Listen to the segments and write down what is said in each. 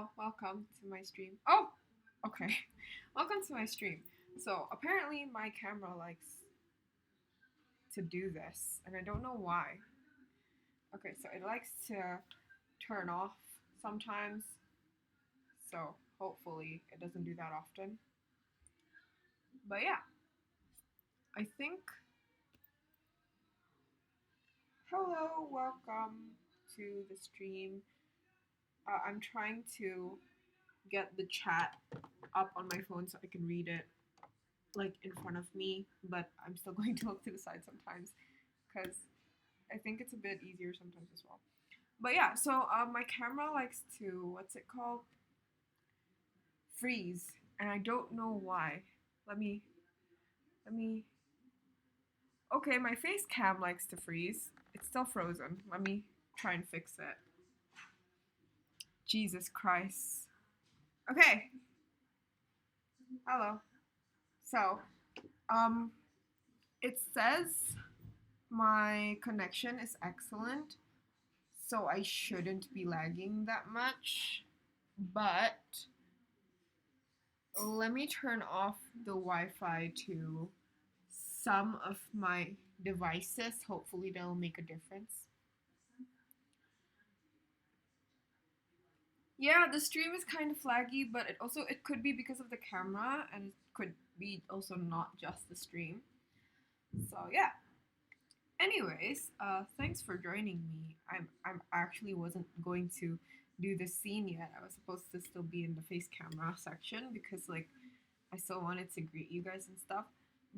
Hello, welcome to my stream. Oh, okay. Welcome to my stream. So, apparently, my camera likes to do this, and I don't know why. Okay, so it likes to turn off sometimes, so hopefully, it doesn't do that often. But yeah, I think. Hello, welcome to the stream. I'm trying to get the chat up on my phone so I can read it like in front of me, but I'm still going to look to the side sometimes because I think it's a bit easier sometimes as well. But yeah, so my camera likes to, what's it called? Freeze, and I don't know why. Let me, let me. Okay, my face cam likes to freeze. It's still frozen. Let me try and fix it. Jesus Christ. Okay. Hello. So, um, it says my connection is excellent, so I shouldn't be lagging that much. But let me turn off the Wi-Fi to some of my devices. Hopefully that'll make a difference. Yeah, the stream is kind of laggy, but it could be because of the camera, and it could be also not just the stream. So yeah. Anyways, thanks for joining me. I'm actually wasn't going to do the scene yet. I was supposed to still be in the face camera section because like I still wanted to greet you guys and stuff.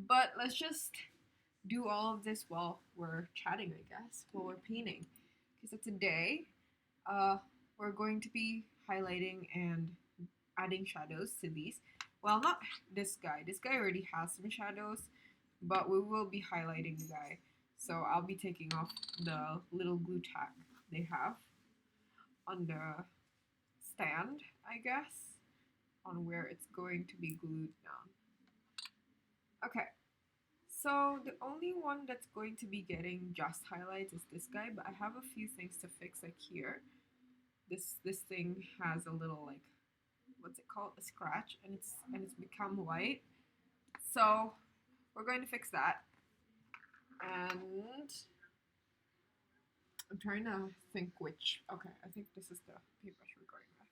But let's just do all of this while we're chatting, I guess, while we're painting. Okay, so today, uh, we're going to be highlighting and adding shadows to these. Well, not this guy. This guy already has some shadows, but we will be highlighting the guy. So I'll be taking off the little glue tack they have on the stand, I guess, on where it's going to be glued down. Okay, so the only one that's going to be getting just highlights is this guy, but I have a few things to fix, like here. This thing has a little like, what's it called? A scratch, and it's become white. So we're going to fix that. And I'm trying to think which. Okay, I think this is the paintbrush we're going with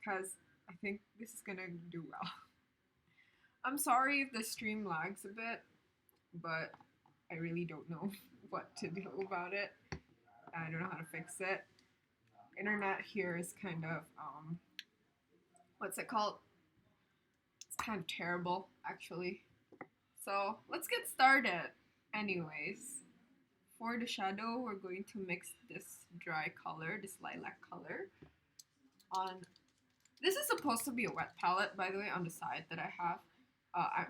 because I think this is gonna do well. I'm sorry if the stream lags a bit, but I really don't know what to do about it. I don't know how to fix it. Internet here is kind of what's it called? It's kind of terrible actually. So let's get started. Anyways, for the shadow, we're going to mix this dry color, this lilac color, on. This is supposed to be a wet palette, by the way, on the side that I have.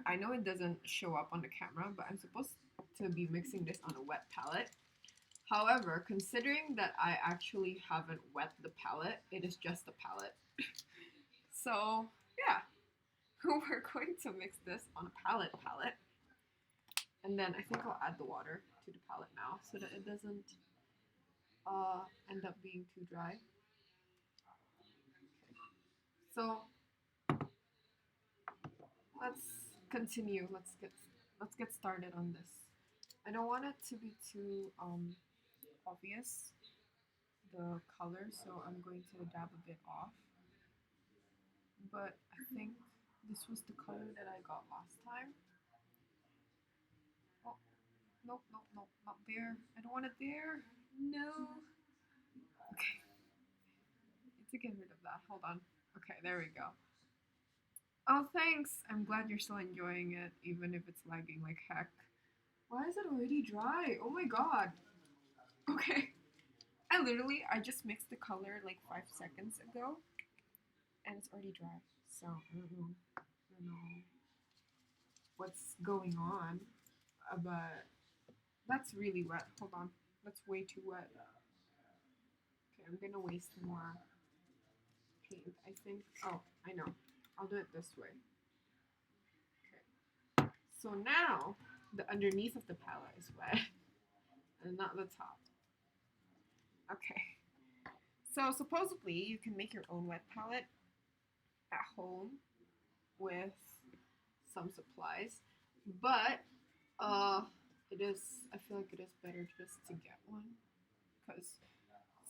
I know it doesn't show up on the camera, but I'm supposed to be mixing this on a wet palette. However, considering that I actually haven't wet the palette, it is just a palette. So, yeah, we're going to mix this on a palette. And then I think I'll add the water to the palette now so that it doesn't end up being too dry. So let's continue. Let's get started on this. I don't want it to be too obvious, the color, so I'm going to dab a bit off. But I think this was the color that I got last time. Oh, nope, not there. I don't want it there. No. Okay. Need to get rid of that. Hold on. Okay, there we go. Oh, thanks. I'm glad you're still enjoying it, even if it's lagging like heck. Why is it already dry? Oh my god. Okay. I just mixed the color like 5 seconds ago, and it's already dry. So, I don't know what's going on, but that's really wet. Hold on. That's way too wet. Okay, I'm gonna waste more paint, I think. Oh, I know. I'll do it this way. Okay. So now, the underneath of the palette is wet, and not the top. Okay. So supposedly you can make your own wet palette at home with some supplies, but it is, I feel like it is better just to get one because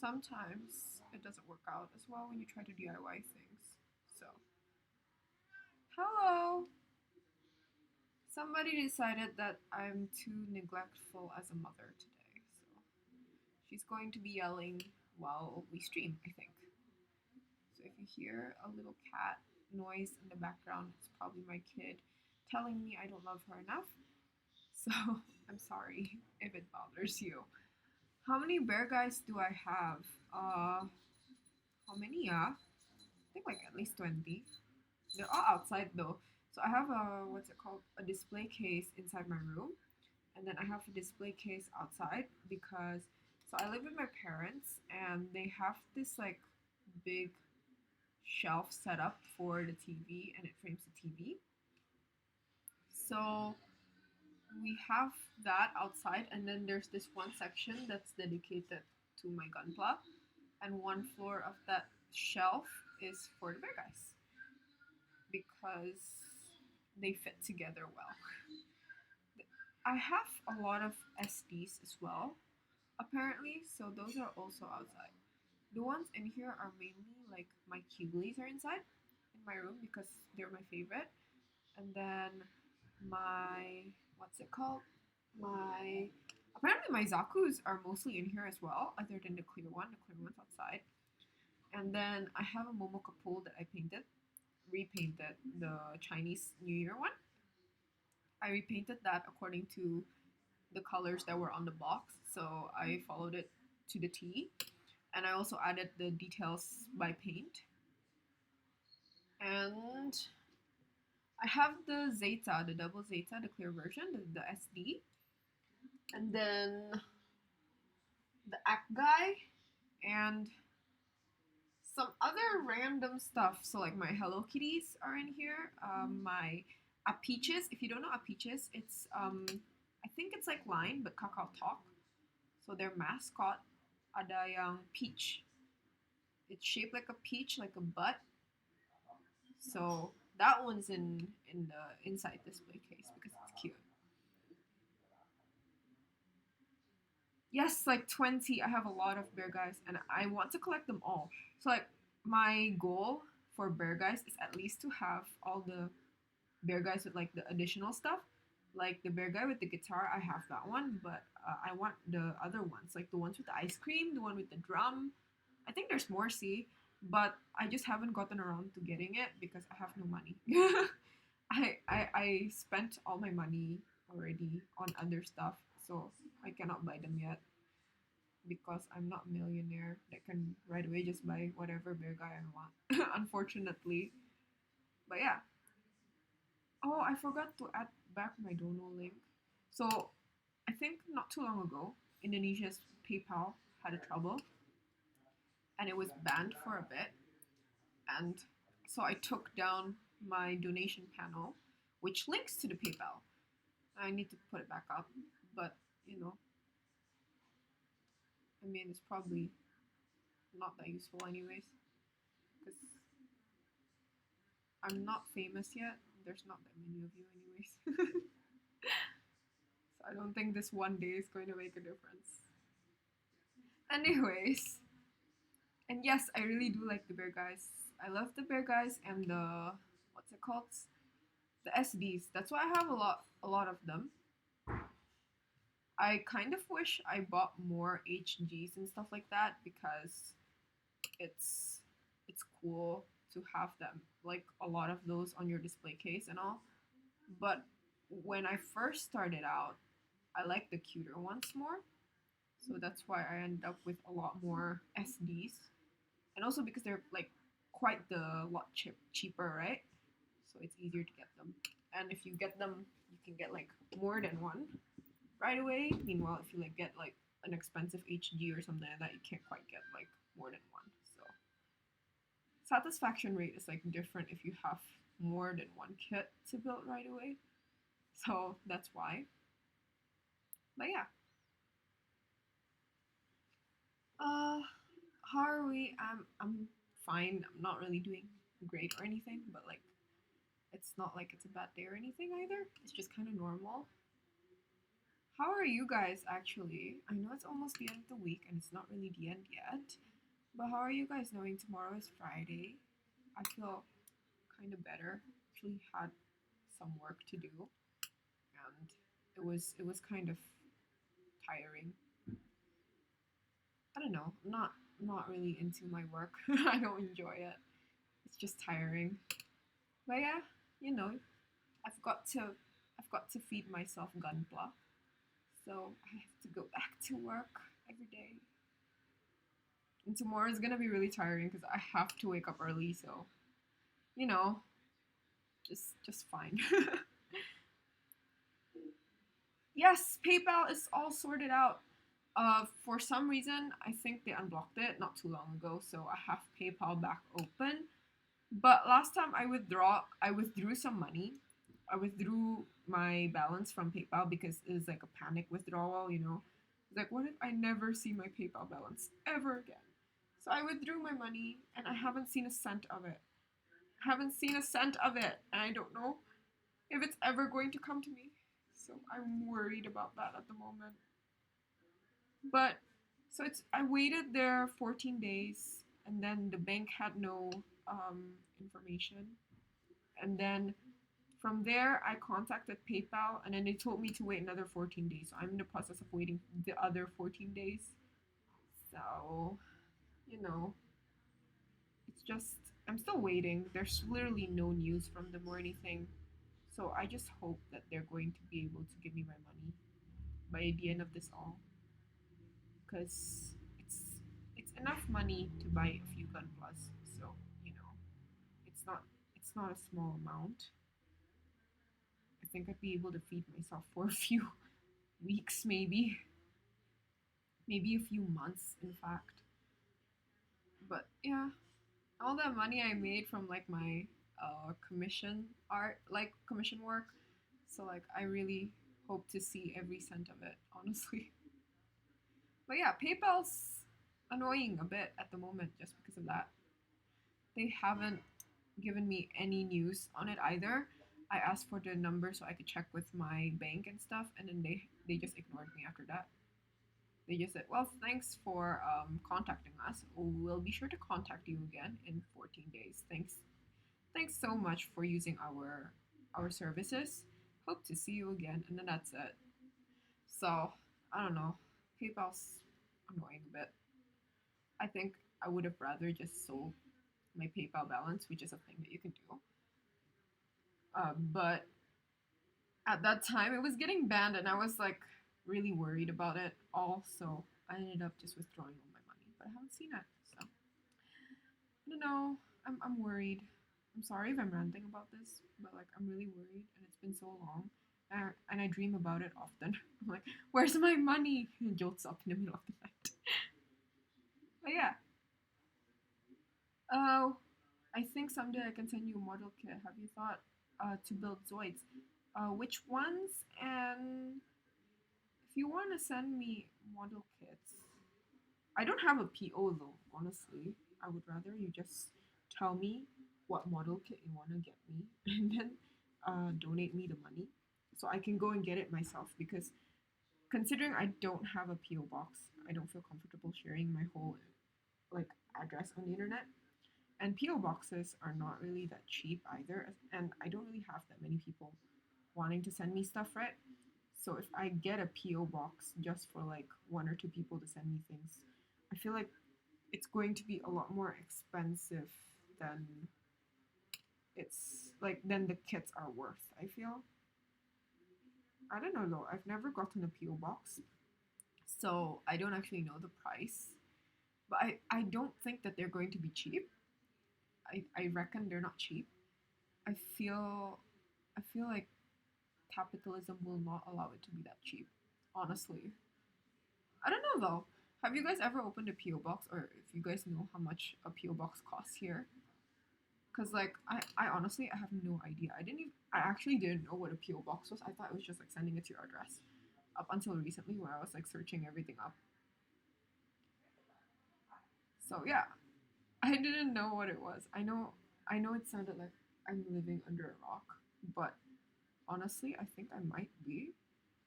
sometimes it doesn't work out as well when you try to DIY things. So, hello! Somebody decided that I'm too neglectful as a mother today, so she's going to be yelling while we stream, I think. So if you hear a little cat noise in the background, it's probably my kid telling me I don't love her enough. So I'm sorry if it bothers you. How many bear guys do I have? How many? Yeah, I think like at least 20. They're all outside though. So I have a, what's it called? A display case inside my room, and then I have a display case outside because so I live with my parents and they have this like big shelf set up for the TV and it frames the TV. So we have that outside, and then there's this one section that's dedicated to my gunpla, and one floor of that shelf is for the bear guys because they fit together well. I have a lot of SDs as well, apparently, so those are also outside. The ones in here are mainly like my Qblies are inside in my room because they're my favorite, and then my what's it called? My apparently my Zakus are mostly in here as well, other than the clear one. The clear one's outside. And then I have a Momoka pool that I repainted the Chinese New Year one. I repainted that according to the colors that were on the box, so I followed it to the T. And I also added the details by paint. And I have the Zeta, the double Zeta, the clear version, the SD. And then the Act Guy and some other random stuff. So like my Hello Kitties are in here. My Apeaches. If you don't know Apeaches, it's I think it's like Line but Kakao Talk. So their mascot ada yang peach. It's shaped like a peach, like a butt. So that one's in the inside display case because it's cute. Yes, like 20. I have a lot of bear guys and I want to collect them all. So like my goal for bear guys is at least to have all the bear guys with like the additional stuff. Like the bear guy with the guitar, I have that one, but I want the other ones, like the ones with the ice cream, the one with the drum. I think there's more, see, but I just haven't gotten around to getting it because I have no money. I spent all my money already on other stuff, so I cannot buy them yet because I'm not a millionaire that can right away just buy whatever bear guy I want, unfortunately. But yeah. Oh, I forgot to add back my Dono link. So I think not too long ago, Indonesia's PayPal had a trouble and it was banned for a bit. And so I took down my donation panel, which links to the PayPal. I need to put it back up, but you know, I mean, it's probably not that useful, anyways, because I'm not famous yet. There's not that many of you, anyways. So I don't think this one day is going to make a difference. Anyways, and yes, I really do like the bear guys. I love the bear guys and the what's it called? The SDs. That's why I have a lot of them. I kind of wish I bought more HGs and stuff like that because it's cool to have them, like a lot of those on your display case and all. But when I first started out, I like the cuter ones more. So that's why I ended up with a lot more SDs. And also because they're like quite the lot cheaper, right? So it's easier to get them. And if you get them, you can get like more than one right away. Meanwhile, if you like get like an expensive HG or something like that, you can't quite get like more than one. So satisfaction rate is like different if you have more than one kit to build right away. So that's why. But yeah. How are we? I'm fine. I'm not really doing great or anything, but like it's not like it's a bad day or anything either. It's just kind of normal. How are you guys actually? I know it's almost the end of the week and it's not really the end yet, but how are you guys knowing tomorrow is Friday? I feel kind of better. Actually had some work to do and it was kind of tiring. I don't know. I'm not really into my work. I don't enjoy it. It's just tiring. But yeah, you know, I've got to I've got to feed myself gunpla. So I have to go back to work every day. And tomorrow is gonna be really tiring because I have to wake up early, so you know, just fine. Yes, PayPal is all sorted out. For some reason, I think they unblocked it not too long ago, so I have PayPal back open. But last time I withdrew some money. I withdrew my balance from PayPal because it was like a panic withdrawal, you know. Like, what if I never see my PayPal balance ever again? So I withdrew my money and I haven't seen a cent of it. I haven't seen a cent of it, and I don't know if it's ever going to come to me. So I'm worried about that at the moment. But so it's I waited there 14 days, and then the bank had no information, and then from there I contacted PayPal, and then they told me to wait another 14 days. So I'm in the process of waiting the other 14 days. So you know, it's just I'm still waiting. There's literally no news from them or anything. So I just hope that they're going to be able to give me my money by the end of this all, because it's enough money to buy a few gun plus. So you know, it's not it's not a small amount. I think I'd be able to feed myself for a few weeks, maybe a few months, in fact. But yeah, all that money I made from like my commission work. So like I really hope to see every cent of it, honestly. But yeah, PayPal's annoying a bit at the moment just because of that. They haven't given me any news on it either. I asked for the number so I could check with my bank and stuff, and then they just ignored me after that. They just said, "Well, thanks for contacting us. We'll be sure to contact you again in 14 days. Thanks so much for using our services. Hope to see you again." And then that's it. So I don't know. PayPal's annoying a bit. I think I would have rather just sold my PayPal balance, which is a thing that you can do. But at that time, it was getting banned, and I was like really worried about it. Also, I ended up just withdrawing all my money, but I haven't seen it. So I don't know. I'm worried. I'm sorry if I'm ranting about this, but like I'm really worried, and it's been so long. And I dream about it often. I'm like, where's my money? And jolts up in the middle of the night. But yeah, I think someday I can send you a model kit. Have you thought to build Zoids? Which ones? And if you want to send me model kits, I don't have a PO though, honestly. I would rather you just tell me what model kit you want to get me and then donate me the money so I can go and get it myself, because considering I don't have a PO box, I don't feel comfortable sharing my whole like address on the internet. And PO boxes are not really that cheap either, and I don't really have that many people wanting to send me stuff, right? So if I get a PO box just for like one or two people to send me things, I feel like it's going to be a lot more expensive than than the kits are worth, I feel. I don't know though. I've never gotten a PO box, so I don't actually know the price. But I don't think that they're going to be cheap. I reckon they're not cheap. I feel I feel like capitalism will not allow it to be that cheap. Honestly. I don't know though. Have you guys ever opened a PO box, or if you guys know how much a PO box costs here? Cause like I honestly I have no idea. I actually didn't know what a PO box was. I thought it was just like sending it to your address. Up until recently, where I was like searching everything up. So yeah, I didn't know what it was. I know it sounded like I'm living under a rock, but honestly, I think I might be,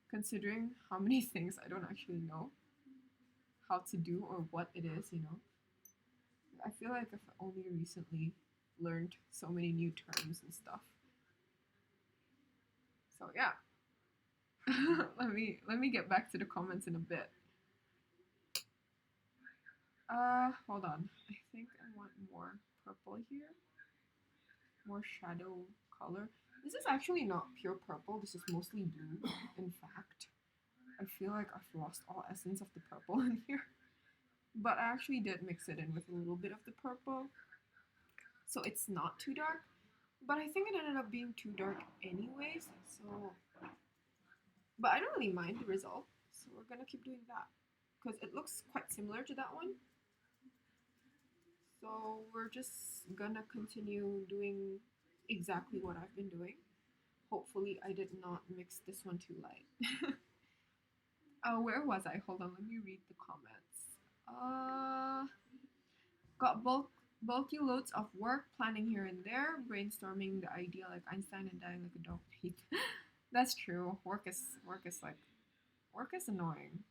considering how many things I don't actually know how to do or what it is. I feel like I've only recently learned so many new terms and stuff. So yeah. let me get back to the comments in a bit. Hold on. I think I want more purple here. More shadow color. This is actually not pure purple. This is mostly blue. In fact, I feel like I've lost all essence of the purple in here. But I actually did mix it in with a little bit of the purple, so it's not too dark. But I think it ended up being too dark anyways. So, but I don't really mind the result. So we're gonna keep doing that because it looks quite similar to that one. So we're just gonna continue doing exactly what I've been doing. Hopefully I did not mix this one too light. Where was I? Hold on, let me read the comments. Got bulky loads of work, planning here and there, brainstorming the idea like Einstein and dying like a dog ate. That's true. Work is annoying.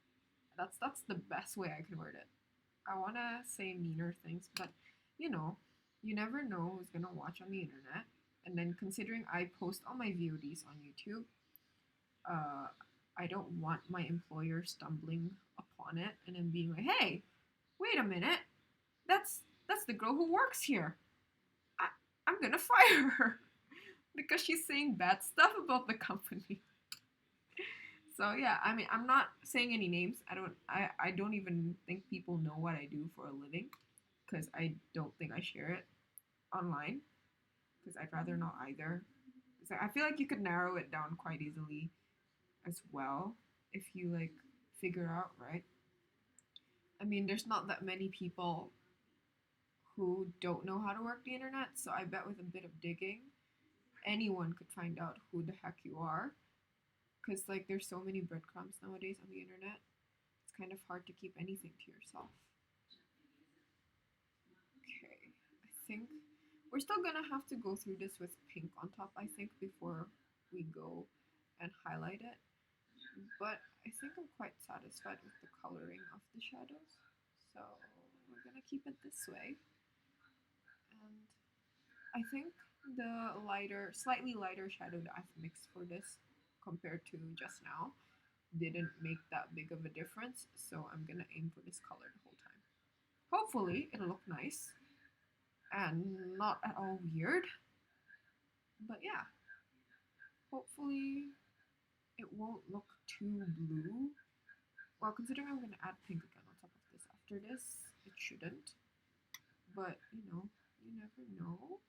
That's the best way I can word it. I wanna say meaner things, but you know, you never know who's gonna watch on the internet. And then considering I post all my VODs on YouTube, uh, I don't want my employer stumbling upon it and then being like, "Hey, wait a minute, that's the girl who works here. I I'm gonna fire her because she's saying bad stuff about the company." So yeah, I mean, I'm not saying any names. I don't even think people know what I do for a living because I don't think I share it online because I'd rather not either. So I feel like you could narrow it down quite easily as well if you like figure out, right? I mean, there's not that many people who don't know how to work the internet, so I bet with a bit of digging, anyone could find out who the heck you are. Because like there's so many breadcrumbs nowadays on the internet, it's kind of hard to keep anything to yourself. Okay, I think we're still gonna have to go through this with pink on top, I think, before we go and highlight it. But I think I'm quite satisfied with the coloring of the shadows. So we're gonna keep it this way. And I think the slightly lighter shadow that I've mixed for this compared to just now didn't make that big of a difference. So I'm gonna aim for this color the whole time. Hopefully it'll look nice and not at all weird. But yeah, hopefully it won't look too blue. Well, considering I'm gonna add pink again on top of this after this, it shouldn't. But you never know.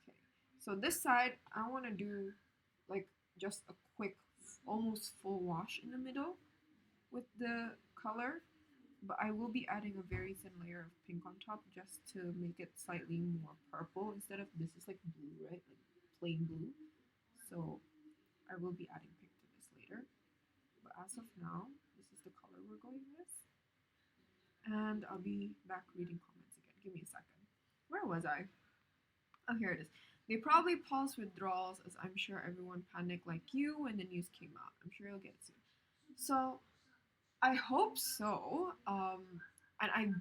Okay, so this side I want to do like just a quick, almost full wash in the middle with the color, but I will be adding a very thin layer of pink on top just to make it slightly more purple instead of this is like blue, right? Like plain blue. So I will be adding pink to this later. But as of now, this is the color we're going with. And I'll be back reading comments again. Give me a second. Where was I? Oh, here it is. They probably paused withdrawals as I'm sure everyone panicked like you when the news came out. I'm sure you'll get it soon. So I hope so. And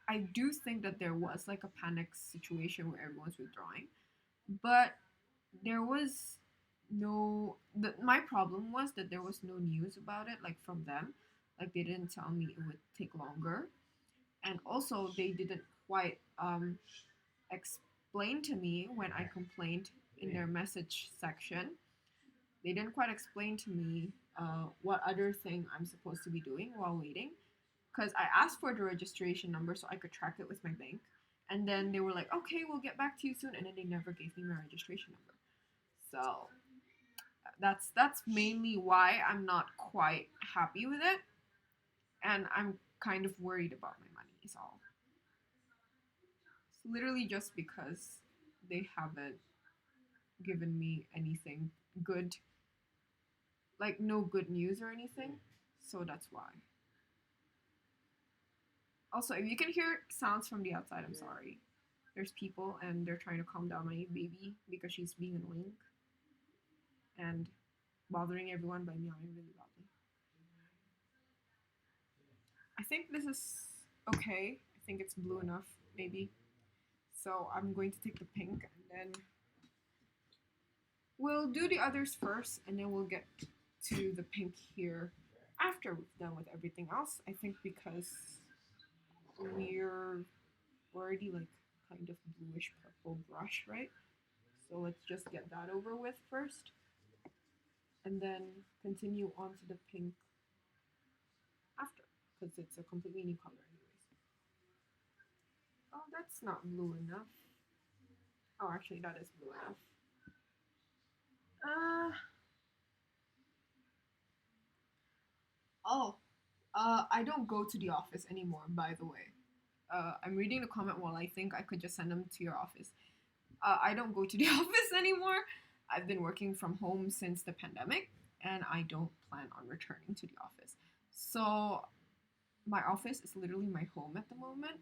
I do think that there was like a panic situation where everyone's withdrawing, but there was my problem was that there was no news about it like from them. Like they didn't tell me it would take longer, and also they didn't quite explain to me when I complained in their message section. They didn't quite explain to me what other thing I'm supposed to be doing while waiting. Because I asked for the registration number so I could track it with my bank. And then they were like, okay, we'll get back to you soon. And then they never gave me my registration number. So that's mainly why I'm not quite happy with it. And I'm kind of worried about my money, is all. It's literally just because they haven't given me anything good, like no good news or anything. So that's why. Also, if you can hear sounds from the outside, I'm sorry. There's people and they're trying to calm down my baby because she's being annoying and bothering everyone by meowing really loudly. I think this is okay. I think it's blue enough, maybe. So I'm going to take the pink and then we'll do the others first and then we'll get to the pink here after we've done with everything else. I think because we're already like kind of bluish purple brush, right? So let's just get that over with first and then continue on to the pink after because it's a completely new color anyways. Oh, that's not blue enough. Oh, actually that is blue enough. Uh, oh, I don't go to the office anymore, by the way. I'm reading the comment while I think I could just send them to your office. I don't go to the office anymore. I've been working from home since the pandemic, and I don't plan on returning to the office. So my office is literally my home at the moment,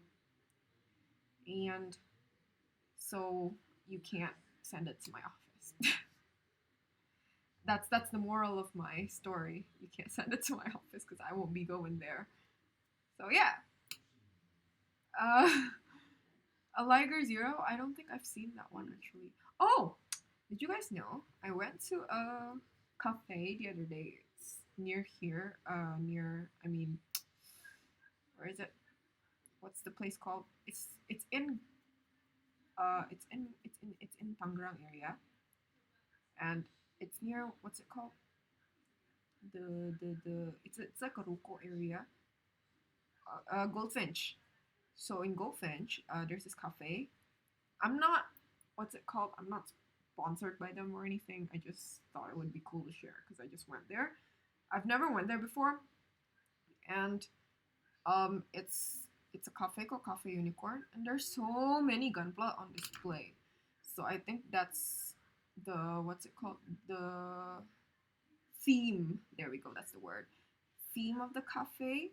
and so you can't send it to my office. That's the moral of my story. You can't send it to my office because I won't be going there. So yeah, uh, a Liger Zero. I don't think I've seen that one actually. Oh, did you guys know I went to a cafe the other day? It's near here. I mean, where is it? What's the place called? It's in Tangerang area, and it's near what's it called? The it's like a ruko area. Goldfinch. So in Goldfinch, there's this cafe. I'm not what's it called? I'm not sponsored by them or anything. I just thought it would be cool to share because I just went there. I've never went there before, and it's a cafe called Cafe Unicorn, and there's so many gunpla on display. So I think that's the what's it called? The theme. There we go. That's the word. Theme of the cafe.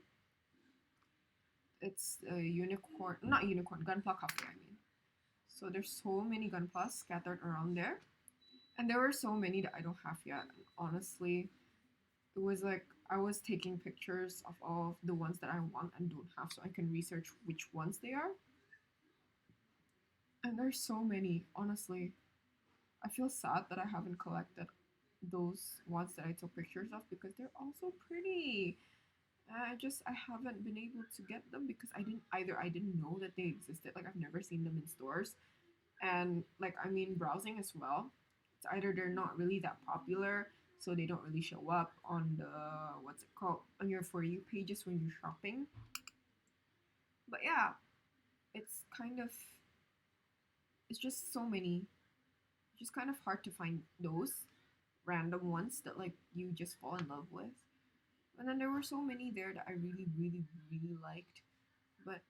It's a unicorn, not unicorn, gunpla cafe. I mean, so there's so many gunplas scattered around there, and there were so many that I don't have yet. Honestly, it was like I was taking pictures of all of the ones that I want and don't have so I can research which ones they are. And there's so many, honestly. I feel sad that I haven't collected those ones that I took pictures of because they're also pretty. I haven't been able to get them because I didn't know that they existed. Like I've never seen them in stores. And like I mean browsing as well. It's either they're not really that popular so they don't really show up on the what's it called on your for you pages when you're shopping. But yeah, it's kind of it's just so many. It's just kind of hard to find those random ones that like you just fall in love with. And then there were so many there that I really, really, really liked, but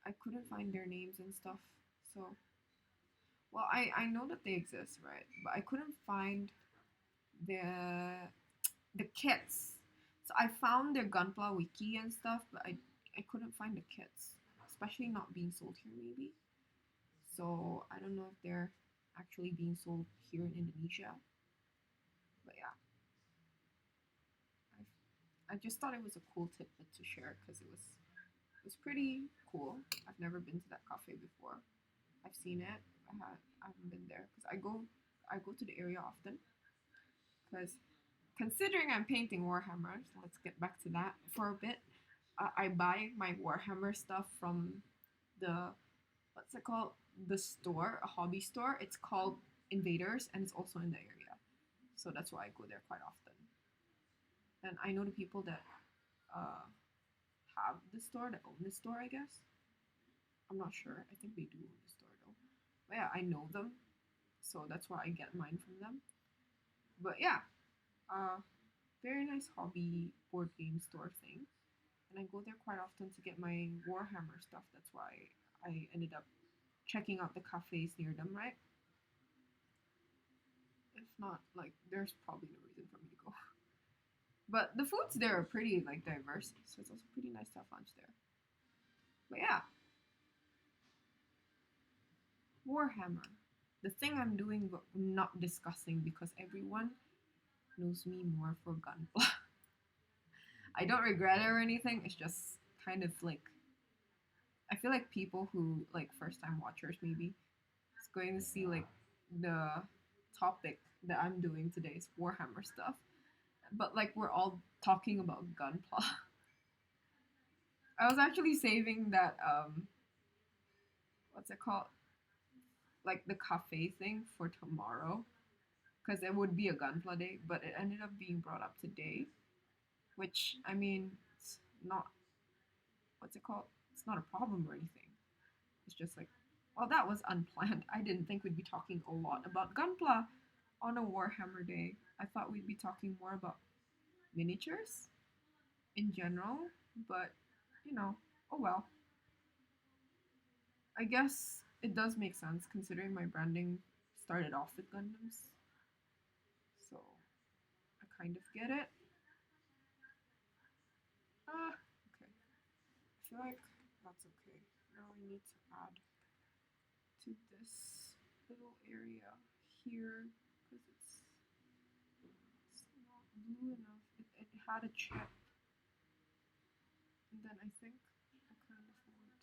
I couldn't find their names and stuff. So, well, I know that they exist, right? But I couldn't find the the kits. So I found their Gunpla wiki and stuff, but I couldn't find the kits, especially not being sold here maybe. So I don't know if they're actually being sold here in Indonesia. But yeah, I just thought it was a cool tidbit to share because it was pretty cool. I've never been to that cafe before. I've seen it. I haven't been there because I go to the area often because considering I'm painting Warhammers, let's get back to that for a bit. I buy my Warhammer stuff from the what's it called? The store, a hobby store. It's called Invaders, and it's also in the area, so that's why I go there quite often. And I know the people that uh, have the store, that own the store. I guess I'm not sure. I think they do own the store though. But yeah, I know them, so that's why I get mine from them. But yeah, uh, very nice hobby board game store thing. And I go there quite often to get my Warhammer stuff. That's why I ended up checking out the cafes near them, right? If not, like, there's probably no reason for me to go. But the foods there are pretty, like, diverse. So it's also pretty nice to have lunch there. But yeah, Warhammer. The thing I'm doing but not discussing because everyone knows me more for Gunpla. I don't regret it or anything. It's just kind of like I feel like people who like first time watchers maybe is going to see like the topic that I'm doing today is Warhammer stuff. But like we're all talking about Gunpla. I was actually saving that what's it called? Like the cafe thing for tomorrow. Because it would be a Gunpla day, but it ended up being brought up today. Which I mean it's not what's it called? It's not a problem or anything. It's just like, well, that was unplanned. I didn't think we'd be talking a lot about Gunpla on a Warhammer day. I thought we'd be talking more about miniatures in general, but you know, oh well. I guess it does make sense considering my branding started off with Gundams. So I kind of get it. Okay. I feel like that's okay. Now I need to add to this little area here because it's not blue enough. It had a chip, and then I think I kind of want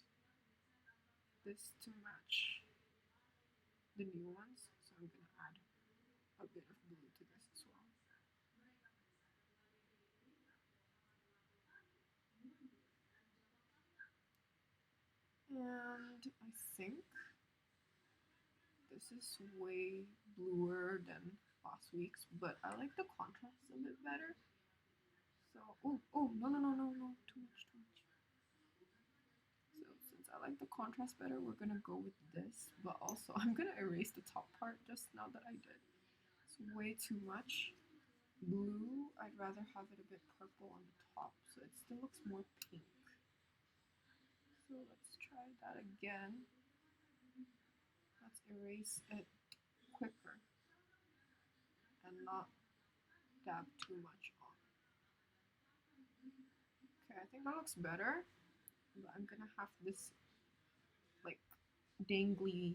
this to match the new ones, so I'm gonna add a bit of blue to this as well. And I think this is way bluer than last week's, but I like the contrast a bit better. So, oh, no, too much, too much. So since I like the contrast better, we're gonna go with this, but also I'm gonna erase the top part just now that I did. It's way too much blue. I'd rather have it a bit purple on the top, so it still looks more pink. So let's try that again. Let's erase it quicker and not dab too much on. Okay, I think that looks better, but I'm gonna have this like dangly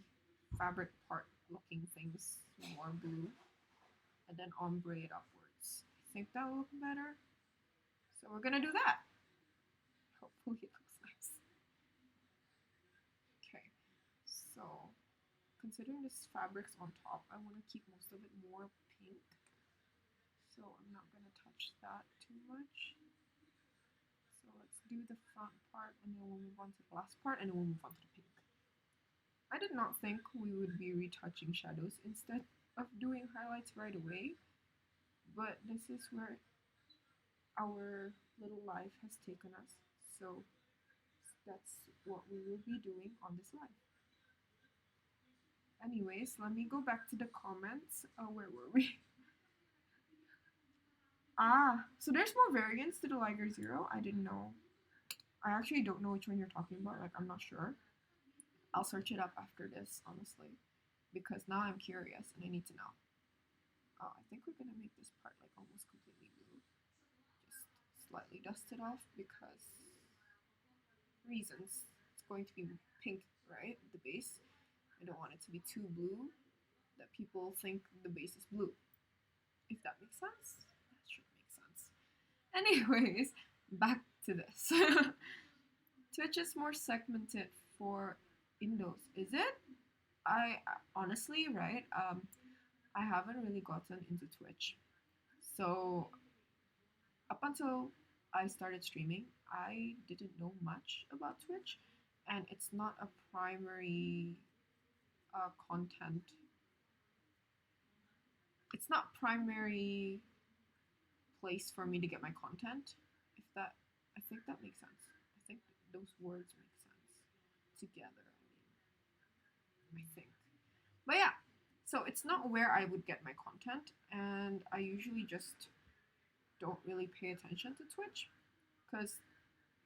fabric part looking things more blue and then ombre it upwards. I think that'll look better. So we're gonna do that. Hopefully it looks nice. Okay, so considering this fabric's on top, I want to keep most of it more pink. So I'm not gonna touch that too much. So let's do the front part and then we'll move on to the last part and then we'll move on to the pink. I did not think we would be retouching shadows instead of doing highlights right away, but this is where our little life has taken us, so that's what we will be doing on this live. Anyways, let me go back to the comments. Where were we? So there's more variants to the Liger Zero. I didn't know. I actually don't know which one you're talking about. Like, I'm not sure. I'll search it up after this, honestly, because now I'm curious and I need to know. Oh, I think we're gonna make this part like almost completely blue. Just slightly dust it off because reasons. It's going to be pink, right? The base. I don't want it to be too blue that people think the base is blue. If that makes sense, that should make sense. Anyways, back to this. Twitch is more segmented for Indos, is it? I honestly, right? I haven't really gotten into Twitch, so up until I started streaming, I didn't know much about Twitch, and it's not a primary content. It's not primary place for me to get my content. If that, I think that makes sense. I think those words make sense together. I think. But yeah, so it's not where I would get my content, and I usually just don't really pay attention to Twitch because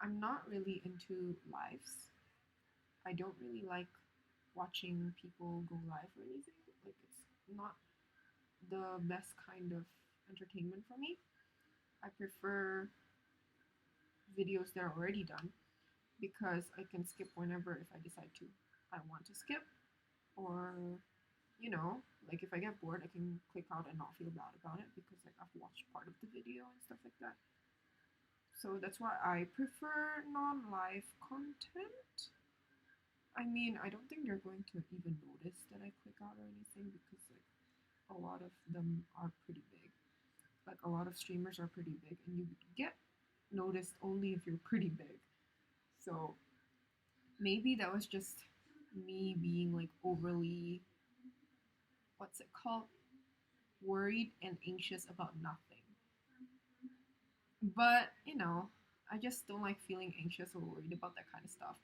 I'm not really into lives. I don't really like watching people go live or anything. Like, it's not the best kind of entertainment for me. I prefer videos that are already done. because I can skip whenever if I decide to. I want to skip, or like if I get bored, I can click out and not feel bad about it because like I've watched part of the video and stuff like that. So that's why I prefer non-live content. I mean, I don't think they're going to even notice that I click out or anything because like a lot of them are pretty big. Like a lot of streamers are pretty big, and you get noticed only if you're pretty big. So maybe that was just me being like overly, what's it called, worried and anxious about nothing. But I just don't like feeling anxious or worried about that kind of stuff.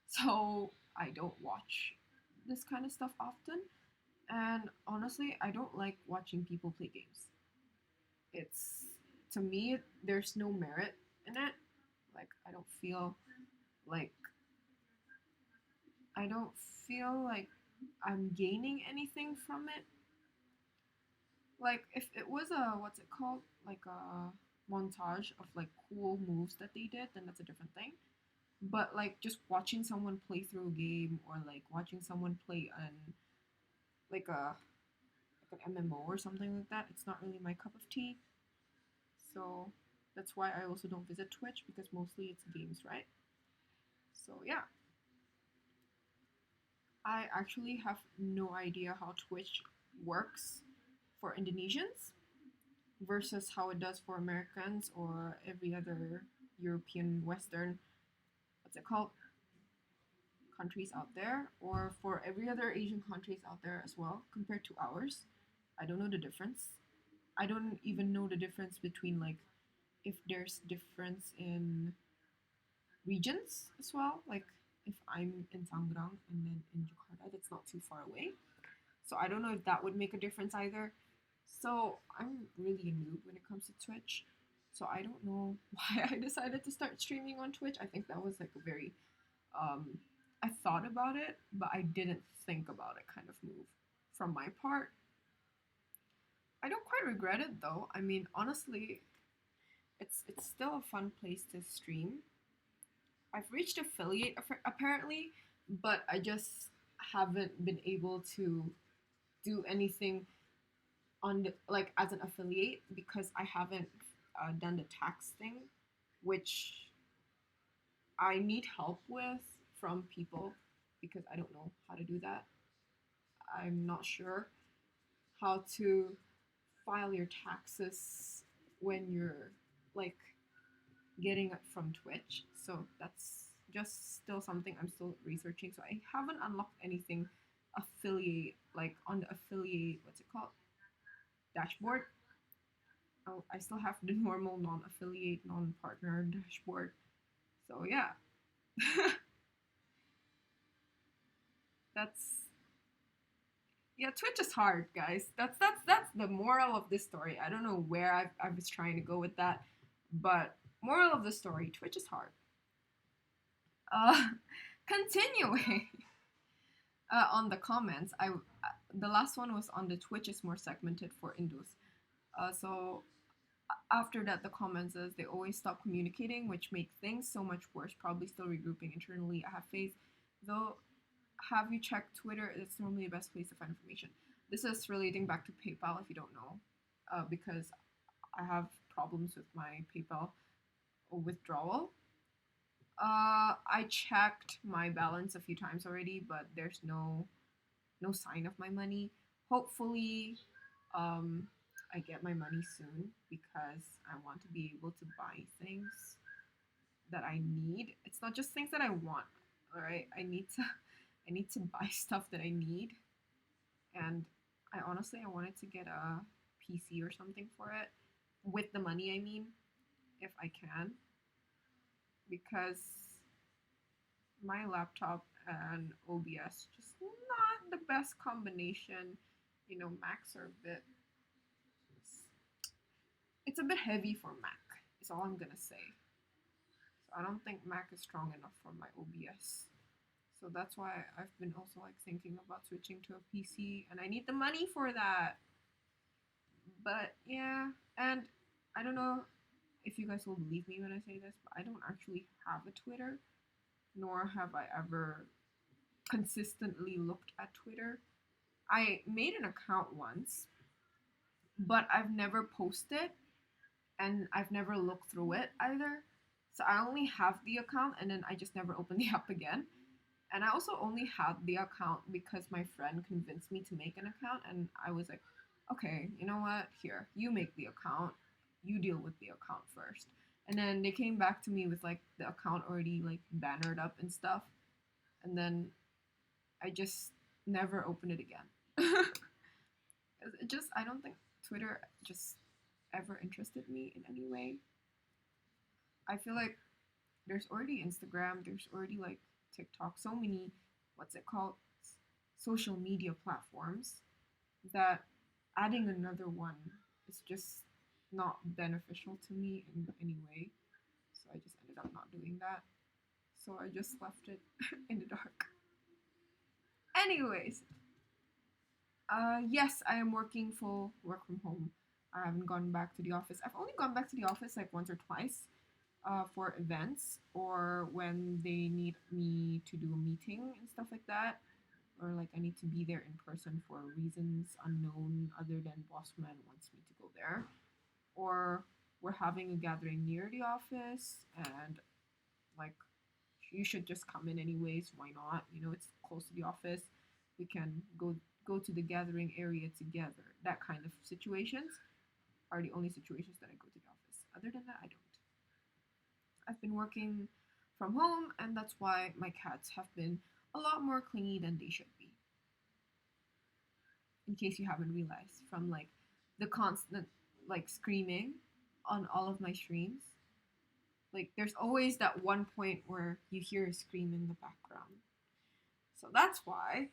So I don't watch this kind of stuff often. And honestly, I don't like watching people play games. It's, to me, there's no merit in it. Like like I don't feel like I'm gaining anything from it. Like if it was a, what's it called, like a montage of like cool moves that they did, then that's a different thing. But like just watching someone play through a game, or like watching someone play an like a like an MMO or something like that, it's not really my cup of tea. So that's why I also don't visit Twitch, because mostly it's games, right? So yeah, I actually have no idea how Twitch works for Indonesians versus how it does for Americans or every other European Western, what's it called, countries out there, or for every other Asian countries out there as well compared to ours. I don't know the difference. I don't even know the difference between like if there's difference in regions as well. Like if I'm in Tangerang and then in Jakarta, that's not too far away. So I don't know if that would make a difference either. So I'm really a noob when it comes to Twitch. So I don't know why I decided to start streaming on Twitch. I think that was like a very I thought about it, but I didn't think about it kind of move from my part. I don't quite regret it though. I mean, honestly, it's still a fun place to stream. I've reached affiliate apparently, but I just haven't been able to do anything on the, like as an affiliate, because I haven't done the tax thing, which I need help with from people because I don't know how to do that. I'm not sure how to file your taxes when you're like getting it from Twitch. So that's just still something I'm still researching. So I haven't unlocked anything affiliate, like on the affiliate, what's it called? Dashboard. Oh, I still have the normal non-affiliate, non-partner dashboard. So yeah, that's yeah. Twitch is hard, guys. That's the moral of this story. I don't know where I was trying to go with that, but moral of the story: Twitch is hard. Uh, continuing on the comments, the last one was on the Twitch is more segmented for Indus. So after that, the comments is they always stop communicating, which make things so much worse. Probably still regrouping internally. I have faith, though. Have you checked Twitter? It's normally the best place to find information. This is relating back to PayPal, if you don't know, because I have problems with my PayPal withdrawal. I checked my balance a few times already, but there's no sign of my money. Hopefully, um, I get my money soon because I want to be able to buy things that I need. It's not just things that I want. All right, I need to buy stuff that I need, and I wanted to get a PC or something for it with the money. I mean, if I can, because my laptop and OBS just not the best combination. Macs are a bit, it's a bit heavy for Mac. Is all I'm gonna say. So I don't think Mac is strong enough for my OBS. So that's why I've been also like thinking about switching to a PC, and I need the money for that. But yeah, and I don't know if you guys will believe me when I say this, but I don't actually have a Twitter. nor have I ever consistently looked at Twitter. I made an account once, but I've never posted and I've never looked through it either. So I only have the account and then I just never opened the app again. And I also only had the account because my friend convinced me to make an account, and I was like, okay, you know what? Here, you make the account. You deal with the account first. And then they came back to me with like the account already like bannered up and stuff. And then I just never opened it again. It just I don't think Twitter just ever interested me in any way. I feel like there's already Instagram, there's already like TikTok, so many what's it called? Social media platforms that adding another one is just not beneficial to me in any way. So I just ended up not doing that. So I just left it in the dark. Anyways, yes, I am working full work from home. I haven't gone back to the office. I've only gone back to the office like once or twice for events or when they need me to do a meeting and stuff like that. Or like I need to be there in person for reasons unknown other than boss man wants me to go there. Or we're having a gathering near the office and like you should just come in anyways, why not? You know, it's close to the office. We can go to the gathering area together. That kind of situations are the only situations that I go to the office. Other than that, I don't. I've been working from home, and that's why my cats have been a lot more clingy than they should be. In case you haven't realized, from like the constant like screaming on all of my streams, like there's always that one point where you hear a scream in the background. So that's why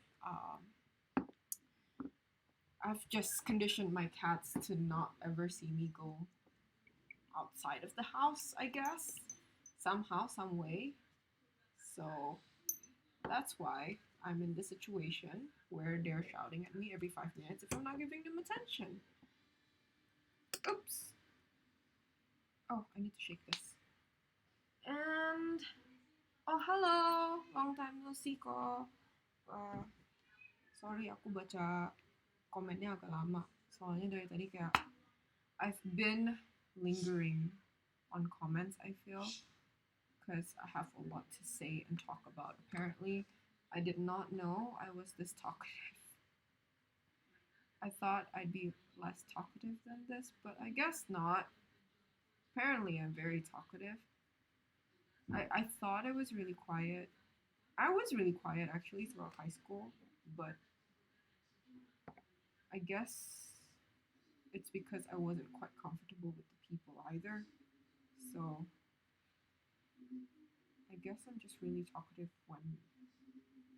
I've just conditioned my cats to not ever see me go outside of the house, I guess, somehow, some way. So that's why I'm in this situation where they're shouting at me every 5 minutes if I'm not giving them attention. Oops. Oh, I need to shake this. And oh hello, long time no see ko. Uh, Sorry aku baca komennya agak lama. Soalnya dari tadi kayak I've been lingering on comments, I feel, because I have a lot to say and talk about. Apparently, I did not know I was this talkative. I thought I'd be less talkative than this, but I guess not. Apparently, I'm very talkative. I thought I was really quiet. I was really quiet actually throughout high school, but I guess it's because I wasn't quite comfortable with the people either. So I guess I'm just really talkative when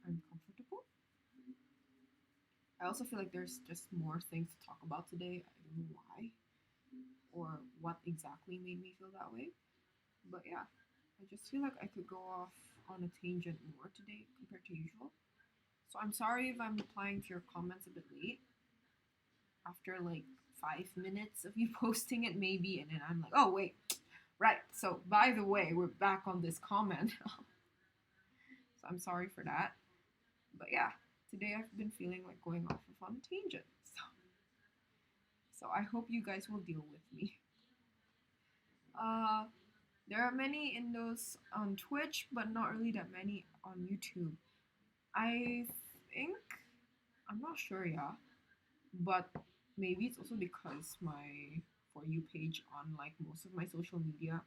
I'm comfortable. I also feel like there's just more things to talk about today. I don't know why or what exactly made me feel that way. But yeah, I just feel like I could go off on a tangent more today compared to usual. So I'm sorry if I'm replying to your comments a bit late after like 5 minutes of you posting it, maybe, and then I'm like, oh, wait, right. So, by the way, we're back on this comment. So, I'm sorry for that. But yeah, today I've been feeling like going off of on a tangent. So I hope you guys will deal with me. Uh, there are many in those on Twitch, but not really that many on YouTube. I think, I'm not sure, yeah, but maybe it's also because my For You page on like most of my social media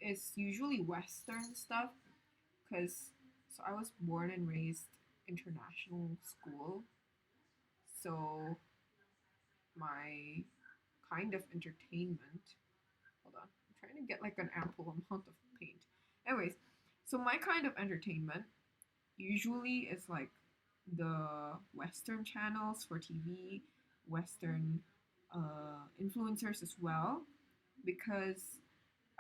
is usually Western stuff. Because so I was born and raised international school, so my kind of entertainment. Hold on, I'm trying to get like an ample amount of paint. Anyways, so my kind of entertainment usually is like the Western channels for TV, Western influencers as well, because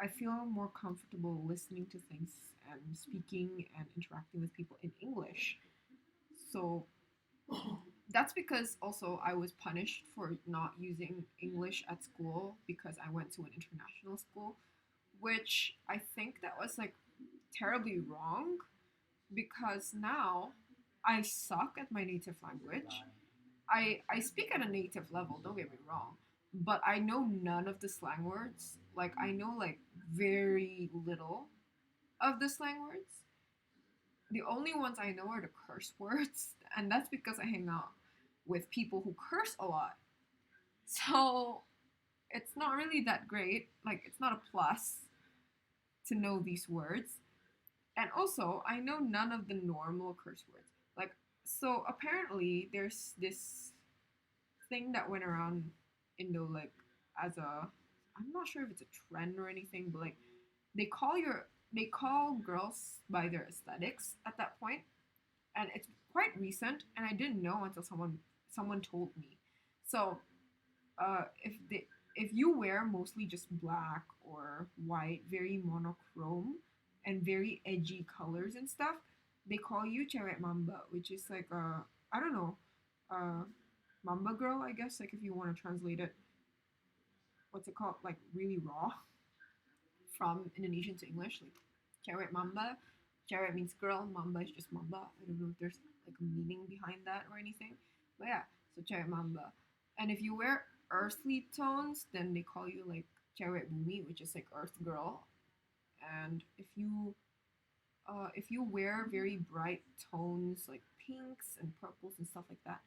I feel more comfortable listening to things and speaking and interacting with people in English. So that's because also I was punished for not using English at school because I went to an international school, which I think that was like terribly wrong because now I suck at my native language. I speak at a native level, don't get me wrong, but I know none of the slang words. Like I know like very little of the slang words. The only ones I know are the curse words, and that's because I hang out with people who curse a lot. So it's not really that great. Like it's not a plus to know these words. And also, I know none of the normal curse words. Like so apparently there's this thing that went around Indo like as a, I'm not sure if it's a trend or anything, but like they call your they call girls by their aesthetics at that point, and it's quite recent, and I didn't know until someone told me. So if you wear mostly just black or white, very monochrome and very edgy colors and stuff, they call you cewek mamba, which is like I don't know, uh mamba girl, I guess, like if you want to translate it, what's it called, like really raw from Indonesian to English, like cewek mamba. Cewek means girl, mamba is just mamba. I don't know if there's like a meaning behind that or anything, but yeah, so cewek mamba. And if you wear earthly tones, then they call you like cewek bumi, which is like earth girl. And if you wear very bright tones like pinks and purples and stuff like that,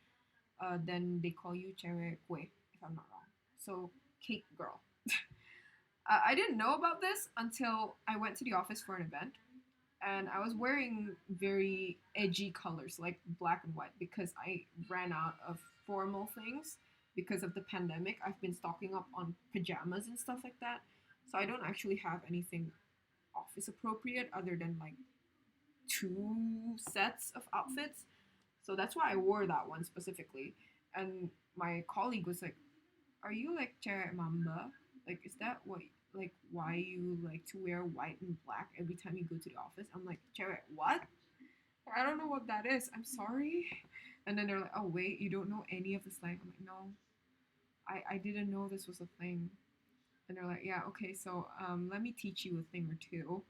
then they call you cewek kue, if I'm not wrong. So cake girl. I didn't know about this until I went to the office for an event, and I was wearing very edgy colors like black and white because I ran out of formal things because of the pandemic. I've been stocking up on pajamas and stuff like that. So I don't actually have anything office appropriate other than like two sets of outfits. So that's why I wore that one specifically. And my colleague was like, "Are you like Jared Mamba? Like, is that what like why you like to wear white and black every time you go to the office?" I'm like, "Jared, what? I don't know what that is. I'm sorry." And then they're like, "Oh wait, you don't know any of the slang?" I'm like, "No, I didn't know this was a thing." And they're like, "Yeah, okay, so let me teach you a thing or two."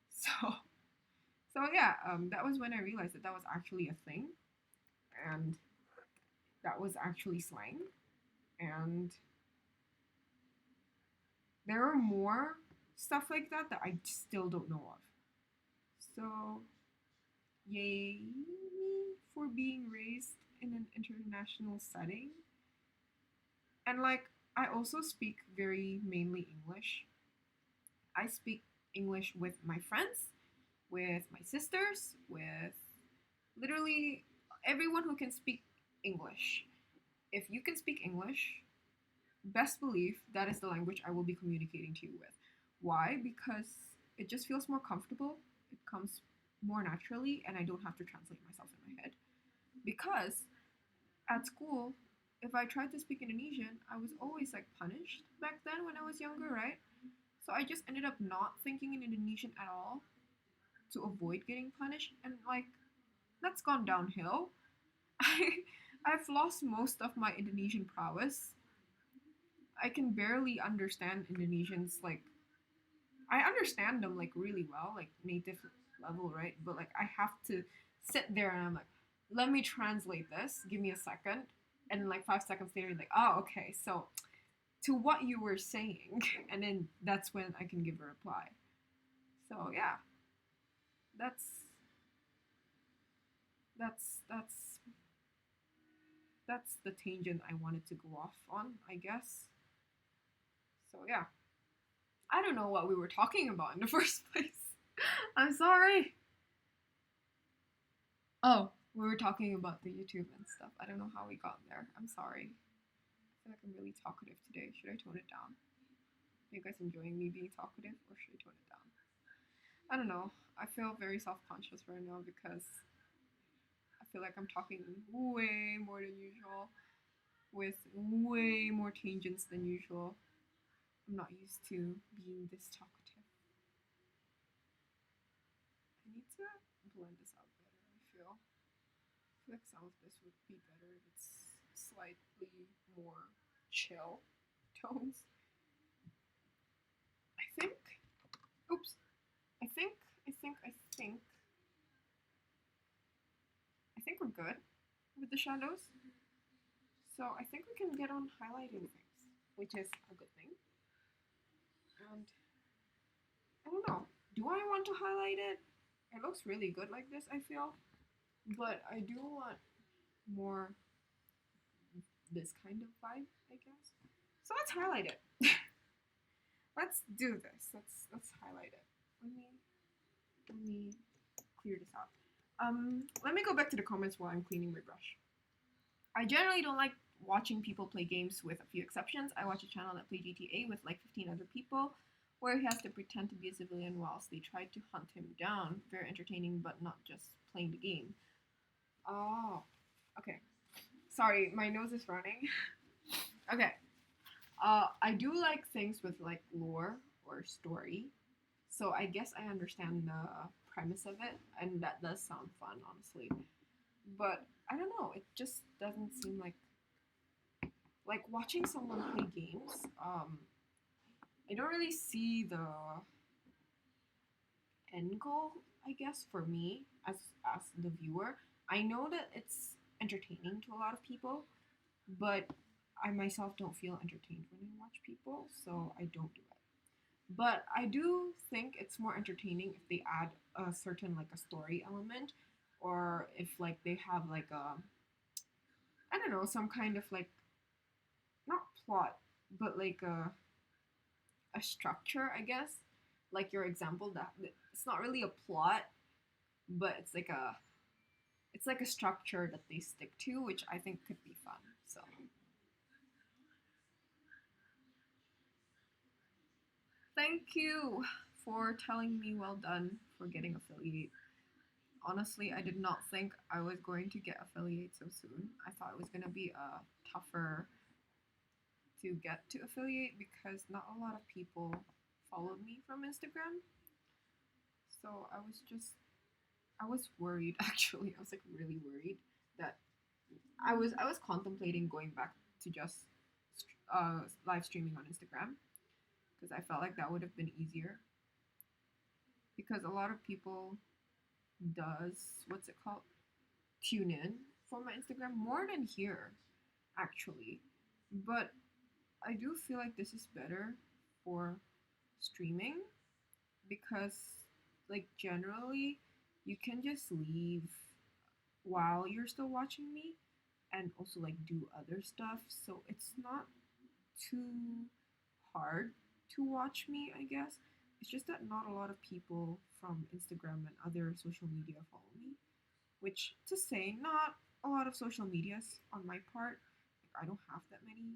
So yeah, that was when I realized that that was actually a thing, and that was actually slang, and there are more stuff like that that I still don't know of. So, yay me for being raised in an international setting. And like, I also speak very mainly English. I speak English with my friends, with my sisters, with literally everyone who can speak English. If you can speak English, best believe that is the language I will be communicating to you with. Why? Because it just feels more comfortable, it comes more naturally, and I don't have to translate myself in my head. Because at school, if I tried to speak Indonesian, I was always like punished back then when I was younger, right? So I just ended up not thinking in Indonesian at all to avoid getting punished, and like that's gone downhill. I I've lost most of my Indonesian prowess. I can barely understand Indonesians. Like I understand them like really well, like native level, right? But like I have to sit there and I'm like, let me translate this. Give me a second. And then like 5 seconds later, like, oh, okay. So to what you were saying, and then that's when I can give a reply. So yeah, that's that's that's that's the tangent I wanted to go off on, I guess. So yeah, I don't know what we were talking about in the first place. I'm sorry. Oh, we were talking about the YouTube and stuff. I don't know how we got there. I'm sorry. I feel like I'm really talkative today. Should I tone it down? Are you guys enjoying me being talkative, or should I tone it down? I don't know. I feel very self conscious right now because I feel like I'm talking way more than usual with way more tangents than usual. I'm not used to being this talkative. I need to blend this out better, I feel. I feel like some of this would be better if it's slightly more chill tones. I think. Oops. I think. think we're good with the shadows. So I think we can get on highlighting things, which is a good thing. And I don't know, do I want to highlight it? It looks really good like this, I feel. But I do want more this kind of vibe, I guess. So let's highlight it. Let's do this. Let's highlight it. Let me clear this out. Let me go back to the comments while I'm cleaning my brush. I generally don't like watching people play games with a few exceptions. I watch a channel that play GTA with like 15 other people where he has to pretend to be a civilian whilst they try to hunt him down. Very entertaining, but not just playing the game. Oh, okay. Sorry, my nose is running. Okay. I do like things with like lore or story. So I guess I understand the premise of it, and that does sound fun, honestly. But I don't know, it just doesn't seem like watching someone play games. I don't really see the end goal, I guess, for me as the viewer. I know that it's entertaining to a lot of people, but I myself don't feel entertained when I watch people, so I don't do it. But I do think it's more entertaining if they add a certain like a story element, or if like they have like a, I don't know, some kind of like, not plot, but like a structure, I guess. Like your example, that it's not really a plot, but it's like a structure that they stick to, which I think could be fun. So thank you for telling me well done for getting affiliate. Honestly, I did not think I was going to get affiliate so soon. I thought it was going to be tougher to get to affiliate because not a lot of people followed me from Instagram. So I was worried actually. I was like really worried that I was contemplating going back to just live streaming on Instagram because I felt like that would have been easier because a lot of people does what's it called, tune in for my Instagram more than here actually. But I do feel like this is better for streaming because like generally you can just leave while you're still watching me and also like do other stuff, so it's not too hard to watch me, I guess. It's just that not a lot of people from Instagram and other social media follow me, which to say, not a lot of social medias on my part. Like, I don't have that many,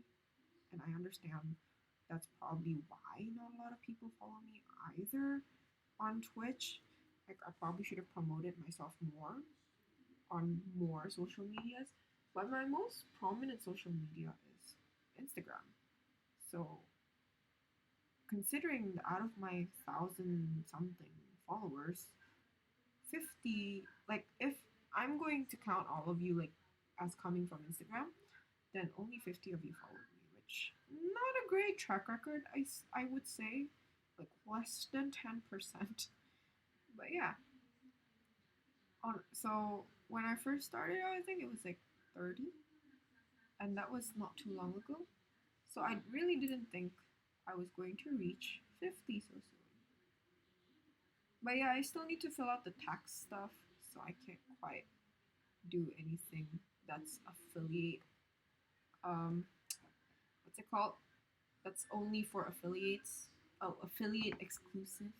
and I understand that's probably why not a lot of people follow me either on Twitch. Like, I probably should have promoted myself more on more social medias, but my most prominent social media is Instagram. So, considering out of my 1,000 something followers, 50, like, if I'm going to count all of you, like, as coming from Instagram, then only 50 of you followed me, which not a great track record, I would say, like less than 10%. But yeah, so when I first started out, I think it was like 30, and that was not too long ago. So I really didn't think I was going to reach 50 so soon. But yeah, I still need to fill out the tax stuff, so I can't quite do anything that's affiliate. Um, what's it called? That's only for affiliates. Oh, affiliate exclusive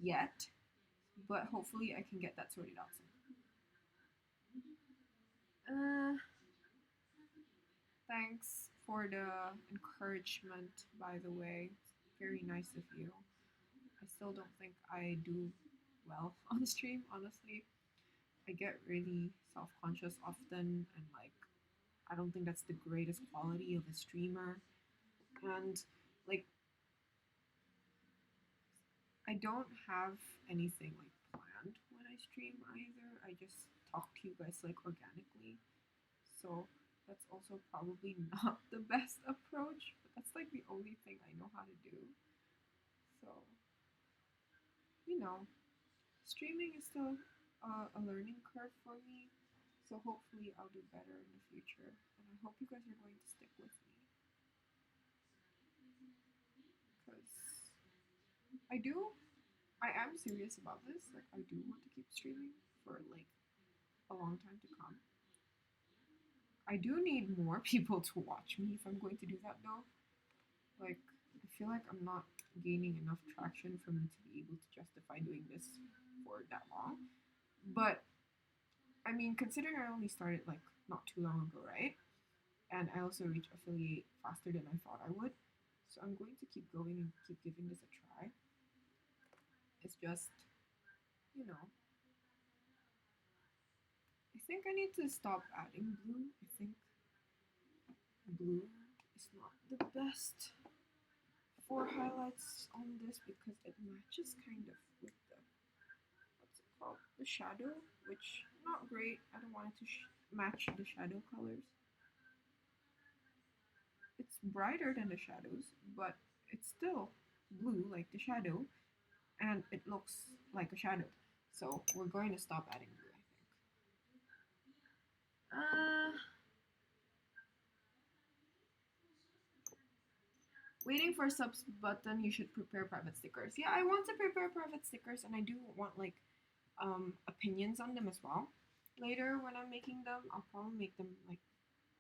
yet, but hopefully I can get that sorted out soon. Thanks for the encouragement, by the way. It's very nice of you. I still don't think I do well on stream, honestly. I get really self conscious often, and like, I don't think that's the greatest quality of a streamer. And like, I don't have anything like planned when I stream either. I just talk to you guys like organically. So that's also probably not the best approach, but that's like the only thing I know how to do. So, you know, streaming is still a learning curve for me. So hopefully I'll do better in the future, and I hope you guys are going to stick with me, because I am serious about this. Like, I do want to keep streaming for like a long time to come. I do need more people to watch me if I'm going to do that though. Like, I feel like I'm not gaining enough traction for me to be able to justify doing this for that long. But I mean, considering I only started like not too long ago, right? And I also reached affiliate faster than I thought I would. So I'm going to keep going and keep giving this a try. It's just, you know, I think I need to stop adding blue. I think blue is not the best for highlights on this because it matches kind of with the, what's it called, the shadow, which not great. I don't want it to match the shadow colors. It's brighter than the shadows, but it's still blue like the shadow, and it looks like a shadow. So we're going to stop adding blue, I think. Waiting for subs button, you should prepare private stickers. Yeah, I want to prepare private stickers, and I do want like opinions on them as well. Later when I'm making them, I'll probably make them like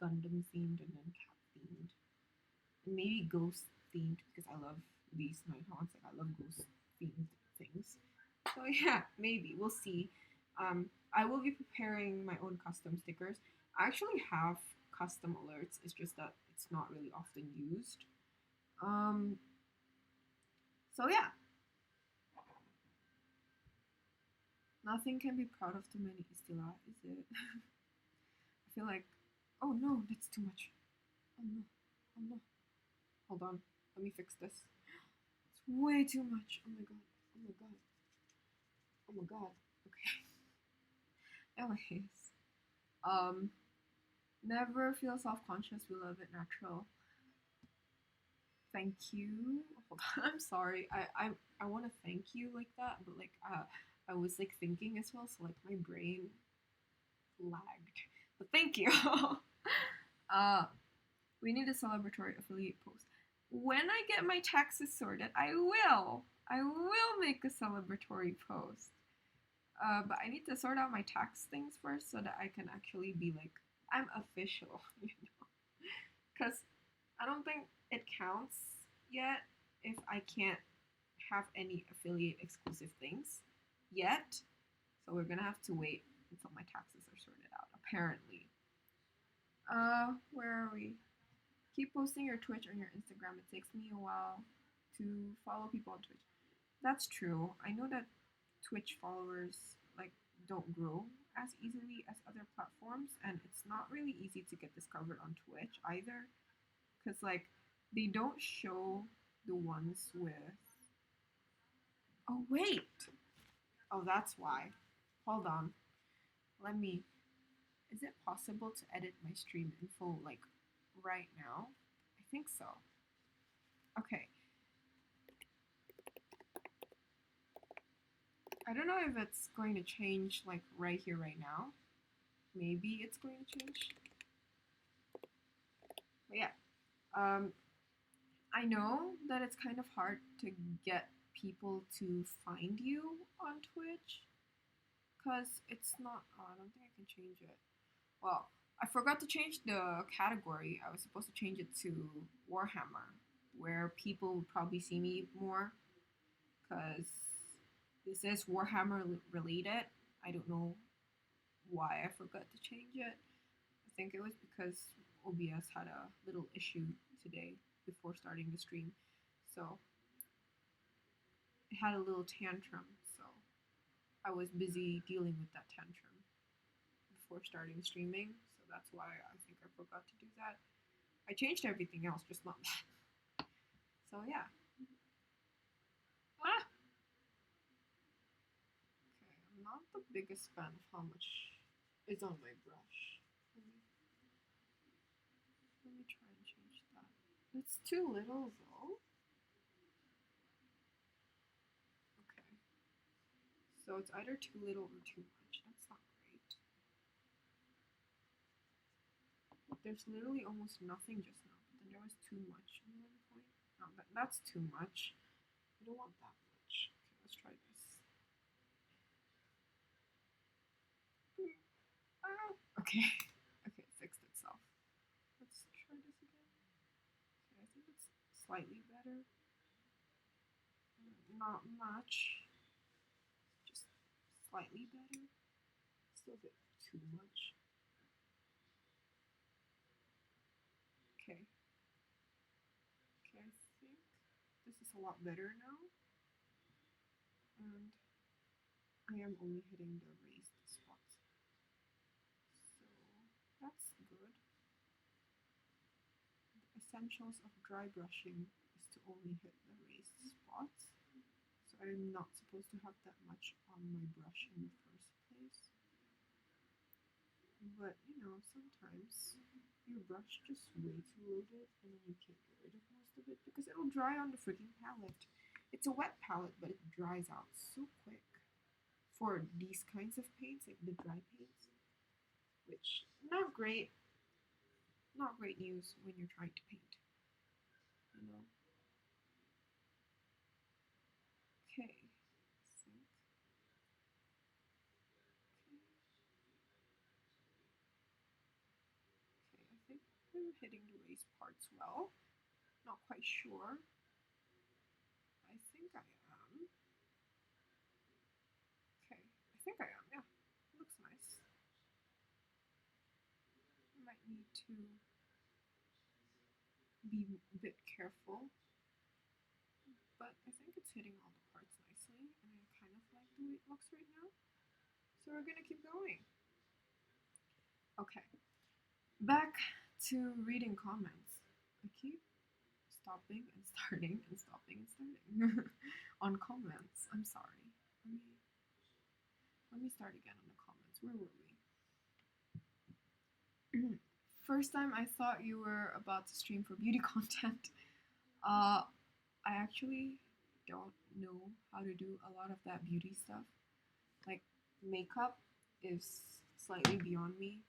Gundam themed and then cat themed. And maybe ghost themed because I love these Nighthaunts. Like, I love ghost themed things. So yeah, maybe. We'll see. I will be preparing my own custom stickers. I actually have custom alerts. It's just that it's not really often used. Um, so yeah. Nothing can be proud of too many Istila, is it? I feel like, oh no, that's too much. Oh no, oh no. Hold on, let me fix this. It's way too much. Oh my god, oh my god, oh my god. Okay. Anyways, um, never feel self-conscious. We love it natural. Thank you. Hold on, I'm sorry. I want to thank you like that, but like I was like thinking as well, so like my brain lagged. But thank you. uh, we need a celebratory affiliate post. When I get my taxes sorted, I will. I will make a celebratory post. But I need to sort out my tax things first so that I can actually be like, I'm official, you know? Because I don't think it counts yet if I can't have any affiliate exclusive things yet. So we're gonna have to wait until my taxes are sorted out, apparently. Where are we? Keep posting your Twitch or your Instagram. It takes me a while to follow people on Twitch. That's true. I know that Twitch followers like don't grow as easily as other platforms, and it's not really easy to get discovered on Twitch either, because like they don't show the ones with. Oh wait. Oh, that's why. Hold on. Let me. Is it possible to edit my stream info like right now? I think so. Okay. I don't know if it's going to change like right here, right now. Maybe it's going to change. But yeah. I know that it's kind of hard to get people to find you on Twitch because it's not. Oh, I don't think I can change it. Well, I forgot to change the category. I was supposed to change it to Warhammer, where people would probably see me more because this is Warhammer related. I don't know why I forgot to change it. I think it was because OBS had a little issue today before starting the stream. So it had a little tantrum. So I was busy dealing with that tantrum before starting streaming. So that's why I think I forgot to do that. I changed everything else, just not that. So yeah. Ah! Okay, I'm not the biggest fan of how much is on my brush. Let me try and change that. It's too little though. Okay. So it's either too little or too much. That's not great. there's literally almost nothing just now, but then there was too much at one point. No, that's too much. I don't want that much. Okay, let's try this. Okay. Okay, it fixed itself. Let's try this again. Okay, I think it's slightly better. Not much. Just slightly better. Still a bit too much. Okay. Okay, I think this is a lot better now. And I am only hitting the raised spots. So that's good. The essentials of dry brushing is to only hit the raised spots. So I'm not supposed to have that much on my brush in the first place. But you know, sometimes your brush just way too loaded and then you can't get rid of most of it because it'll dry on the freaking palette. It's a wet palette, but it dries out so quick for these kinds of paints, like the dry paints, which not great. Not great news when you're trying to paint, you know. Okay, sync. Okay, I think I'm hitting the raised parts well. Not quite sure. I think I am. Okay, I think I am, yeah. Looks nice. I might need to be a bit careful, but I think it's hitting all the parts nicely, and I kind of like the way it looks right now. So we're gonna keep going. Okay, back to reading comments. I keep stopping and starting and stopping and starting on comments. I'm sorry. Let me start again on the comments. Where were we? First time I thought you were about to stream for beauty content. I actually don't know how to do a lot of that beauty stuff. Like makeup is slightly beyond me.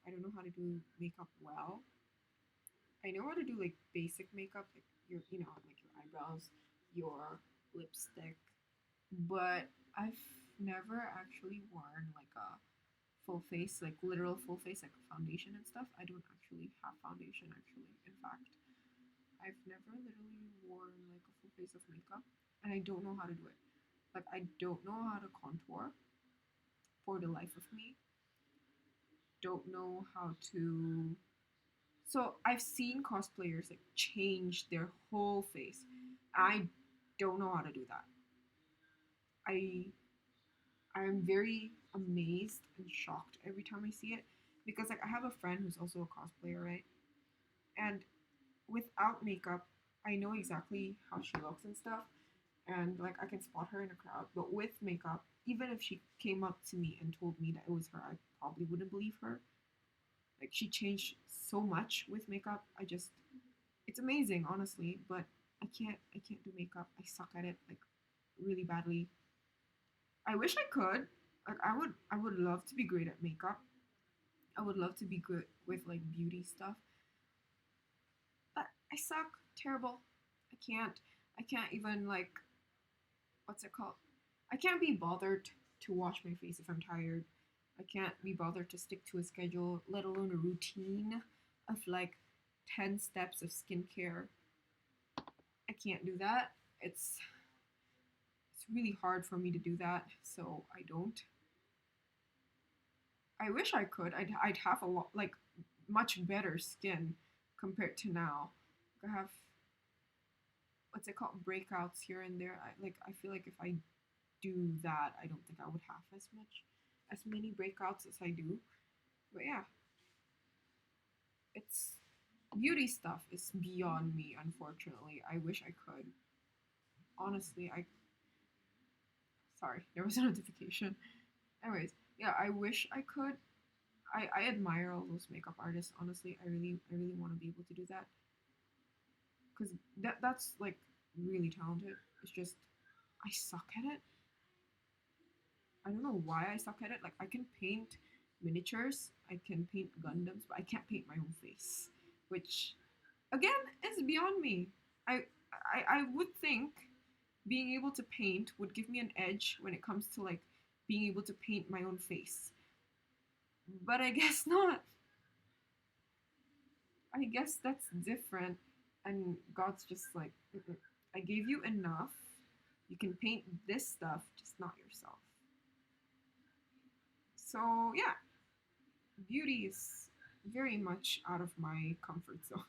I don't know how to do makeup well. I know how to do like basic makeup, like your like your eyebrows, your lipstick, but I've never actually worn like a full face, like literal full face, like foundation and stuff. I don't actually have foundation actually. In fact, I've never literally worn like a full face of makeup, and I don't know how to do it. Like I don't know how to contour for the life of me. Don't know how to. So I've seen cosplayers like change their whole face. I don't know how to do that. I I'm very amazed and shocked every time I see it because like I have a friend who's also a cosplayer, right? And without makeup, I know exactly how she looks and stuff, and like I can spot her in a crowd. But with makeup, even if she came up to me and told me that it was her, I probably wouldn't believe her. Like she changed so much with makeup. It's amazing, honestly. But I can't do makeup. I suck at it like really badly. I wish I could. Like I would love to be great at makeup. I would love to be good with like beauty stuff. But I suck. Terrible. I can't. I can't even like what's it called? I can't be bothered to wash my face if I'm tired. I can't be bothered to stick to a schedule, let alone a routine of like 10 steps of skincare. I can't do that. It's really hard for me to do that, so I don't. I wish I could. I'd have a lot like much better skin compared to now. I have what's it called breakouts here and there. I feel like if I do that, I don't think I would have as many breakouts as I do. But yeah, it's beauty stuff is beyond me. Unfortunately, I wish I could. Honestly, I sorry, there was a notification. Anyways, yeah, I wish I could. I admire all those makeup artists. Honestly, I really want to be able to do that because that's like really talented. It's just I suck at it. I don't know why I suck at it. Like I can paint miniatures. I can paint Gundams, but I can't paint my own face, which again is beyond me. I I would think being able to paint would give me an edge when it comes to like being able to paint my own face. But I guess not. I guess that's different. And God's just like, "Mm-mm. I gave you enough. You can paint this stuff, just not yourself." So, yeah, beauty is very much out of my comfort zone.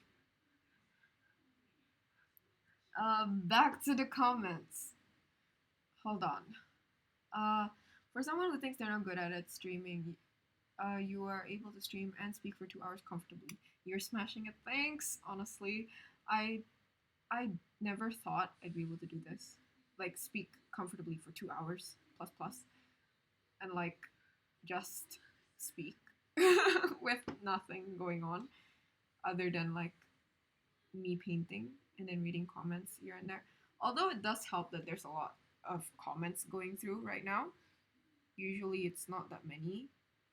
Back to the comments. Hold on. For someone who thinks they're not good at it, streaming, you are able to stream and speak for 2 hours comfortably. You're smashing it. Thanks. Honestly, I I never thought I'd be able to do this. Like speak comfortably for 2 hours plus plus, and like just speak with nothing going on other than like me painting and then reading comments here and there. Although it does help that there's a lot of comments going through right now. Usually it's not that many,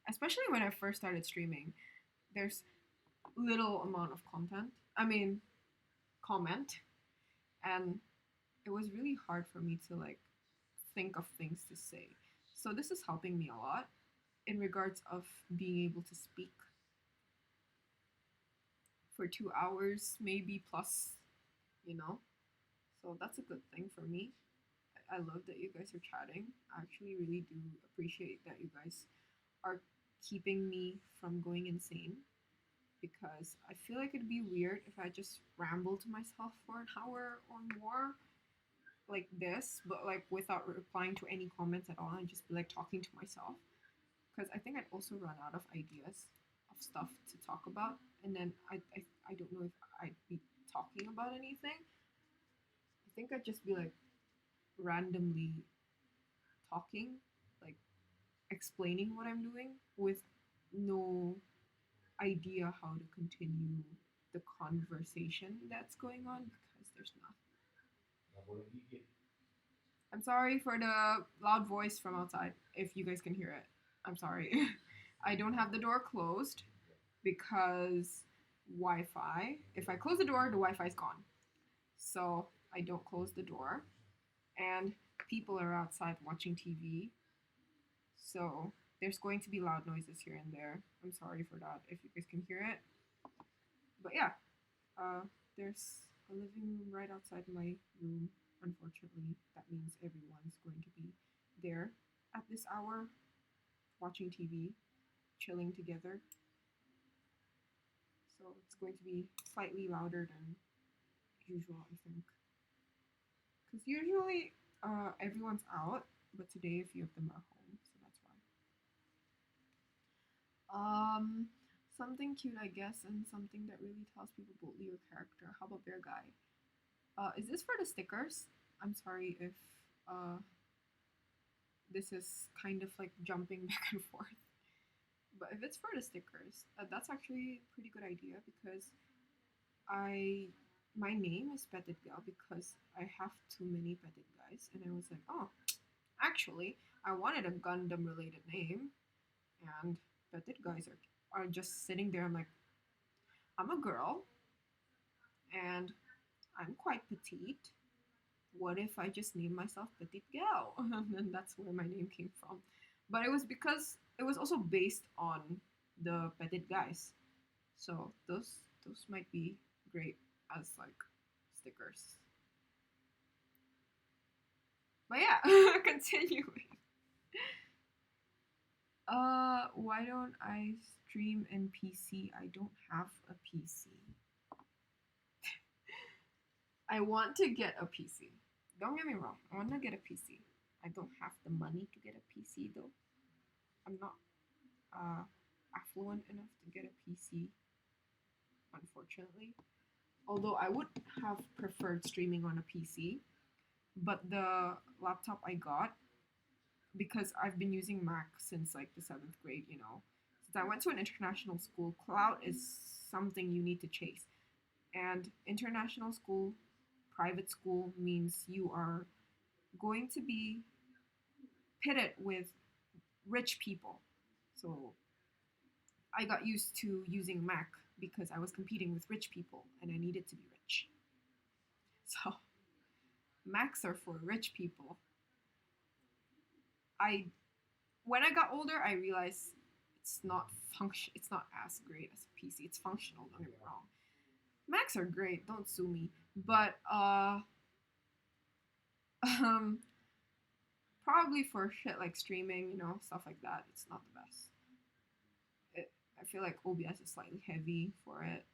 especially when I first started streaming. There's little amount of content. I mean, comment, and it was really hard for me to like think of things to say. So this is helping me a lot in regards of being able to speak for 2 hours, maybe plus, you know. So that's a good thing for me. I love that you guys are chatting. I actually really do appreciate that you guys are keeping me from going insane, because I feel like it'd be weird if I just ramble to myself for an hour or more like this, but like without replying to any comments at all and just be like talking to myself. Because I think I'd also run out of ideas of stuff to talk about, and then I don't know if I'd be talking about anything. I think I'd just be like randomly talking, like explaining what I'm doing with no idea how to continue the conversation that's going on, because there's nothing. I'm sorry for the loud voice from outside if you guys can hear it. I'm sorry. I don't have the door closed because Wi-Fi. If I close the door, the Wi-Fi is gone. So I don't close the door. And people are outside watching TV. So there's going to be loud noises here and there. I'm sorry for that if you guys can hear it. But yeah, there's a living room right outside my room. Unfortunately, that means everyone's going to be there at this hour watching TV, chilling together. So it's going to be slightly louder than usual, I think. Because usually everyone's out, but today a few of them are home, so that's why. Something cute, I guess, and something that really tells people about your character. How about Bear Guy? Is this for the stickers? I'm sorry if this is kind of like jumping back and forth. But if it's for the stickers, that's actually a pretty good idea, because my name is Petit Gal because I have too many Petit guys, and I was like, oh, actually, I wanted a Gundam related name, and Petit guys are just sitting there. I'm like, I'm a girl, and I'm quite petite. What if I just name myself Petite Gal? And that's where my name came from. But it was because it was also based on the Petit guys. So those might be great as like stickers. But yeah, continuing. Why don't I stream in PC? I don't have a PC. I want to get a PC. Don't get me wrong. I want to get a PC. I don't have the money to get a PC though. I'm not affluent enough to get a PC, unfortunately. Although I would have preferred streaming on a PC, but the laptop I got, because I've been using Mac since like the 7th grade, since I went to an international school, cloud is something you need to chase. And international school, private school means you are going to be pitted with rich people. So I got used to using Mac because I was competing with rich people and I needed to be rich. So Macs are for rich people. I When I got older, I realized it's not as great as a PC. It's functional, don't get me wrong. Macs are great, don't sue me. But um probably for shit like streaming, stuff like that, it's not the best. I feel like OBS is slightly heavy for it.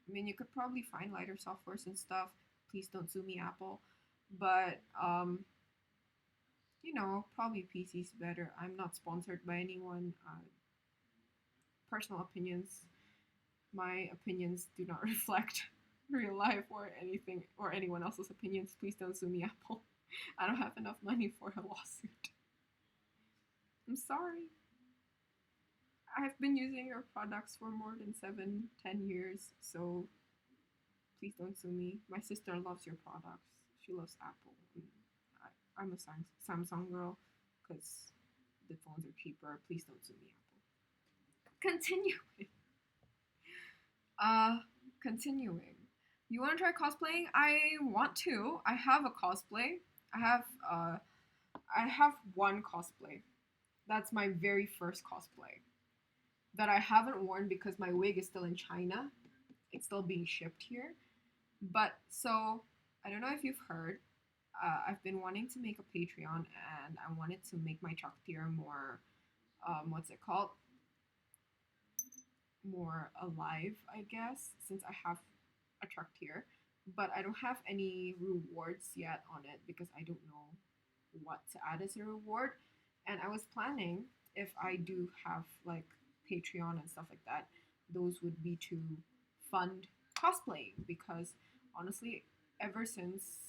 I mean, you could probably find lighter softwares and stuff. Please don't sue me, Apple. But probably PC's better. I'm not sponsored by anyone. Personal opinions. My opinions do not reflect real life or anything or anyone else's opinions. Please don't sue me, Apple. I don't have enough money for a lawsuit. I'm sorry. I've been using your products for more than 7-10 years, so please don't sue me. My sister loves your products. She loves Apple. I'm a Samsung girl because the phones are cheaper. Please don't sue me, Apple. Continuing. You want to try cosplaying? I want to. I have a cosplay. I have one cosplay. That's my very first cosplay that I haven't worn because my wig is still in China. It's still being shipped here. But so I don't know if you've heard. I've been wanting to make a Patreon, and I wanted to make my truck tier more, what's it called? More alive, I guess, since I have a truck tier. But I don't have any rewards yet on it because I don't know what to add as a reward. And I was planning, if I do have like Patreon and stuff like that, those would be to fund cosplaying because honestly, ever since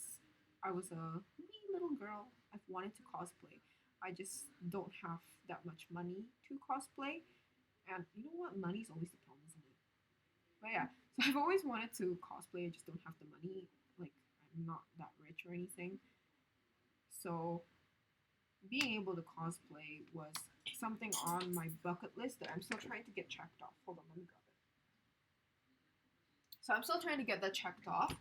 I was a wee little girl, I've wanted to cosplay. I just don't have that much money to cosplay. And you know what? Money's always the problem, isn't it? But yeah, so I've always wanted to cosplay. I just don't have the money. Like, I'm not that rich or anything. So being able to cosplay was something on my bucket list that I'm still trying to get checked off. Hold on, let me grab it. So I'm still trying to get that checked off.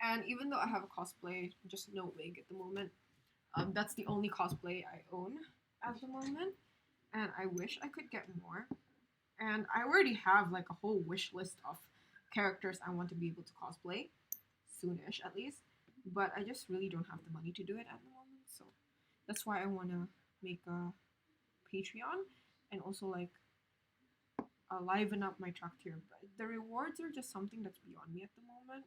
And even though I have a cosplay, just no wig at the moment, that's the only cosplay I own at the moment. And I wish I could get more. And I already have like a whole wish list of characters I want to be able to cosplay, soonish at least. But I just really don't have the money to do it at the moment. So that's why I want to make a Patreon and also like liven up my truck tier. But the rewards are just something that's beyond me at the moment.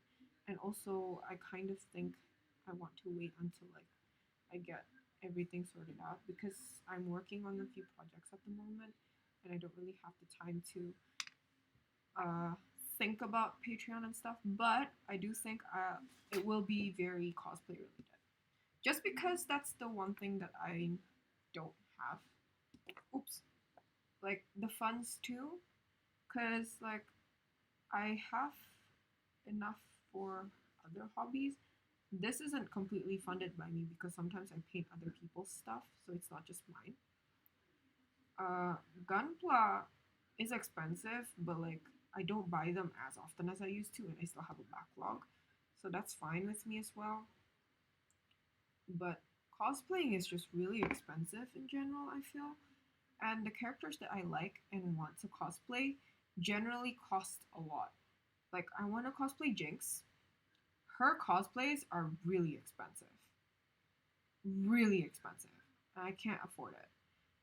And also, I kind of think I want to wait until like I get everything sorted out because I'm working on a few projects at the moment, and I don't really have the time to think about Patreon and stuff. But I do think it will be very cosplay related, just because that's the one thing that I don't have. Oops, like the funds too, because like I have enough for other hobbies. This isn't completely funded by me because sometimes I paint other people's stuff, so it's not just mine. Gunpla is expensive, but like I don't buy them as often as I used to, and I still have a backlog, so that's fine with me as well. But cosplaying is just really expensive in general, I feel, and the characters that I like and want to cosplay generally cost a lot. Like I want to cosplay Jinx. Her cosplays are really expensive. Really expensive. And I can't afford it.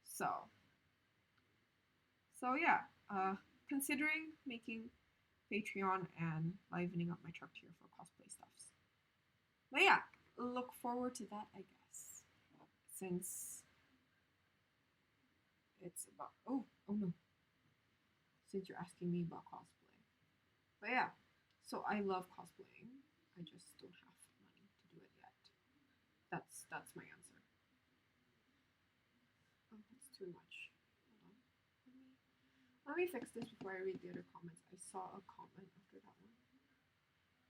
So yeah, considering making Patreon and livening up my truck tier for cosplay stuffs. But yeah, look forward to that, I guess. Since it's about oh no. Since you're asking me about cosplay. But yeah, so I love cosplaying. I just don't have money to do it yet. That's my answer. Oh, that's too much. Hold on. Let me fix this before I read the other comments. I saw a comment after that one.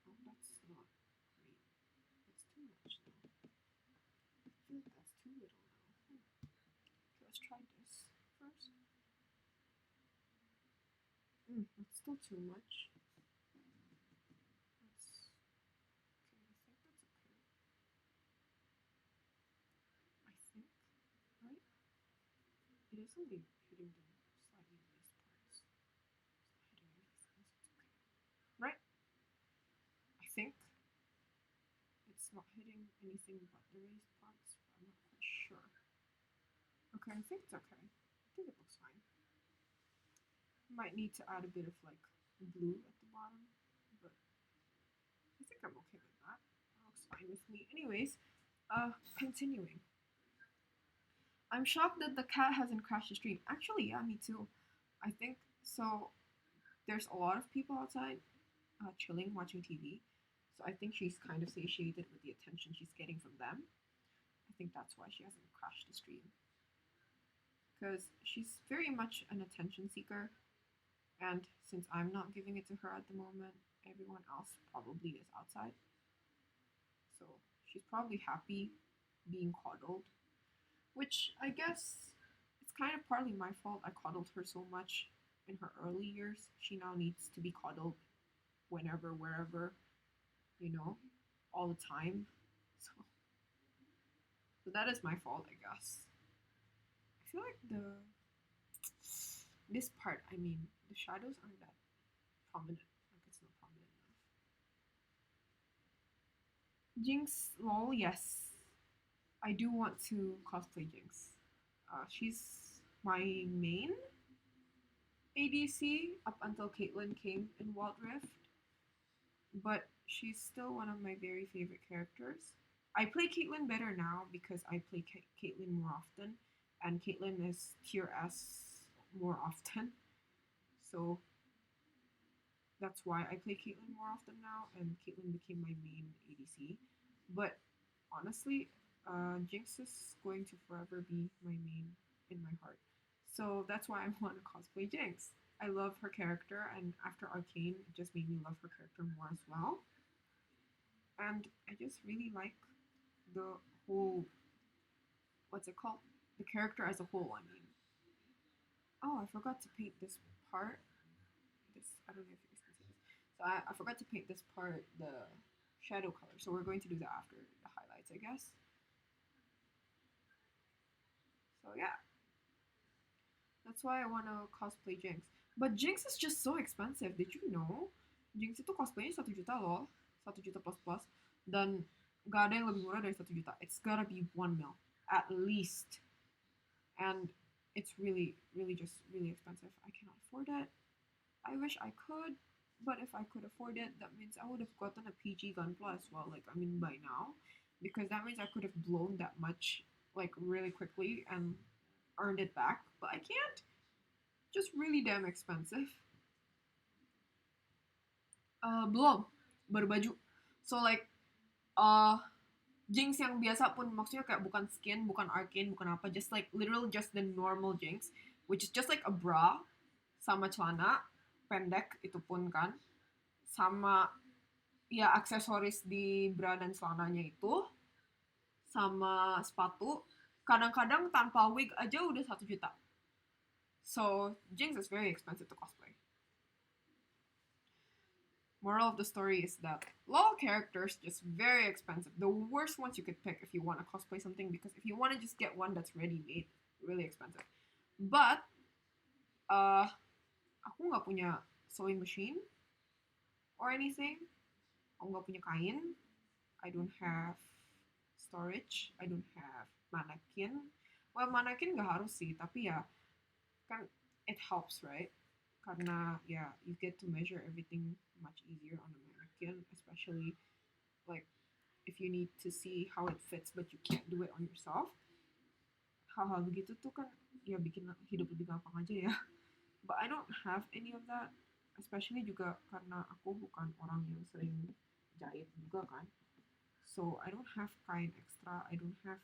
Oh, that's not great. That's too much now. I feel like that's too little now. Okay, let's try this first. That's still too much. That's okay. I think that's okay. I think, right? It is only hitting the slightly raised parts. It's not hitting anything else. It's okay. Right? I think it's not hitting anything but the raised parts, but I'm not quite sure. Okay, I think it's okay. I think it looks fine. Might need to add a bit of like blue at the bottom, but I think I'm okay with that. That looks fine with me. Anyways, continuing. I'm shocked that the cat hasn't crashed the stream. Actually, yeah, me too. I think so. There's a lot of people outside chilling, watching TV. So I think she's kind of satiated with the attention she's getting from them. I think that's why she hasn't crashed the stream. Because she's very much an attention seeker. And since I'm not giving it to her at the moment, everyone else probably is outside. So she's probably happy being coddled. Which I guess it's kind of partly my fault. I coddled her so much in her early years. She now needs to be coddled whenever, wherever, you know, all the time. So that is my fault, I guess. I feel like this part, I mean, the shadows aren't that prominent. Like it's not prominent enough. Jinx, lol, yes. I do want to cosplay Jinx. She's my main ADC up until Caitlyn came in Wild Rift, but she's still one of my very favorite characters. I play Caitlyn better now because I play Caitlyn more often, and Caitlyn is tier S more often. So that's why I play Caitlyn more often now, and Caitlyn became my main ADC. But honestly, Jinx is going to forever be my main in my heart. So that's why I want to cosplay Jinx. I love her character, and after Arcane, it just made me love her character more as well. And I just really like the whole, what's it called? The character as a whole, I mean. Oh, I forgot to paint this part. I don't know if you guys can see this. So I forgot to paint this part, the shadow color. So we're going to do that after the highlights, I guess. So yeah. That's why I want to cosplay Jinx. But Jinx is just so expensive. Did you know? Jinx itu cosplaynya 1 juta loh. 1 juta plus plus. Dan gak ada yang lebih murah dari 1 juta. It's gotta be 1 mil. At least. And it's really, really just really expensive. I cannot afford it. I wish I could. But if I could afford it, that means I would have gotten a PG Gunpla as well. Like, I mean, by now. Because that means I could have blown that much, like, really quickly and earned it back. But I can't. Just really damn expensive. Belum. Baru baju. So, like, Jinx yang biasa pun maksudnya kayak bukan skin, bukan arcane, bukan apa, just like literal just the normal Jinx, which is just like a bra sama celana pendek itu pun kan, sama ya aksesoris di bra dan celananya itu, sama sepatu, kadang-kadang tanpa wig aja udah 1 juta. So Jinx is very expensive to cosplay. Moral of the story is that LOL characters just very expensive. The worst ones you could pick if you want to cosplay something, because if you want to just get one that's ready made, really expensive. But aku nggak punya sewing machine or anything. Aku nggak punya kain. I don't have storage. I don't have mannequin. Well, mannequin nggak harus sih, tapi ya kan it helps, right? Karena ya you get to measure everything much easier on a mannequin, especially like if you need to see how it fits but you can't do it on yourself. Hal-hal begitu tuh kan ya bikin hidup lebih gampang aja ya. But I don't have any of that, especially juga karena aku bukan orang yang sering jahit juga kan. So I don't have kain extra, I don't have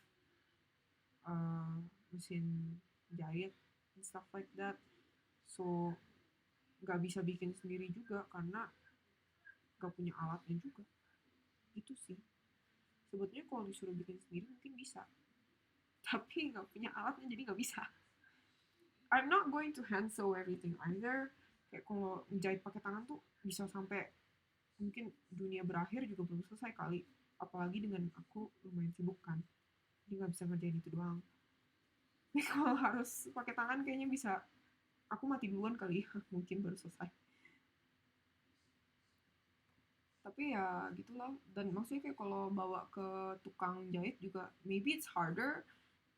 mesin jahit and stuff like that. So nggak bisa bikin sendiri juga karena nggak punya alatnya juga. Gitu sih. Sebetulnya kalau disuruh bikin sendiri mungkin bisa. Tapi nggak punya alatnya jadi nggak bisa. I'm not going to hand sew everything either Kayak kalau jahit pakai tangan tuh bisa sampai mungkin dunia berakhir juga belum selesai kali. Apalagi dengan aku lumayan sibuk kan, jadi nggak bisa ngerjain itu doang. Tapi kalau harus pakai tangan kayaknya bisa aku mati duluan kali ya, mungkin baru selesai. Tapi ya gitulah, dan maksudnya kayak kalau bawa ke tukang jahit juga maybe it's harder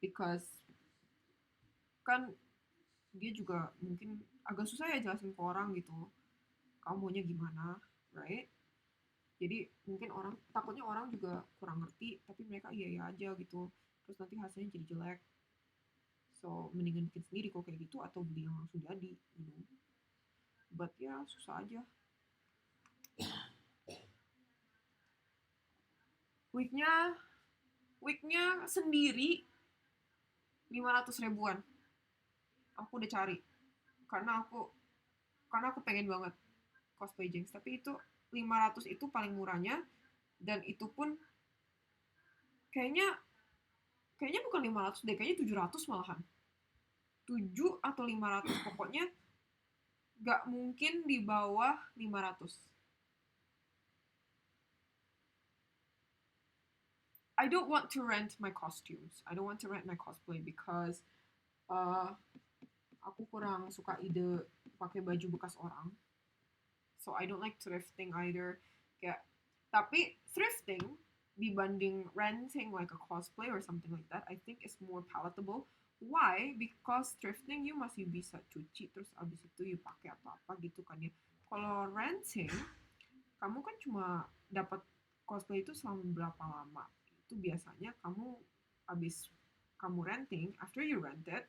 because kan dia juga mungkin agak susah ya jelasin ke orang gitu kamu maunya gimana, right? Jadi mungkin orang takutnya orang juga kurang ngerti tapi mereka iya iya aja gitu, terus nanti hasilnya jadi jelek. So mendingan bikin sendiri kok kayak gitu atau beli yang langsung jadi, you know. But ya susah aja. Wignya wignya sendiri 500 ribuan. Aku udah cari karena aku pengen banget cosplay Jinx, tapi itu 500 itu paling murahnya, dan itu pun kayaknya kayaknya bukan 500 deh, kayaknya 700 malahan. 7 atau 500 pokoknya nggak mungkin di bawah 500. I don't want to rent my costumes. I don't want to rent my cosplay because uh, aku kurang suka ide pakai baju bekas orang. So I don't like thrifting either. Kayak tapi thrifting dibanding renting like a cosplay or something like that, I think is more palatable. Why? Because thrifting you masih bisa cuci terus abis itu you pakai apa-apa gitu kan ya. Kalau renting, kamu kan cuma dapat cosplay itu selama berapa lama. Itu biasanya kamu abis kamu renting, after you rent it,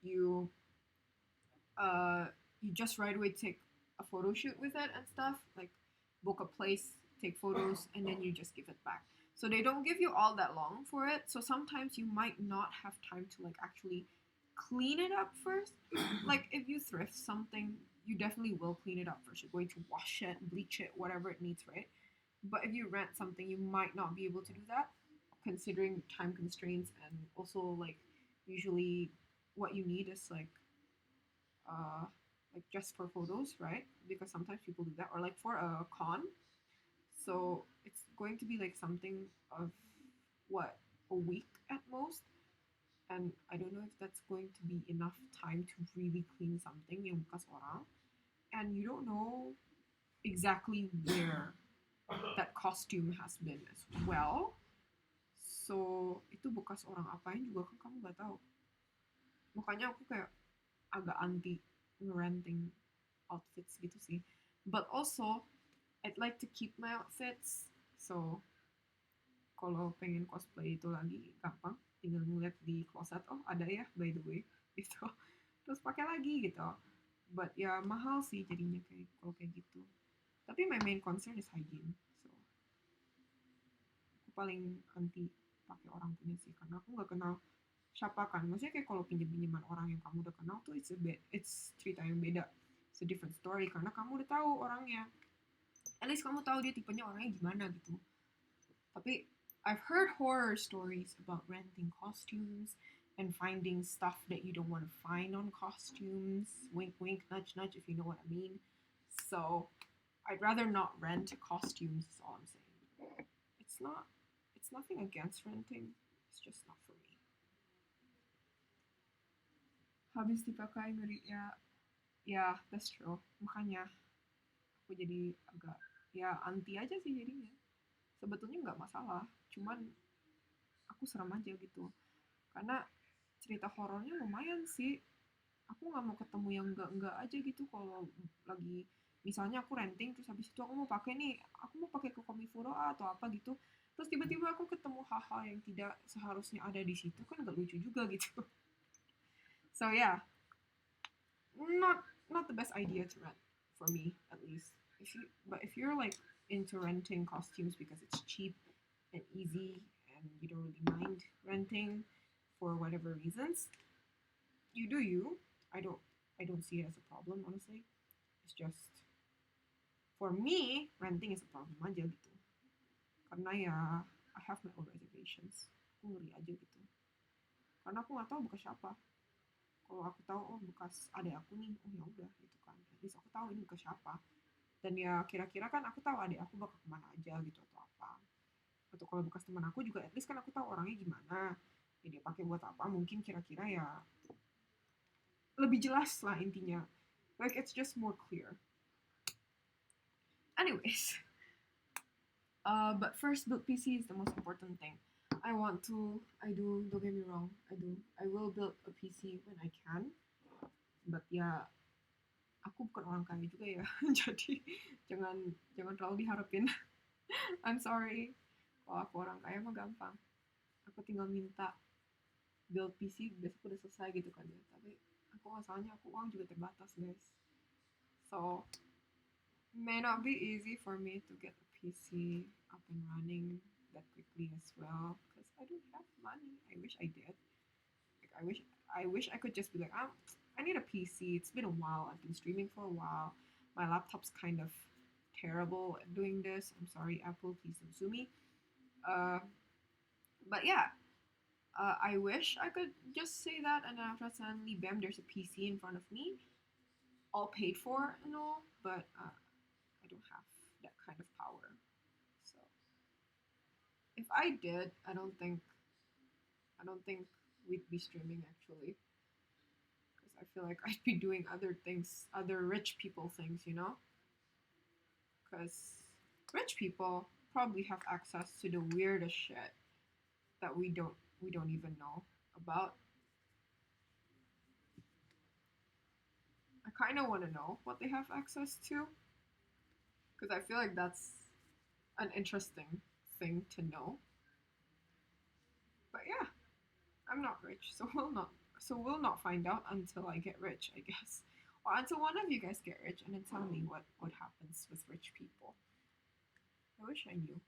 you you just right away take a photo shoot with it and stuff, like book a place, take photos, and then you just give it back. So they don't give you all that long for it. So sometimes you might not have time to like actually clean it up first. Like if you thrift something, you definitely will clean it up first. You're going to wash it, bleach it, whatever it needs, right? But if you rent something, you might not be able to do that, considering time constraints, and also like usually what you need is uh, like just for photos, right? Because sometimes people do that, or like for a con. So it's going to be like something of what, a week at most, and I don't know if that's going to be enough time to really clean something yang bekas orang, and you don't know exactly where that costume has been as well. So itu bekas orang apain juga kan kamu nggak tahu. Makanya aku kayak agak anti renting outfits gitu sih. But also I'd like to keep my outfits. So kalau pengen cosplay itu lagi gampang, tinggal ngeliat di closet, oh ada ya by the way gitu. Terus pakai lagi gitu. But ya mahal sih jadinya kayak kalau kayak gitu. Tapi my main concern is hygiene. So aku paling anti pakai orang punya sih, karena aku nggak kenal siapa kan. Maksudnya kayak kalau pinjam-pinjaman orang yang kamu udah kenal tuh it's cerita yang beda. It's a different story karena kamu udah tahu orangnya. At least kamu tahu dia tipenya orangnya gimana gitu. Tapi I've heard horror stories about renting costumes and finding stuff that you don't want to find on costumes. Wink, wink, nudge, nudge, if you know what I mean. So I'd rather not rent costumes, is all I'm saying. It's not, it's nothing against renting. It's just not for me. Habis dipakai ngeri ya. Ya, that's true. Makanya aku jadi agak ya anti aja sih jadinya. Sebetulnya nggak masalah, cuman aku seram aja gitu. Karena cerita horornya lumayan sih. Aku nggak mau ketemu yang enggak aja gitu kalau lagi misalnya aku renting terus habis itu aku mau pakai nih, aku mau pakai ke Komifuro atau apa gitu. Terus tiba-tiba aku ketemu hal-hal yang tidak seharusnya ada di situ, kan nggak lucu juga gitu. So yeah, not the best idea to rent for me at least. If you're like into renting costumes because it's cheap and easy and you don't really mind renting for whatever reasons, you do you. I don't see it as a problem honestly. It's just for me renting is a problem aja gitu. Karena ya I have my own reservations. Aku ngeri aja gitu. Karena aku nggak tahu bekas siapa. Kalau aku tahu oh bekas adik aku nih, oh ya udah gitu kan. At least aku tahu ini bekas siapa. Dan ya kira-kira kan aku tahu adik aku bakal kemana aja gitu atau apa. Atau kalau bekas teman aku juga at least kan aku tahu orangnya gimana. Ya dia pakai buat apa mungkin kira-kira ya lebih jelas lah intinya. Like it's just more clear. Anyways, but first build PC is the most important thing. Don't get me wrong, I will build a PC when I can. But ya, aku bukan orang kaya juga ya, jadi jangan terlalu diharapin. I'm sorry, kalau aku orang kaya mah gampang. Aku tinggal minta build PC, besok udah selesai gitu kan ya. Tapi aku masalahnya aku uang juga terbatas guys. So, may not be easy for me to get a PC up and running that quickly as well because I don't have money. I wish I did. Like I wish I could just be like, I need a PC. It's been a while. I've been streaming for a while. My laptop's kind of terrible at doing this. I'm sorry, Apple. Please don't sue me. Uh, but yeah, I wish I could just say that, and then after suddenly, bam, there's a PC in front of me, all paid for and all. But I don't have that kind of power. So if I did, I don't think we'd be streaming actually, because I feel like I'd be doing other things, other rich people things, you know? Because rich people probably have access to the weirdest shit that we don't even know about. I kind of want to know what they have access to, because I feel like that's an interesting thing to know. But yeah, I'm not rich, so we'll not find out until I get rich, I guess. Or until one of you guys get rich and then tell me what happens with rich people. I wish I knew.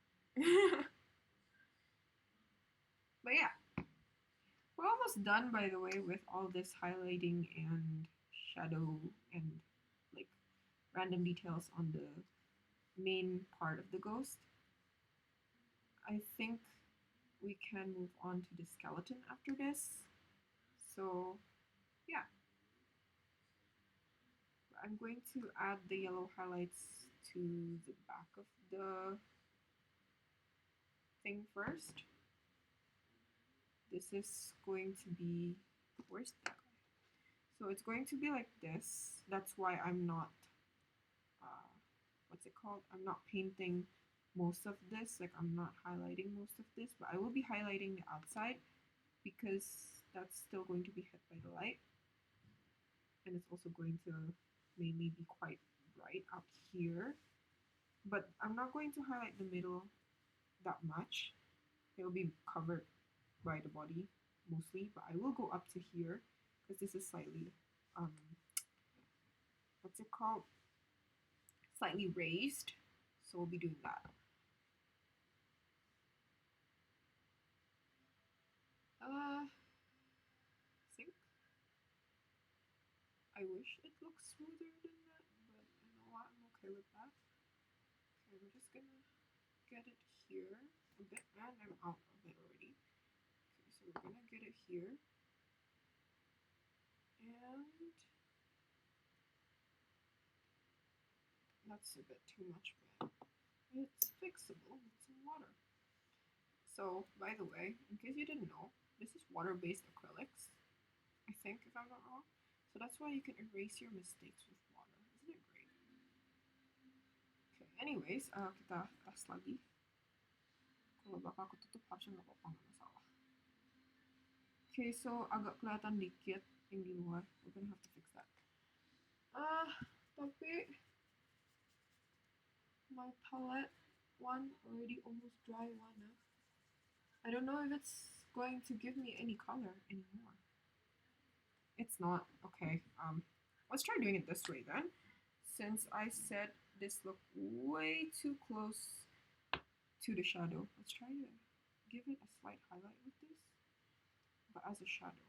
But yeah, we're almost done by the way with all this highlighting and shadow and like random details on the main part of the ghost. I think we can move on to the skeleton after this. So yeah, I'm going to add the yellow highlights to the back of the thing first. This is going to be, where's that? So it's going to be like this. That's why I'm not, what's it called? I'm not painting most of this. Like I'm not highlighting most of this, but I will be highlighting the outside because that's still going to be hit by the light. And it's also going to mainly be quite bright up here. But I'm not going to highlight the middle that much. It will be covered by the body mostly, but I will go up to here because this is slightly, what's it called? Slightly raised. So we'll be doing that. Think. I wish it looked smoother than that, but you know what? I'm okay with that. Okay, we're just gonna get it here a bit, and I'm out of it already. Okay, so we're gonna get it here, and that's a bit too much, but it's fixable with some water. So, by the way, in case you didn't know, this is water-based acrylics, I think, if I'm not wrong. So that's why you can erase your mistakes with water. Isn't it great? Okay, anyways, kita tes lagi. Kalau bakal aku tutup harusnya nggak apa-apa, nggak masalah. Okay, so agak kelihatan dikit yang di luar. We're gonna have to fix that. Tapi my palette one already almost dry one. I don't know if it's going to give me any color anymore. It's not. Okay, let's try doing it this way then. Since I said this looked way too close to the shadow, let's try to give it a slight highlight with this, but as a shadow.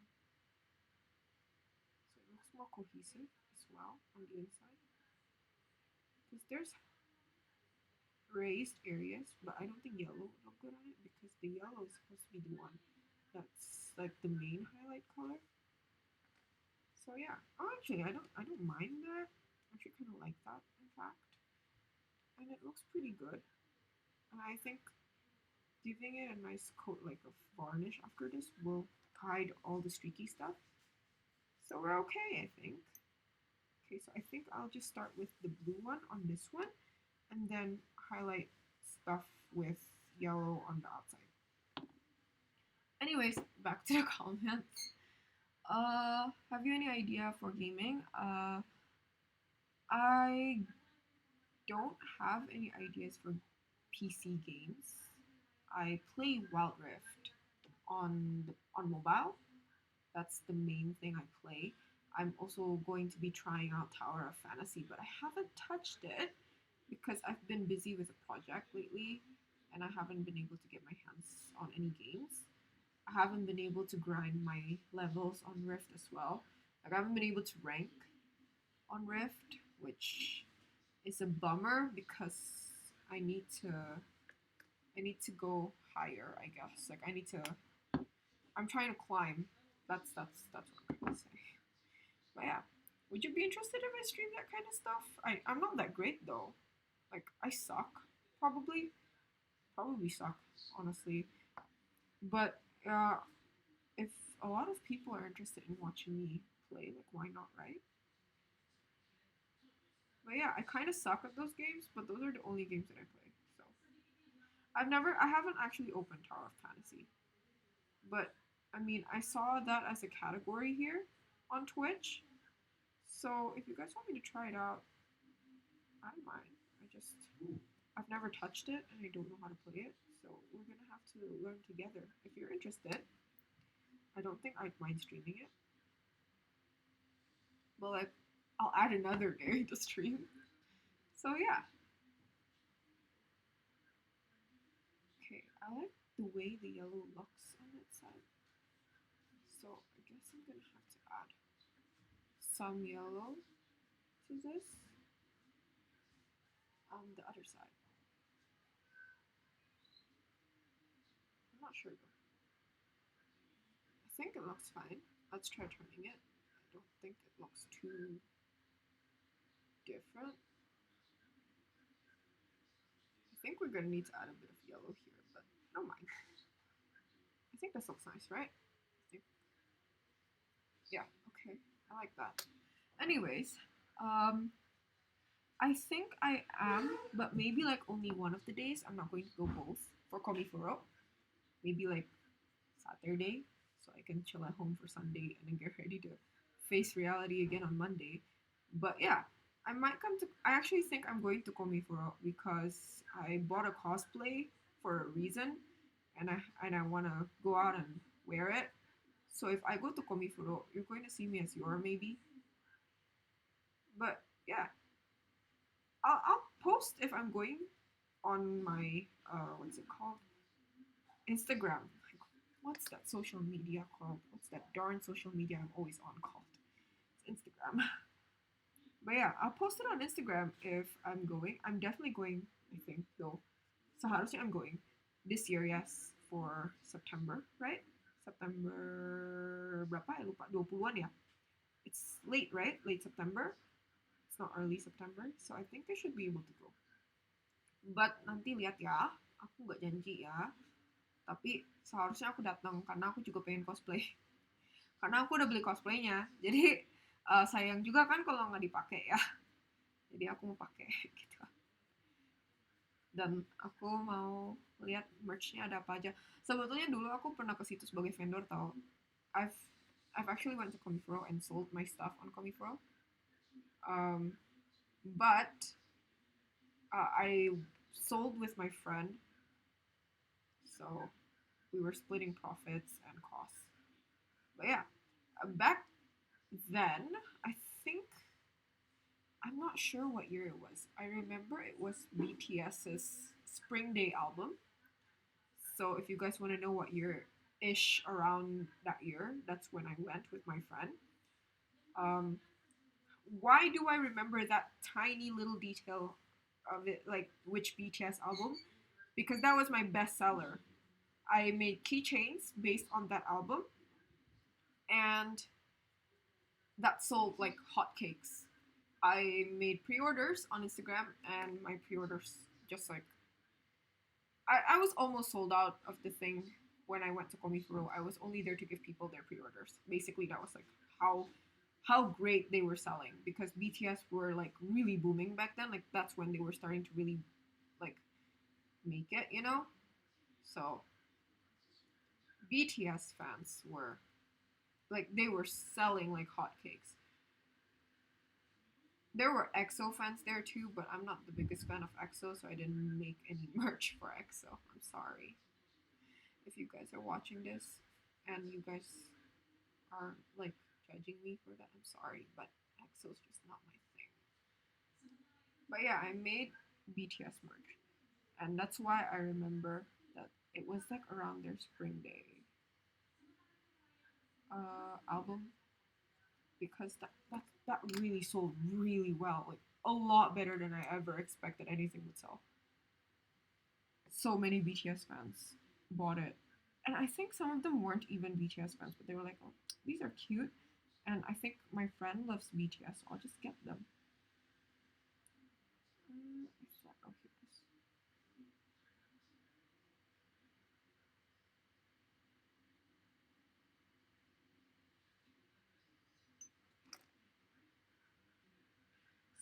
So it looks more cohesive as well on the inside. Because there's raised areas, but I don't think yellow would look good on it because the yellow is supposed to be the one that's like the main highlight color. yeah. Oh, actually, I don't mind that. I actually kind of like that, in fact, and it looks pretty good. And I think giving it a nice coat like of varnish after this will hide all the streaky stuff. So we're okay, I think. Okay, so I think I'll just start with the blue one on this one, and then highlight stuff with yellow on the outside. Anyways, back to the comments. Have you any idea for gaming? I don't have any ideas for PC games. I play Wild Rift on mobile. That's the main thing I play. I'm also going to be trying out Tower of Fantasy, but I haven't touched it because I've been busy with a project lately and I haven't been able to get my hands on any games. I haven't been able to grind my levels on Rift as well. Like I haven't been able to rank on Rift, which is a bummer because I need to I need to go higher, I guess. Like I'm trying to climb. That's what I'm trying to say. But yeah. Would you be interested if I stream that kind of stuff? I'm not that great though. Like I suck. Probably. Probably suck, honestly. But if a lot of people are interested in watching me play, like why not, right? But yeah, I kind of suck at those games, but those are the only games that I play. So I haven't actually opened Tower of Fantasy, but I mean, I saw that as a category here on Twitch. So if you guys want me to try it out, I don't mind. I've never touched it and I don't know how to play it. So we're gonna have to learn together. If you're interested, I don't think I'd mind streaming it. But like, I'll add another day to stream. So yeah. Okay, I like the way the yellow looks on that side. So I guess I'm gonna have to add some yellow to this on the other side. I'm not sure though. I think it looks fine. Let's try turning it. I don't think it looks too different. I think we're gonna need to add a bit of yellow here, but I don't mind. I think this looks nice, right? Yeah, okay. I like that. Anyways, I think I am, but maybe like only one of the days. I'm not going to go both for Komifuro. Maybe like Saturday, so I can chill at home for Sunday and then get ready to face reality again on Monday. But yeah, I might come to. I actually think I'm going to Komifuro because I bought a cosplay for a reason, and I want to go out and wear it. So if I go to Komifuro, you're going to see me as Yor maybe. But yeah, I'll post if I'm going on my what's it called, Instagram. What's that social media called? What's that darn social media I'm always on called? It's Instagram. But yeah, I'll post it on Instagram if I'm going. I'm definitely going, I think, though. So harusnya I'm going this year, yes, for September, right? September berapa ya? Lupa, 20-an ya? It's late, right? Late September. It's not early September, so I think I should be able to go. But nanti lihat ya, aku nggak janji ya. Tapi seharusnya aku datang karena aku juga pengen cosplay. Karena aku udah beli cosplaynya, jadi sayang juga kan kalau nggak dipakai ya. Jadi aku mau pakai gitu. Dan aku mau lihat merch-nya ada apa aja. Sebetulnya dulu aku pernah ke situ sebagai vendor tau. I've I've actually went to Komifuro and sold my stuff on Komifuro. But I sold with my friend, so we were splitting profits and costs. But yeah, back then, I think, I'm not sure what year it was. I remember it was BTS's Spring Day album. So if you guys want to know what year-ish around that year, that's when I went with my friend. Why do I remember that tiny little detail of it, like which BTS album? Because that was my bestseller. I made keychains based on that album, and that sold like hotcakes. I made pre-orders on Instagram, and my pre-orders just like I was almost sold out of the thing when I went to Komifuro. I was only there to give people their pre-orders. Basically, that was like how how great they were selling, because BTS were like really booming back then. Like that's when they were starting to really like make it, you know? So BTS fans were like they were selling like hotcakes. There were EXO fans there too, but I'm not the biggest fan of EXO, so I didn't make any merch for EXO. I'm sorry if you guys are watching this and you guys are like judging me for that. I'm sorry, but EXO's just not my thing. But yeah, I made BTS merch, and that's why I remember that it was like around their Spring Day album, because that really sold really well, like a lot better than I ever expected anything would sell. So many BTS fans bought it, and I think some of them weren't even BTS fans, but they were like, "Oh, these are cute," and I think my friend loves BTS, so I'll just get them. Oh, here it is.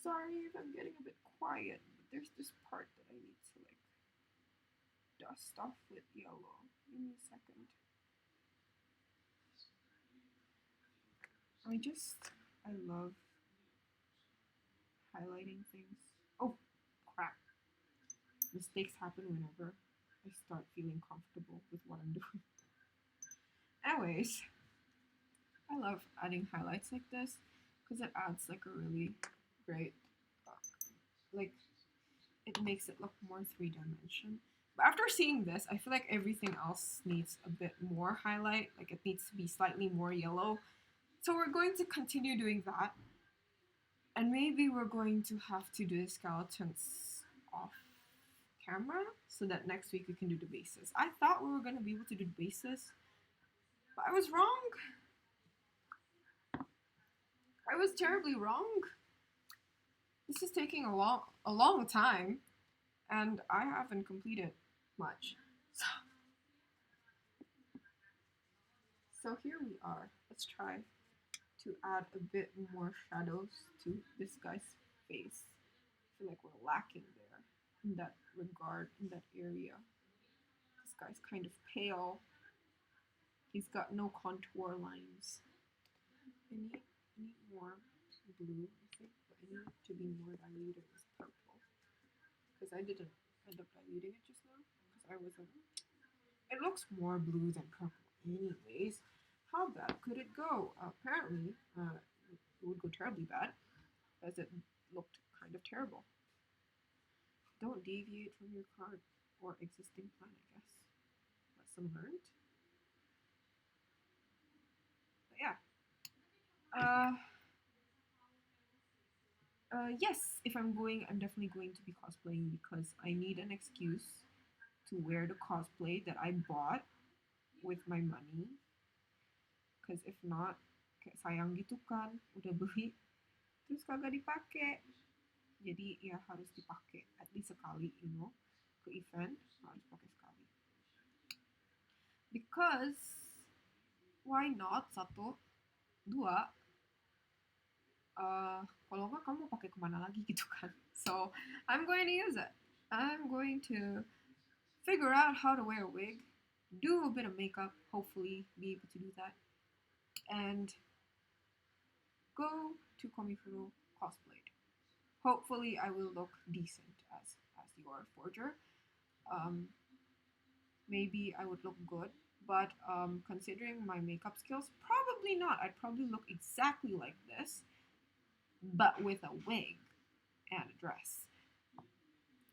Sorry if I'm getting a bit quiet, but there's this part that I need to like dust off with yellow. Give me a second. I love highlighting things. Oh, crap. Mistakes happen whenever I start feeling comfortable with what I'm doing. Anyways, I love adding highlights like this because it adds like a really great, uh, like, it makes it look more three-dimension. But after seeing this, I feel like everything else needs a bit more highlight. Like it needs to be slightly more yellow. So we're going to continue doing that. And maybe we're going to have to do the skeletons off camera so that next week we can do the bases. I thought we were going to be able to do the bases, but I was wrong. I was terribly wrong. This is taking a long time, and I haven't completed much. So here we are. Let's try to add a bit more shadows to this guy's face. I feel like we're lacking there in that regard, in that area. This guy's kind of pale. He's got no contour lines. I need more blue, I think, but I need it to be more diluted with purple. Because I didn't end up diluting it just now. Because I wasn't. It looks more blue than purple, anyways. How bad could it go? Apparently, it would go terribly bad, as it looked kind of terrible. Don't deviate from your card or existing plan, I guess. Lesson learned. But yeah. Yes, if I'm going, I'm definitely going to be cosplaying because I need an excuse to wear the cosplay that I bought with my money. Because if not, kayak sayang gitu kan, udah beli, terus kagak dipakai. Jadi ya harus dipakai at least sekali, you know, ke event harus pakai sekali. Because why not? Satu, dua, kalau nggak kamu pakai kemana lagi gitu kan? So I'm going to use it. I'm going to figure out how to wear a wig, do a bit of makeup, hopefully be able to do that, and go to Komifuro cosplayed. Hopefully I will look decent as your forger. Um, Maybe I would look good, but considering my makeup skills, probably not. I'd probably look exactly like this, but with a wig and a dress.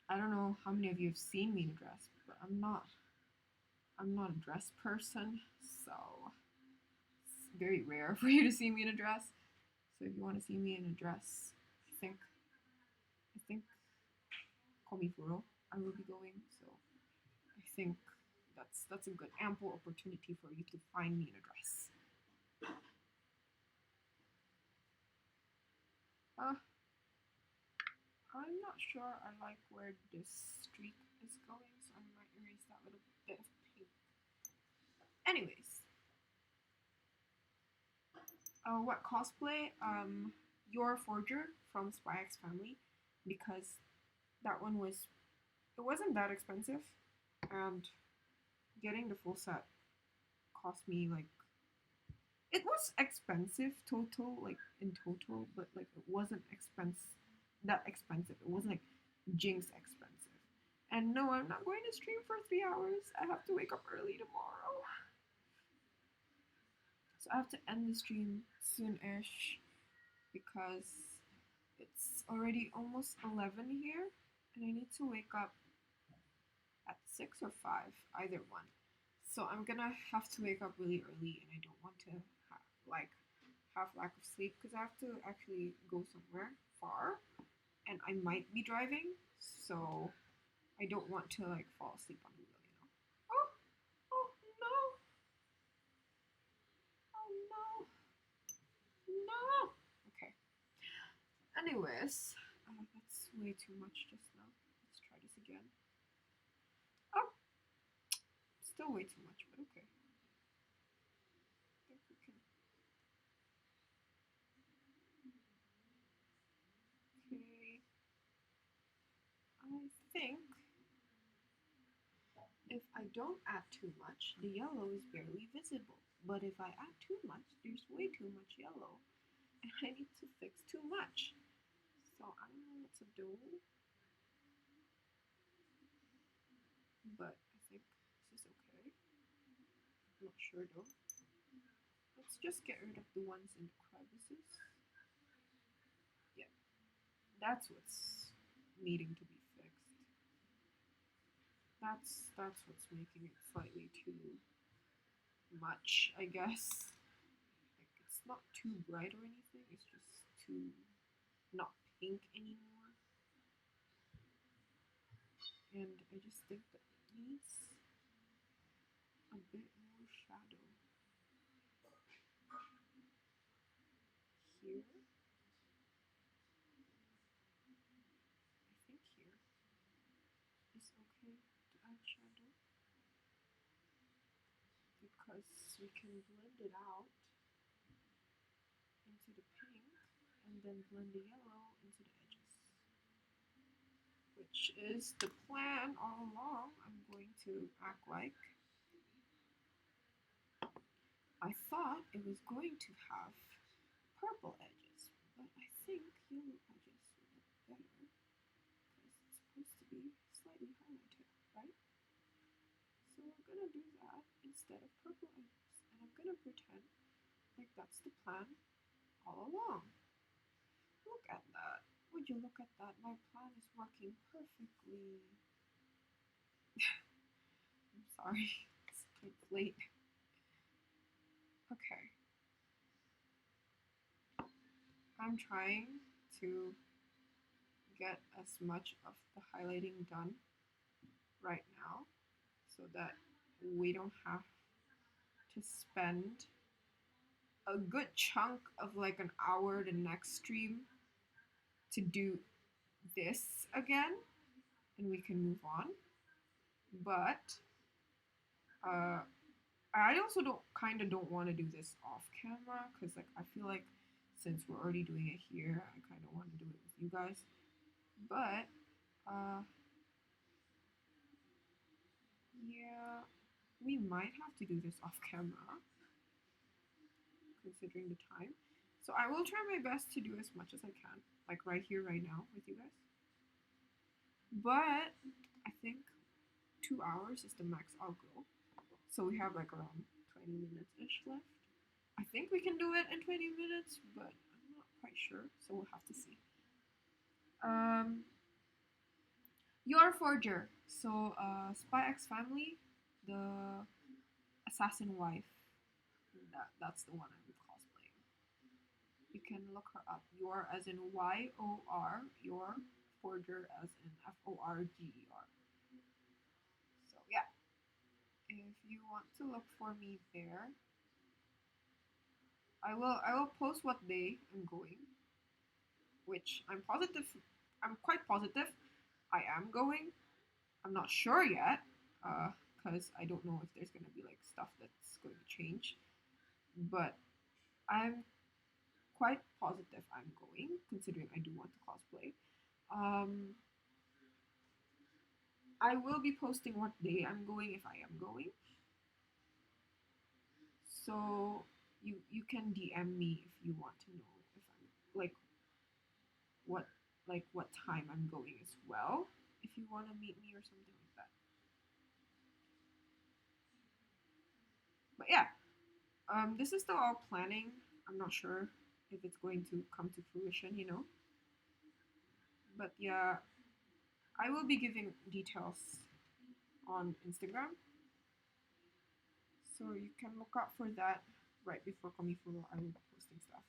I don't know how many of you have seen me in a dress, but I'm not a dress person, so it's very rare for you to see me in a dress. So if you want to see me in a dress, I think Komifuro I will be going. So I think that's a good ample opportunity for you to find me in a dress. Uh, I'm not sure I like where this streak is going, so I might erase that little bit of pink. Anyways, what cosplay? Your Forger from Spy X Family, because that one was, it wasn't that expensive, and getting the full set cost me like, it was expensive total, like in total, but like it wasn't that expensive. It wasn't like Jinx expensive. And no, I'm not going to stream for 3 hours. I have to wake up early tomorrow. So I have to end the stream soon-ish because it's already almost 11 here, and I need to wake up at 6 or 5, either one. So I'm gonna have to wake up really early, and I don't want to have lack of sleep because I have to actually go somewhere far, and I might be driving, so I don't want to like fall asleep on the wheel. Oh, oh no, oh no, no. Okay. Anyways, that's way too much just now. Let's try this again. Oh, still way too much, but okay. I think we can. Okay. I think if I don't add too much, the yellow is barely visible. But if I add too much, there's way too much yellow. And I need to fix too much. So I don't know what to do. But I think this is okay. I'm not sure though. Let's just get rid of the ones in the crevices. Yeah, that's what's needing to be fixed. That's what's making it slightly too much, I guess. Like it's not too bright or anything, it's just too not pink anymore. And I just think that it needs a bit more shadow. Here. I think here is okay to add shadow because we can blend it out into the pink and then blend the yellow into the edges, which is the plan all along. I'm going to act like I thought it was going to have purple edges, but I think yellow edges would look better because it's supposed to be slightly highlighted, right? So we're gonna do that instead of purple edges, and I'm gonna pretend like that's the plan all along. Look at that. Would you look at that? My plan is working perfectly. I'm sorry, it's late. Okay. I'm trying to get as much of the highlighting done right now so that we don't have to spend a good chunk of like an hour the next stream to do this again, and we can move on. But I also don't want to do this off camera because like I feel like since we're already doing it here, I kind of want to do it with you guys. But yeah, we might have to do this off camera considering the time. So I will try my best to do as much as I can, like right here, right now with you guys. But I think 2 hours is the max I'll go. So we have like around 20 minutes-ish left. I think we can do it in 20 minutes, but I'm not quite sure, so we'll have to see. Your Forger. So, Spy X Family, the assassin wife. That's the one I'm cosplaying. You can look her up. Yor as in Y-O-R, Your Forger as in F-O-R-G-E-R. So yeah, if you want to look for me there, I will post what day I'm going. which I'm positive. I'm quite positive I am going. I'm not sure yet, because I don't know if there's gonna be like stuff that's going to change. But I'm quite positive I'm going, considering I do want to cosplay. Um, I will be posting what day I'm going if I am going. So you can DM me if you want to know if I'm like what what time I'm going as well. If you want to meet me or something like that. But yeah, this is still all planning. I'm not sure if it's going to come to fruition, you know. But yeah, I will be giving details on Instagram, so you can look out for that right before Komifuro. I will be posting stuff.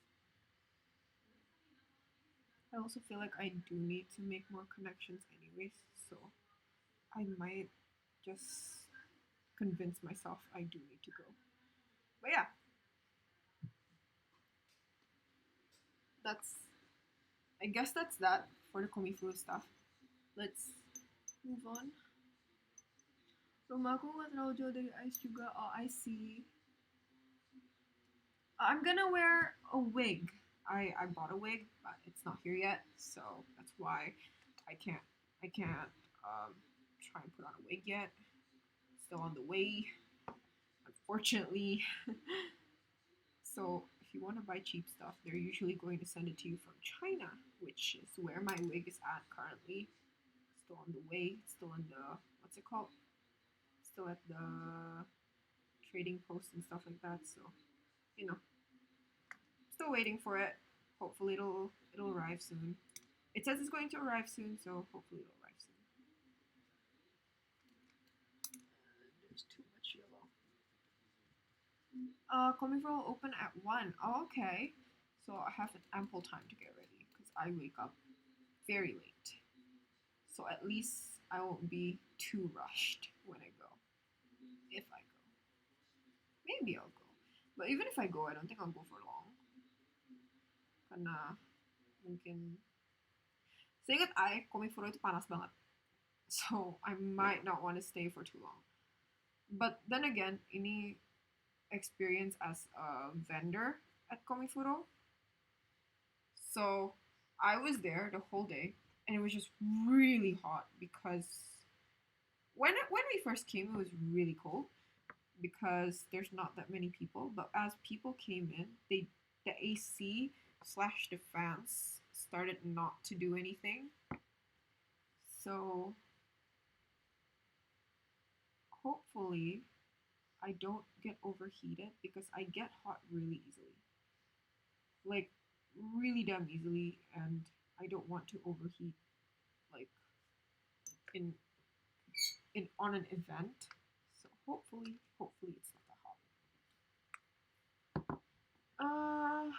I also feel like I do need to make more connections, anyways, so I might just convince myself I do need to go. But yeah, that's I guess that's that for the Komifuro stuff. Let's move on. Rumahku nggak terlalu jauh dari Ice juga. Oh, I see. I'm gonna wear a wig. I bought a wig, but it's not here yet, so that's why I can't try and put on a wig yet. Still on the way, unfortunately. So if you want to buy cheap stuff, they're usually going to send it to you from China, which is where my wig is at currently. Still on the way. Still in the what's it called? Still at the trading post and stuff like that. So you know, still waiting for it. Hopefully it'll arrive soon. It says it's going to arrive soon, so hopefully it'll arrive soon. There's too much yellow. Comic will open at 1. Oh, okay. So I have an ample time to get ready because I wake up very late. So at least I won't be too rushed when I go. If I go. Maybe I'll go. But even if I go, I don't think I'll go for long. Karena mungkin seingat I, Komifuro itu panas banget. So I might not want to stay for too long. But then again, ini experience as a vendor at Komifuro. So I was there the whole day and it was just really hot because when we first came it was really cold because there's not that many people. But as people came in, the AC slash the fans started not to do anything. So hopefully I don't get overheated because I get hot really easily. Like really damn easily, and I don't want to overheat like in in on an event. So hopefully it's not that hot. Uh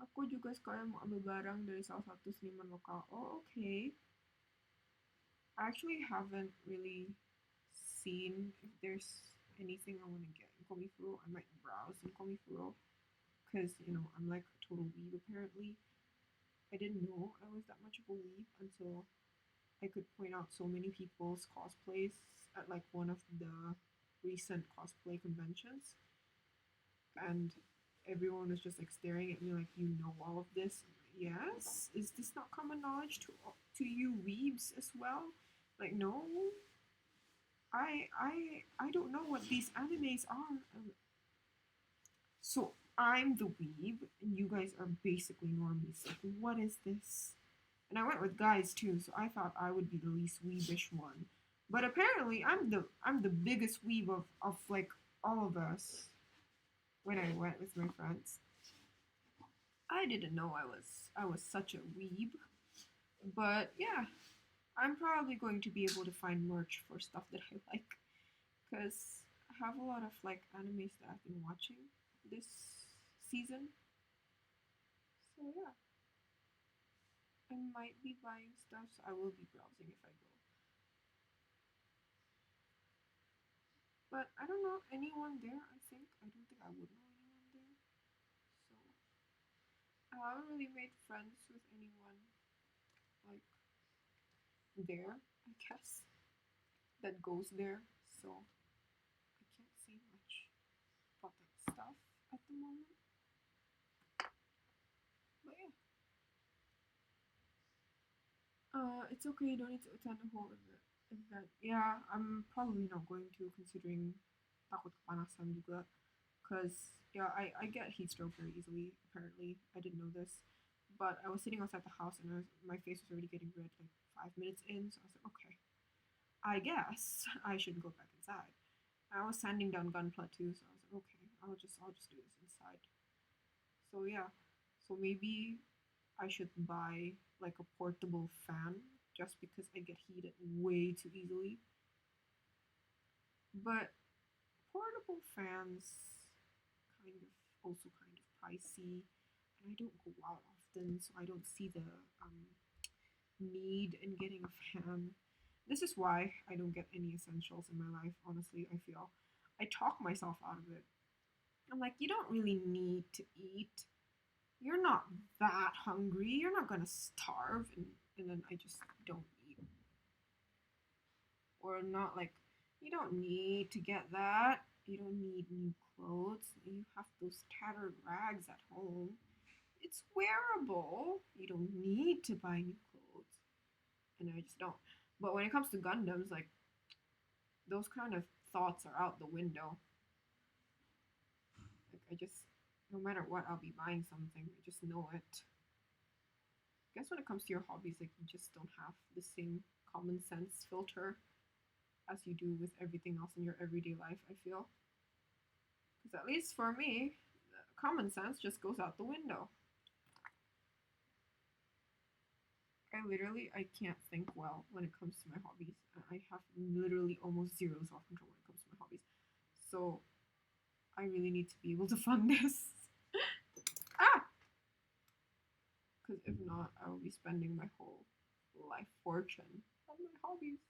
aku juga sekarang mau ambil barang dari salah satu seniman lokal. Oh, okay. I actually haven't really seen if there's anything I want to get in Komifuro. I might browse in Komifuro because I'm like a total weeb apparently. I didn't know I was that much of a weeb until I could point out so many people's cosplays at like one of the recent cosplay conventions, and everyone was just like staring at me like, you know all of this. Yes, is this not common knowledge to you weebs as well? Like, no, I don't know what these animes are. So I'm the weeb, and you guys are basically normies. Like, what is this? And I went with guys too, so I thought I would be the least weebish one. But apparently, I'm the biggest weeb of like all of us. When I went with my friends, I didn't know I was such a weeb. But yeah, I'm probably going to be able to find merch for stuff that I like, because I have a lot of like animes that I've been watching this season. So yeah, I might be buying stuff. So I will be browsing if I go. But I don't know anyone there. I don't think I would know anyone there. So I haven't really made friends with anyone like there, I guess, that goes there, so I can't say much about that stuff at the moment. But yeah. It's okay, you don't need to attend the whole event. Yeah, I'm probably not going to, considering takut kepanasan juga. Because, yeah, I get heat stroke very easily, apparently. I didn't know this. But I was sitting outside the house and my face was already getting red like 5 minutes in, so I was like, okay, I guess I should go back inside. I was sanding down Gunpla too, so I was like, okay, I'll just do this inside. So yeah, so maybe I should buy like a portable fan just because I get heated way too easily. But portable fans kind of also kind of pricey, and I don't go out often, so I don't see the need in getting a fan. This is why I don't get any essentials in my life, honestly. I feel I talk myself out of it. I'm like, you don't really need to eat. You're not that hungry. You're not gonna starve, and then I just don't eat. Or not like, you don't need to get that. You don't need new clothes. You have those tattered rags at home. It's wearable. You don't need to buy new clothes. And I just don't. But when it comes to Gundams, like, those kind of thoughts are out the window. Like, I just, no matter what, I'll be buying something. I just know it. I guess when it comes to your hobbies, like, you just don't have the same common sense filter as you do with everything else in your everyday life, I feel. Because at least for me, common sense just goes out the window. I can't think well when it comes to my hobbies. I have literally almost zero self control when it comes to my hobbies. So I really need to be able to fund this. Ah! Because if not, I will be spending my whole life fortune on my hobbies.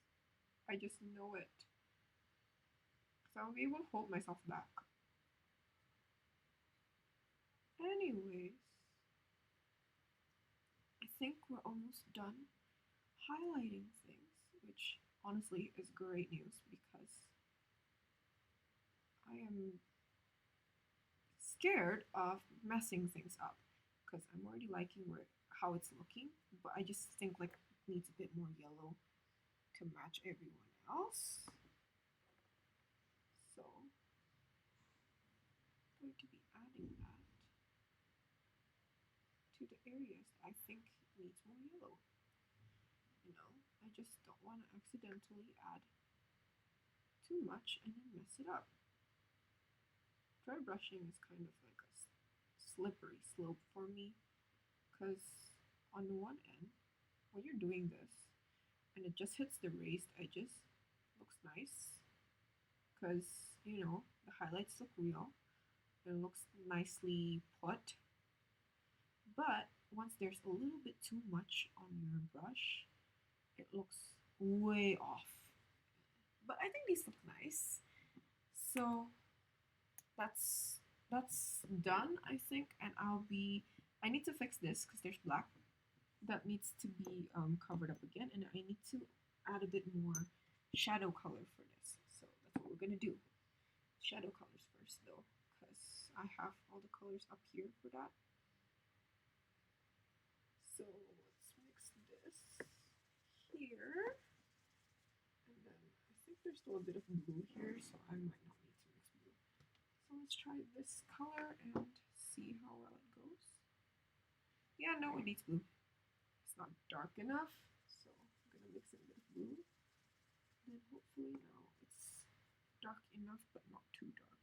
I just know it. So I'll be able to hold myself back. Anyways, I think we're almost done highlighting things, which honestly is great news because I am scared of messing things up because I'm already liking how it's looking, but I just think like it needs a bit more yellow to match everyone else. So I'm going to be adding that to the areas that I think needs more yellow. I just don't want to accidentally add too much and then mess it up. Dry brushing is kind of like a slippery slope for me because on the one end, when you're doing this and it just hits the raised edges, looks nice because the highlights look real, it looks nicely put. But once there's a little bit too much on your brush, it looks way off. But I think these look nice. So that's done, I think, and I need to fix this because there's black that needs to be covered up again, and I need to add a bit more shadow color for this. So that's what we're gonna do. Shadow colors first though, because I have all the colors up here for that. So let's mix this here. And then I think there's still a bit of blue here, so I might not need to mix blue. So let's try this color and see how well it goes. Yeah, no, it needs blue. It's not dark enough, so I'm gonna mix in a bit of blue. And then hopefully now it's dark enough, but not too dark.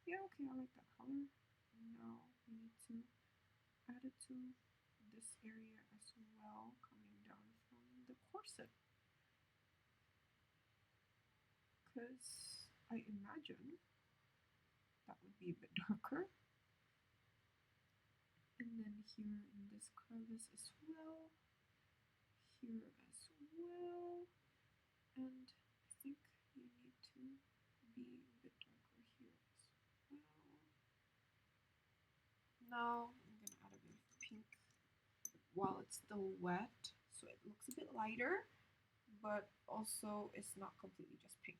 Yeah, okay, I like that color. Now we need to add it to this area as well, coming down from the corset. Because I imagine that would be a bit darker. And then here in this crevice as well, here as well, and I think you need to be a bit darker here as well. Now I'm while it's still wet, so it looks a bit lighter, but also it's not completely just pink.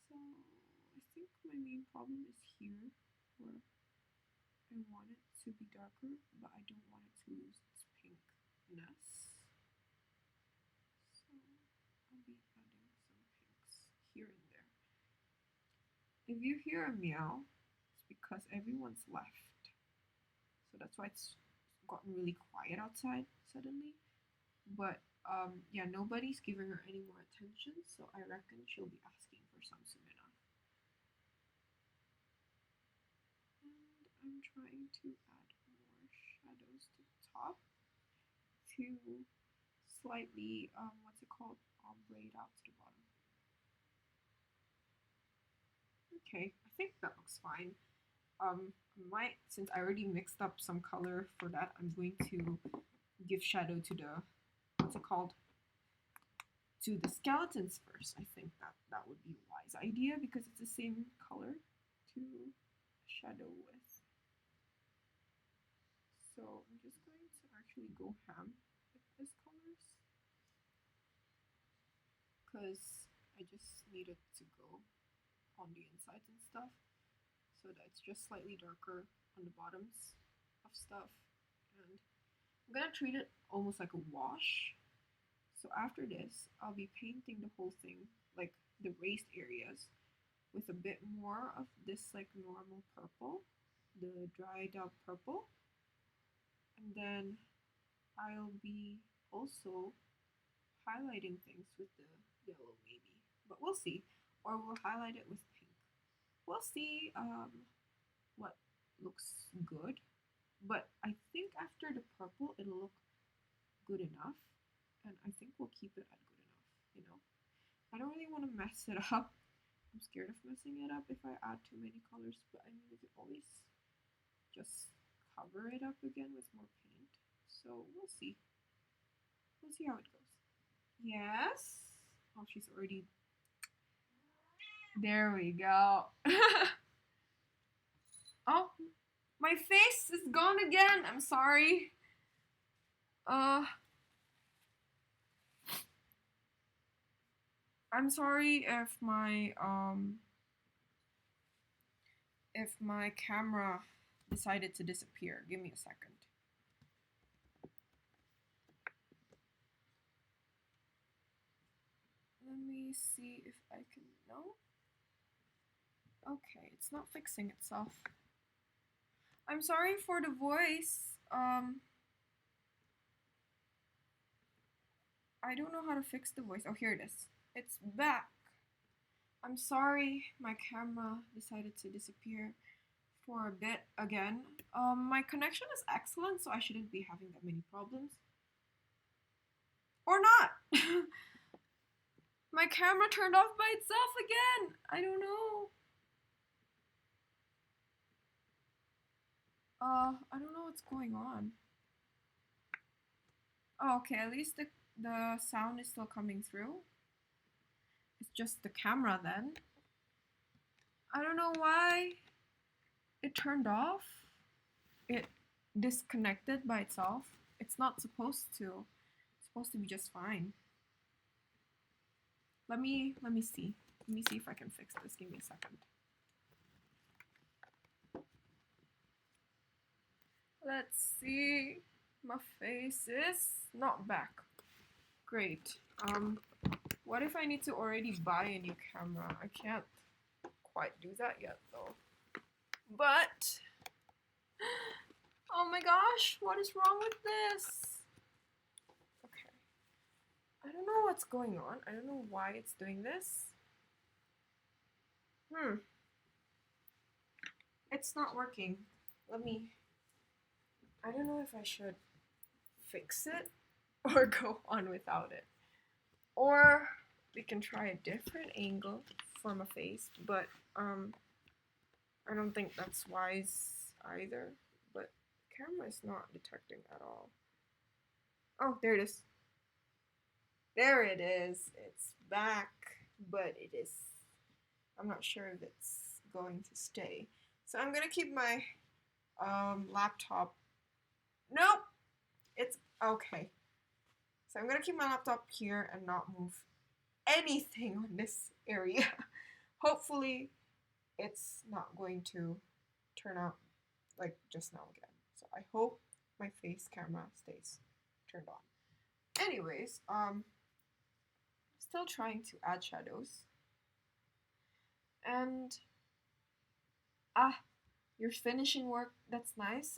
So I think my main problem is here, where I want it to be darker, but I don't want it to lose its pinkness. So I'll be adding some pinks here and there. If you hear a meow, it's because everyone's left. So that's why it's gotten really quiet outside suddenly. But yeah, nobody's giving her any more attention, so I reckon she'll be asking for some soon enough. And I'm trying to add more shadows to the top to slightly, what's it called, ombre it out to the bottom. Okay, I think that looks fine. Since I already mixed up some color for that, I'm going to give shadow to the, what's it called, to the skeletons first. I think that would be a wise idea because it's the same color to shadow with. So I'm just going to actually go ham with these colors because I just need it to go on the insides and stuff, so that it's just slightly darker on the bottoms of stuff. And I'm gonna treat it almost like a wash. So after this, I'll be painting the whole thing, like the raised areas, with a bit more of this like normal purple, the dried out purple. And then I'll be also highlighting things with the yellow maybe, but we'll see. Or we'll highlight it with pink. We'll see what looks good. But I think after the purple, it'll look good enough. And I think we'll keep it at good enough, you know? I don't really want to mess it up. I'm scared of messing it up if I add too many colors, but I mean, we could always just cover it up again with more paint. So we'll see. We'll see how it goes. Yes. Oh, she's already... There we go. Oh, my face is gone again. I'm sorry. I'm sorry if my camera decided to disappear. Give me a second. Let me see if I can... No? Okay, it's not fixing itself. I'm sorry for the voice. I don't know how to fix the voice. Oh, here it is. It's back. I'm sorry my camera decided to disappear for a bit again. My connection is excellent, so I shouldn't be having that many problems. Or not! My camera turned off by itself again! I don't know. I don't know what's going on. Oh, okay, at least the sound is still coming through. It's just the camera then. I don't know why it turned off. It disconnected by itself. It's not supposed to. It's supposed to be just fine. Let me see. Let me see if I can fix this. Give me a second. Let's see. My face is not back. Great. What if I need to already buy a new camera? I can't quite do that yet though. But oh my gosh, what is wrong with this? Okay. I don't know what's going on. I don't know why it's doing this. It's not working. I don't know if I should fix it or go on without it. Or we can try a different angle for my face, but I don't think that's wise either. But the camera is not detecting at all. Oh, there it is. There it is. It's back, but it is... I'm not sure if it's going to stay. So I'm gonna keep my laptop... Nope! It's okay. So I'm gonna keep my laptop here and not move anything on this area. Hopefully it's not going to turn out like just now again. So I hope my face camera stays turned on. Anyways, still trying to add shadows. And you're finishing work. That's nice.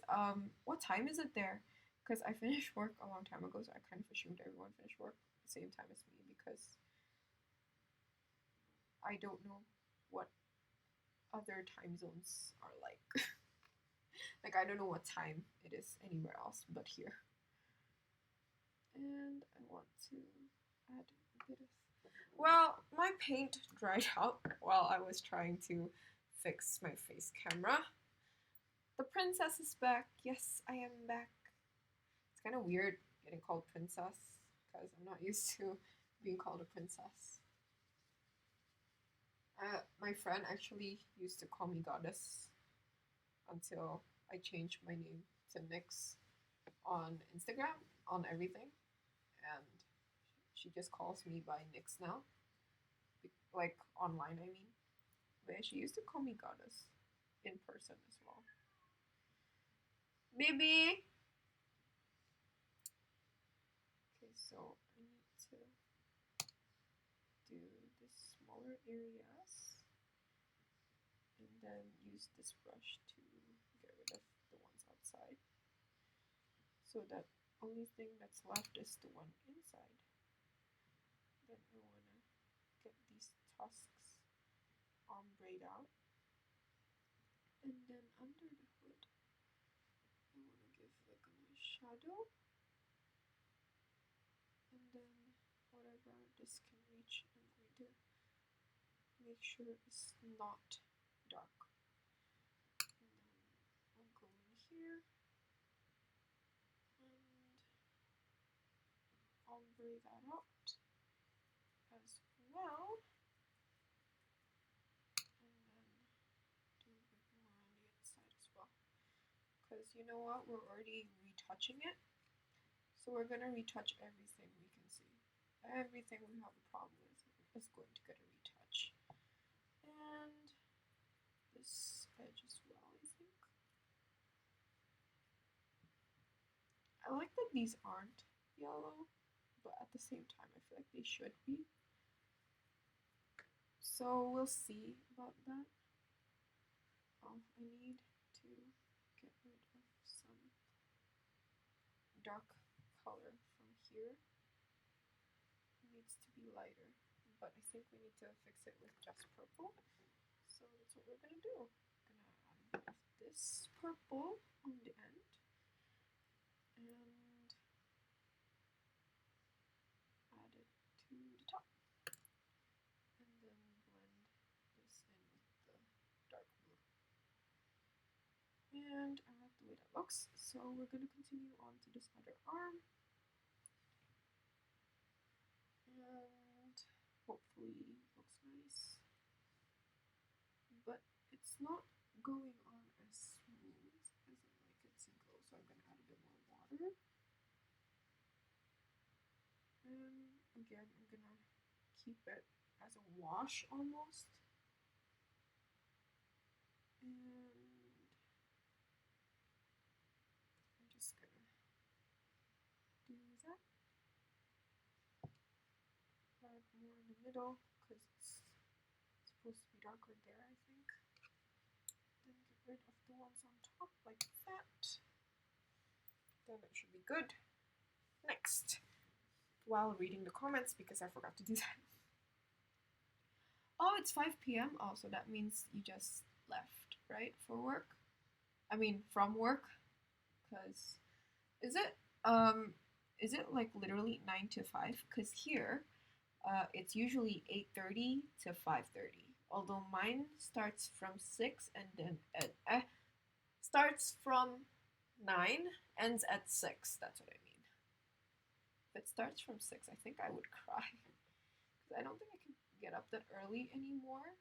What time is it there? Because I finished work a long time ago, so I kind of assumed everyone finished work at the same time as me because I don't know what other time zones are like. Like, I don't know what time it is anywhere else but here. And I want to add a bit of... Well, my paint dried out while I was trying to fix my face camera. The princess is back. Yes, I am back. It's kind of weird getting called princess because I'm not used to being called a princess. My friend actually used to call me goddess until I changed my name to Nyx on Instagram, on everything, and she just calls me by Nyx now, like online I mean. But she used to call me goddess in person as well. Baby! Okay, so I need to do the smaller areas and then use this brush to get rid of the ones outside. So that only thing that's left is the one inside. Then I want to get these tusks ombre out. And then under the hood, I want to give like a nice shadow. And then whatever this can reach, I'm going to make sure it's not dark. And then I'll go in here and ombre that out as well. And then do a bit more on the inside as well. Because you know what, we're already retouching it. So we're going to retouch everything we can see. Everything we have a problem with is going to get a retouch. And this edge as well, I think. I like that these aren't yellow, but at the same time I feel like they should be. So we'll see about that. I need to get rid of some dark color from here. It needs to be lighter, but I think we need to fix it with just purple. So that's what we're gonna do. I'm gonna add a bit of this purple on the end and add it to the top. And then blend this in with the dark blue. And I like the way that looks, so we're gonna continue on to this other arm. And hopefully it looks nice. But it's not going on as smooth as I like it to go, so I'm gonna add a bit more water. And again, I'm gonna keep it as a wash almost. And I'm just gonna do that. Add more in the middle because it's supposed to be darker there, I think. Then get rid of the ones on top like that. Then it should be good. Next, while reading the comments because I forgot to do that. Oh, it's 5 p.m. Oh, so that means you just left, right, for work? I mean, from work? Because is it like literally 9 to 5? Because here, it's usually 8:30 to 5:30. Although mine starts from 6 and then starts from 9, ends at 6. That's what I mean. If it starts from 6, I think I would cry. Because I don't think I can get up that early anymore.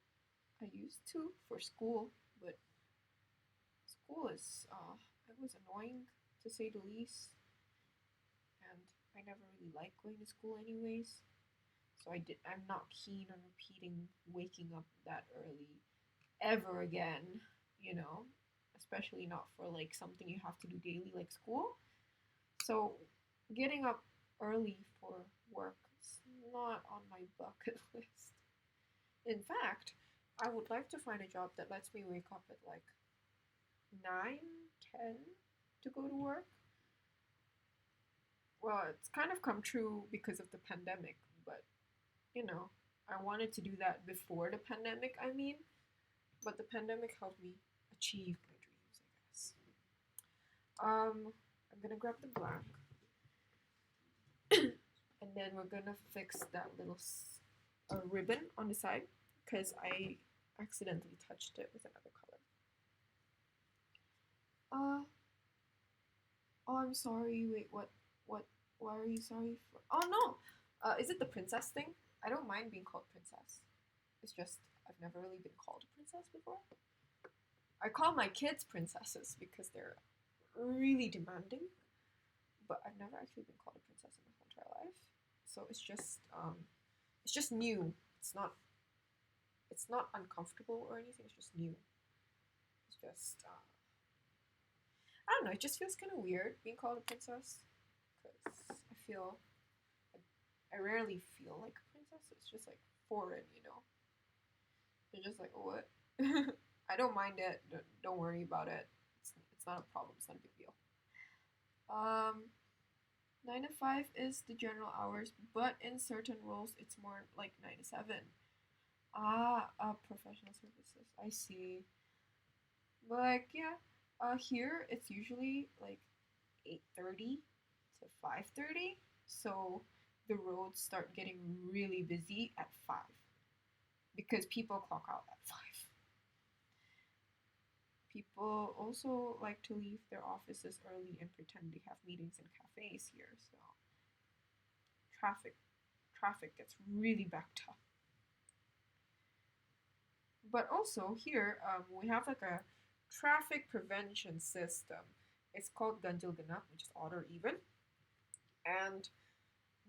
I used to for school, but school is, it was annoying to say the least. I never really liked going to school anyways. So I'm not keen on repeating waking up that early ever again, you know, especially not for like something you have to do daily like school. So getting up early for work is not on my bucket list. In fact, I would like to find a job that lets me wake up at like 9, 10 to go to work. Well, it's kind of come true because of the pandemic, but you know, I wanted to do that before the pandemic, I mean, but the pandemic helped me achieve my dreams, I guess. I'm gonna grab the blank, and then we're gonna fix that little ribbon on the side because I accidentally touched it with another color. Oh, I'm sorry. Wait, what? Why are you sorry for? Oh no. Is it the princess thing? I don't mind being called princess. It's just I've never really been called a princess before. I call my kids princesses because they're really demanding, but I've never actually been called a princess in my whole entire life. So it's just new. It's not uncomfortable or anything. It's just new. It's just I don't know. It just feels kind of weird being called a princess because I rarely feel like a princess. It's just like foreign, you know. They're just like, what? I don't mind it. Don't worry about it. It's not a problem. It's not a big deal. 9 to 5 is the general hours, but in certain roles, it's more like 9 to 7. Professional services. I see. But like, yeah, here it's usually like 8:30 to 5:30. So the roads start getting really busy at 5 because people clock out at 5. People also like to leave their offices early and pretend they have meetings in cafes here. So traffic gets really backed up. But also here we have like a traffic prevention system. It's called Ganjil Genap, which is odd or even. And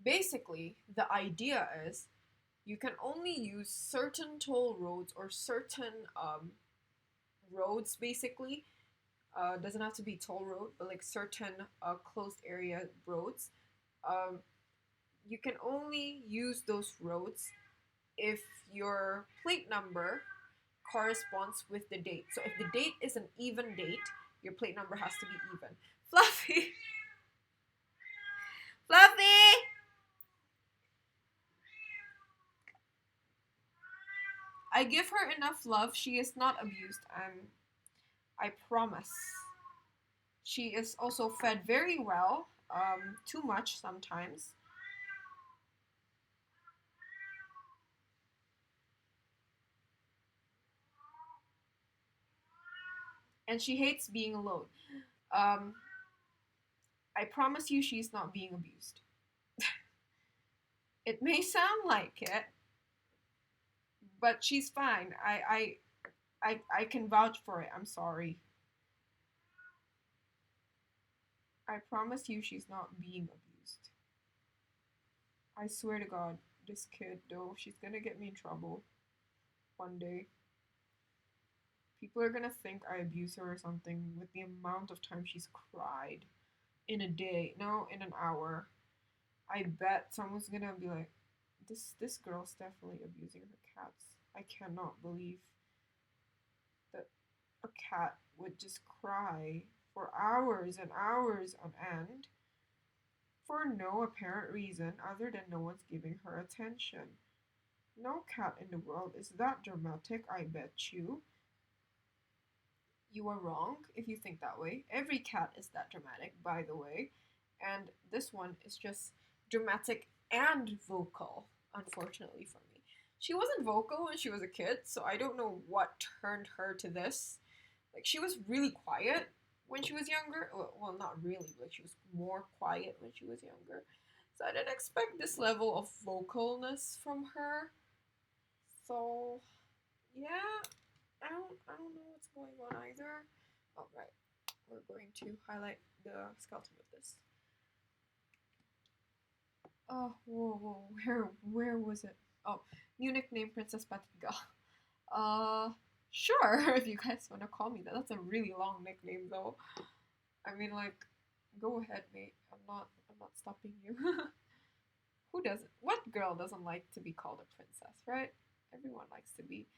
basically, the idea is you can only use certain toll roads or certain roads, basically. Doesn't have to be toll road, but like certain closed area roads. Um, you can only use those roads if your plate number corresponds with the date. So if the date is an even date, your plate number has to be even. Fluffy! Fluffy! I give her enough love. She is not abused. I promise. She is also fed very well. Too much sometimes. And she hates being alone. Um, I promise you she's not being abused. It may sound like it, but she's fine. I can vouch for it. I'm sorry. I promise you she's not being abused. I swear to God, this kid, though, she's gonna get me in trouble one day. People are gonna think I abuse her or something with the amount of time she's cried in a day. No, in an hour. I bet someone's gonna be like, this girl's definitely abusing her cats. I cannot believe that a cat would just cry for hours and hours on end for no apparent reason other than no one's giving her attention. No cat in the world is that dramatic, I bet you. You are wrong if you think that way. Every cat is that dramatic, by the way. And this one is just dramatic and vocal, unfortunately for me. She wasn't vocal when she was a kid, so I don't know what turned her to this. Like, she was really quiet when she was younger. Well, not really, but she was more quiet when she was younger. So I didn't expect this level of vocalness from her. So, yeah, I don't know what's going on either. All right, we're going to highlight the skeleton with this. Oh, whoa. Where was it? Oh, new nickname Princess Patiga. Uh, sure. If you guys want to call me that, that's a really long nickname though. I mean, like, go ahead, mate. I'm not stopping you. Who doesn't? What girl doesn't like to be called a princess, right? Everyone likes to be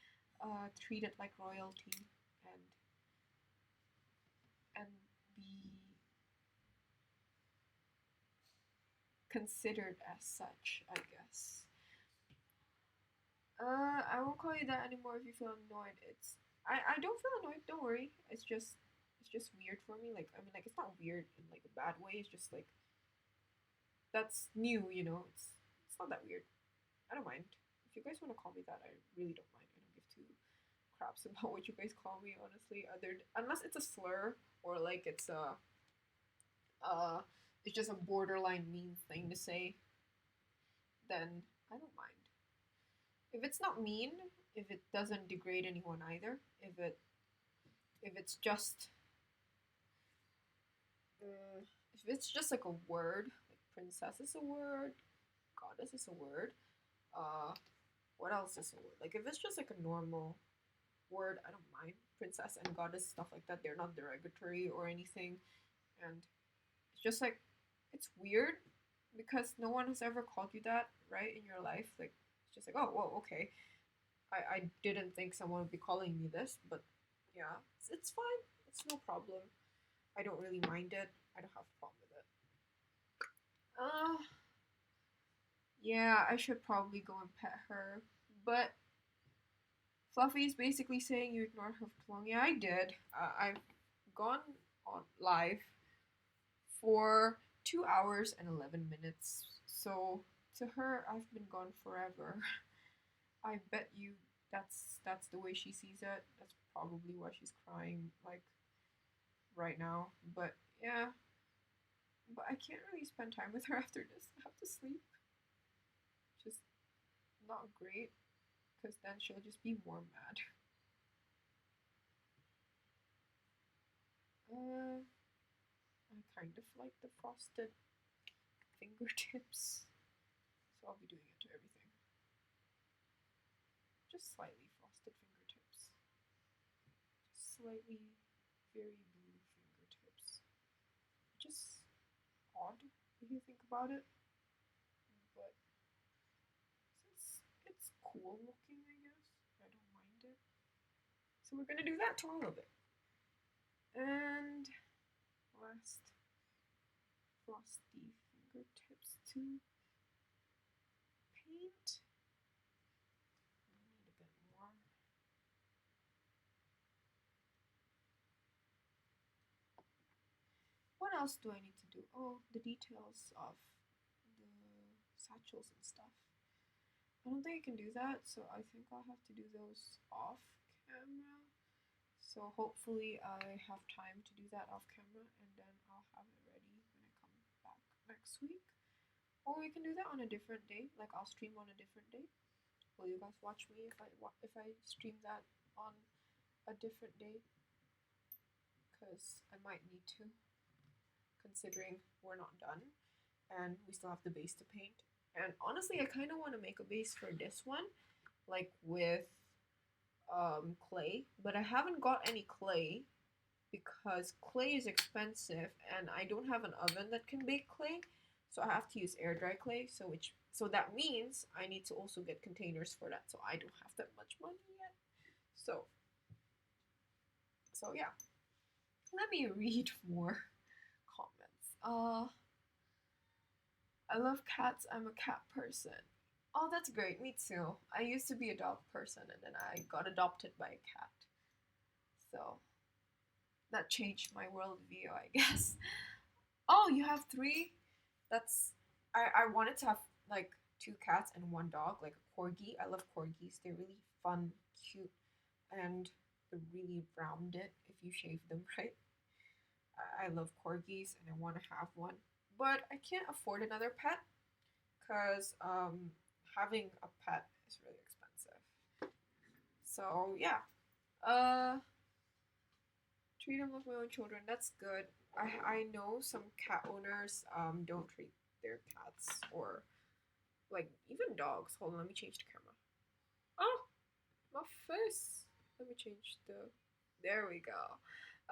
treated like royalty and and be considered as such, I guess. I won't call you that anymore if you feel annoyed. I don't feel annoyed. Don't worry. It's just weird for me. Like I mean, like it's not weird in like a bad way. It's just like that's new. You know, it's not that weird. I don't mind. If you guys want to call me that, I really don't mind. I don't give two craps about what you guys call me. Honestly, unless it's a slur or like uh it's just a borderline mean thing to say, then I don't mind. If it's not mean, if it doesn't degrade anyone either, if it's just if it's just like a word, like princess is a word, goddess is a word. Uh, what else is a word? Like if it's just like a normal word, I don't mind. Princess and goddess stuff like that. They're not derogatory or anything, and it's just like it's weird because no one has ever called you that, right, in your life. Like it's just like, oh, whoa, okay. I didn't think someone would be calling me this, but yeah, it's fine. It's no problem. I don't really mind it. I don't have a problem with it. Yeah, I should probably go and pet her. But Fluffy's basically saying you ignored her for too long. Yeah, I did. I've gone on live for 2 hours and 11 minutes. So to her, I've been gone forever. I bet you that's the way she sees it. That's probably why she's crying like right now. But yeah, but I can't really spend time with her after this. I have to sleep. Just not great because then she'll just be more mad. I kind of like the frosted fingertips, so I'll be doing it to everything. Just slightly frosted fingertips. Just slightly very blue fingertips. Just odd if you think about it, but it's cool looking, I guess. I don't mind it. So we're gonna do that to all of it. And last frosty fingertips to paint. I need a bit more. What else do I need to do? Oh, the details of the satchels and stuff. I don't think I can do that, so I think I'll have to do those off camera. So hopefully I have time to do that off camera and then I'll have it ready when I come back next week. Or we can do that on a different day, like I'll stream on a different day. Will you guys watch me if I stream that on a different day? Because I might need to, considering we're not done and we still have the base to paint. And honestly, I kind of want to make a base for this one, like with clay, but I haven't got any clay because clay is expensive and I don't have an oven that can bake clay, so I have to use air dry clay. So that means I need to also get containers for that. So I don't have that much money yet. So yeah. Let me read more comments. I love cats. I'm a cat person. Oh, that's great. Me too. I used to be a dog person and then I got adopted by a cat. So that changed my worldview, I guess. Oh, you have three? That's I wanted to have like two cats and one dog, like a corgi. I love corgis. They're really fun, cute, and they're really rounded if you shave them right. I love corgis and I want to have one, but I can't afford another pet because having a pet is really expensive. So yeah, uh, treat them like my own children. That's good. I know some cat owners don't treat their cats or Like even dogs. Hold on, let me change the camera. Oh, my face. Let me change the. There we go.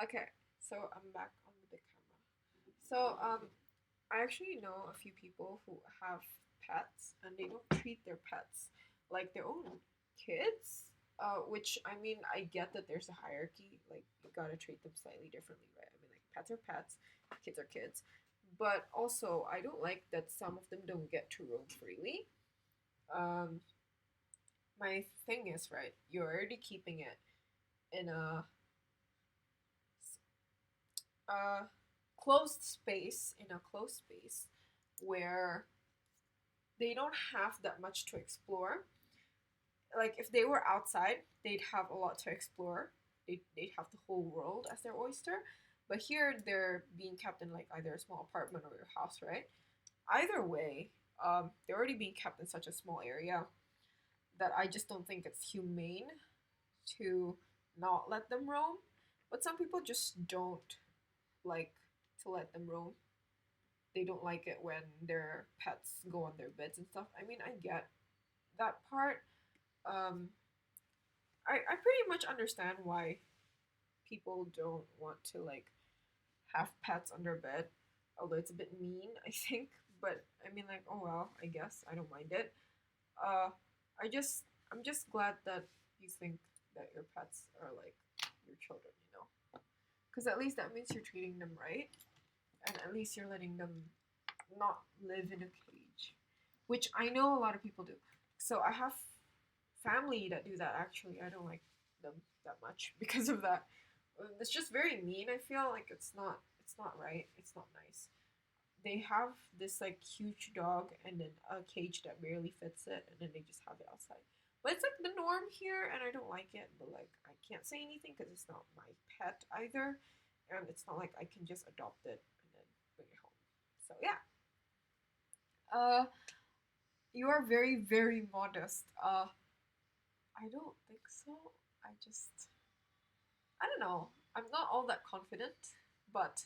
Okay, so I'm back on the big camera. So I actually know a few people who have pets and they don't treat their pets like their own kids. Which I mean, I get that there's a hierarchy. Like you gotta treat them slightly differently, right? I mean, like pets are pets, kids are kids. But also, I don't like that some of them don't get to roam freely. Um, my thing is, right, you're already keeping it in a closed space where they don't have that much to explore. Like if they were outside, they'd have a lot to explore. They'd have the whole world as their oyster. But here they're being kept in like either a small apartment or your house, right? Either way, they're already being kept in such a small area that I just don't think it's humane to not let them roam. But some people just don't like to let them roam. They don't like it when their pets go on their beds and stuff. I mean, I get that part. Um, I pretty much understand why people don't want to like have pets on their bed, although it's a bit mean, I think. But I mean, like, oh well, I guess I don't mind it. Uh, I just I'm just glad that you think that your pets are like your children, you know, because at least that means you're treating them right, and at least you're letting them not live in a cage, which I know a lot of people do. So I have family that do that actually. I don't like them that much because of that. It's just very mean. I feel like it's not right. It's not nice. They have this like huge dog and then a cage that barely fits it, and then they just have it outside. But it's like the norm here, and I don't like it. But like I can't say anything because it's not my pet either, and it's not like I can just adopt it and then bring it home. So yeah, uh, you are very very modest. I don't think so. I just I don't know. I'm not all that confident, but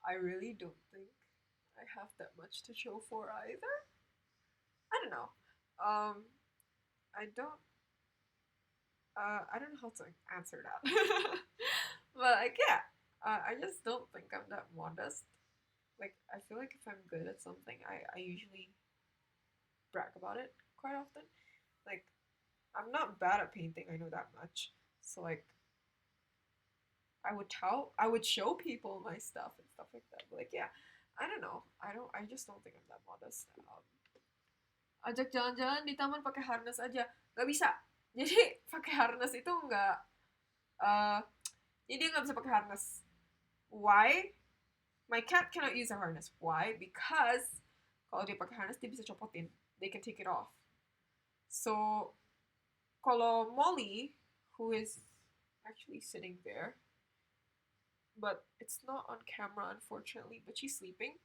I really don't think I have that much to show for either. I don't know. Um, I don't. I don't know how to answer that. But like, yeah, I just don't think I'm that modest. Like, I feel like if I'm good at something, I usually brag about it quite often. Like, I'm not bad at painting. I know that much. So like, I would show people my stuff and stuff like that. But like, yeah, I don't know. I just don't think I'm that modest. Ajak jalan-jalan di taman pakai harness aja, nggak bisa. Jadi pakai harness itu nggak, uh, jadi dia nggak bisa pakai harness. Why? My cat cannot use a harness. Why? Because kalau dia pakai harness dia bisa copotin. They can take it off. So kalau Molly, who is actually sitting there, but it's not on camera unfortunately, but she's sleeping.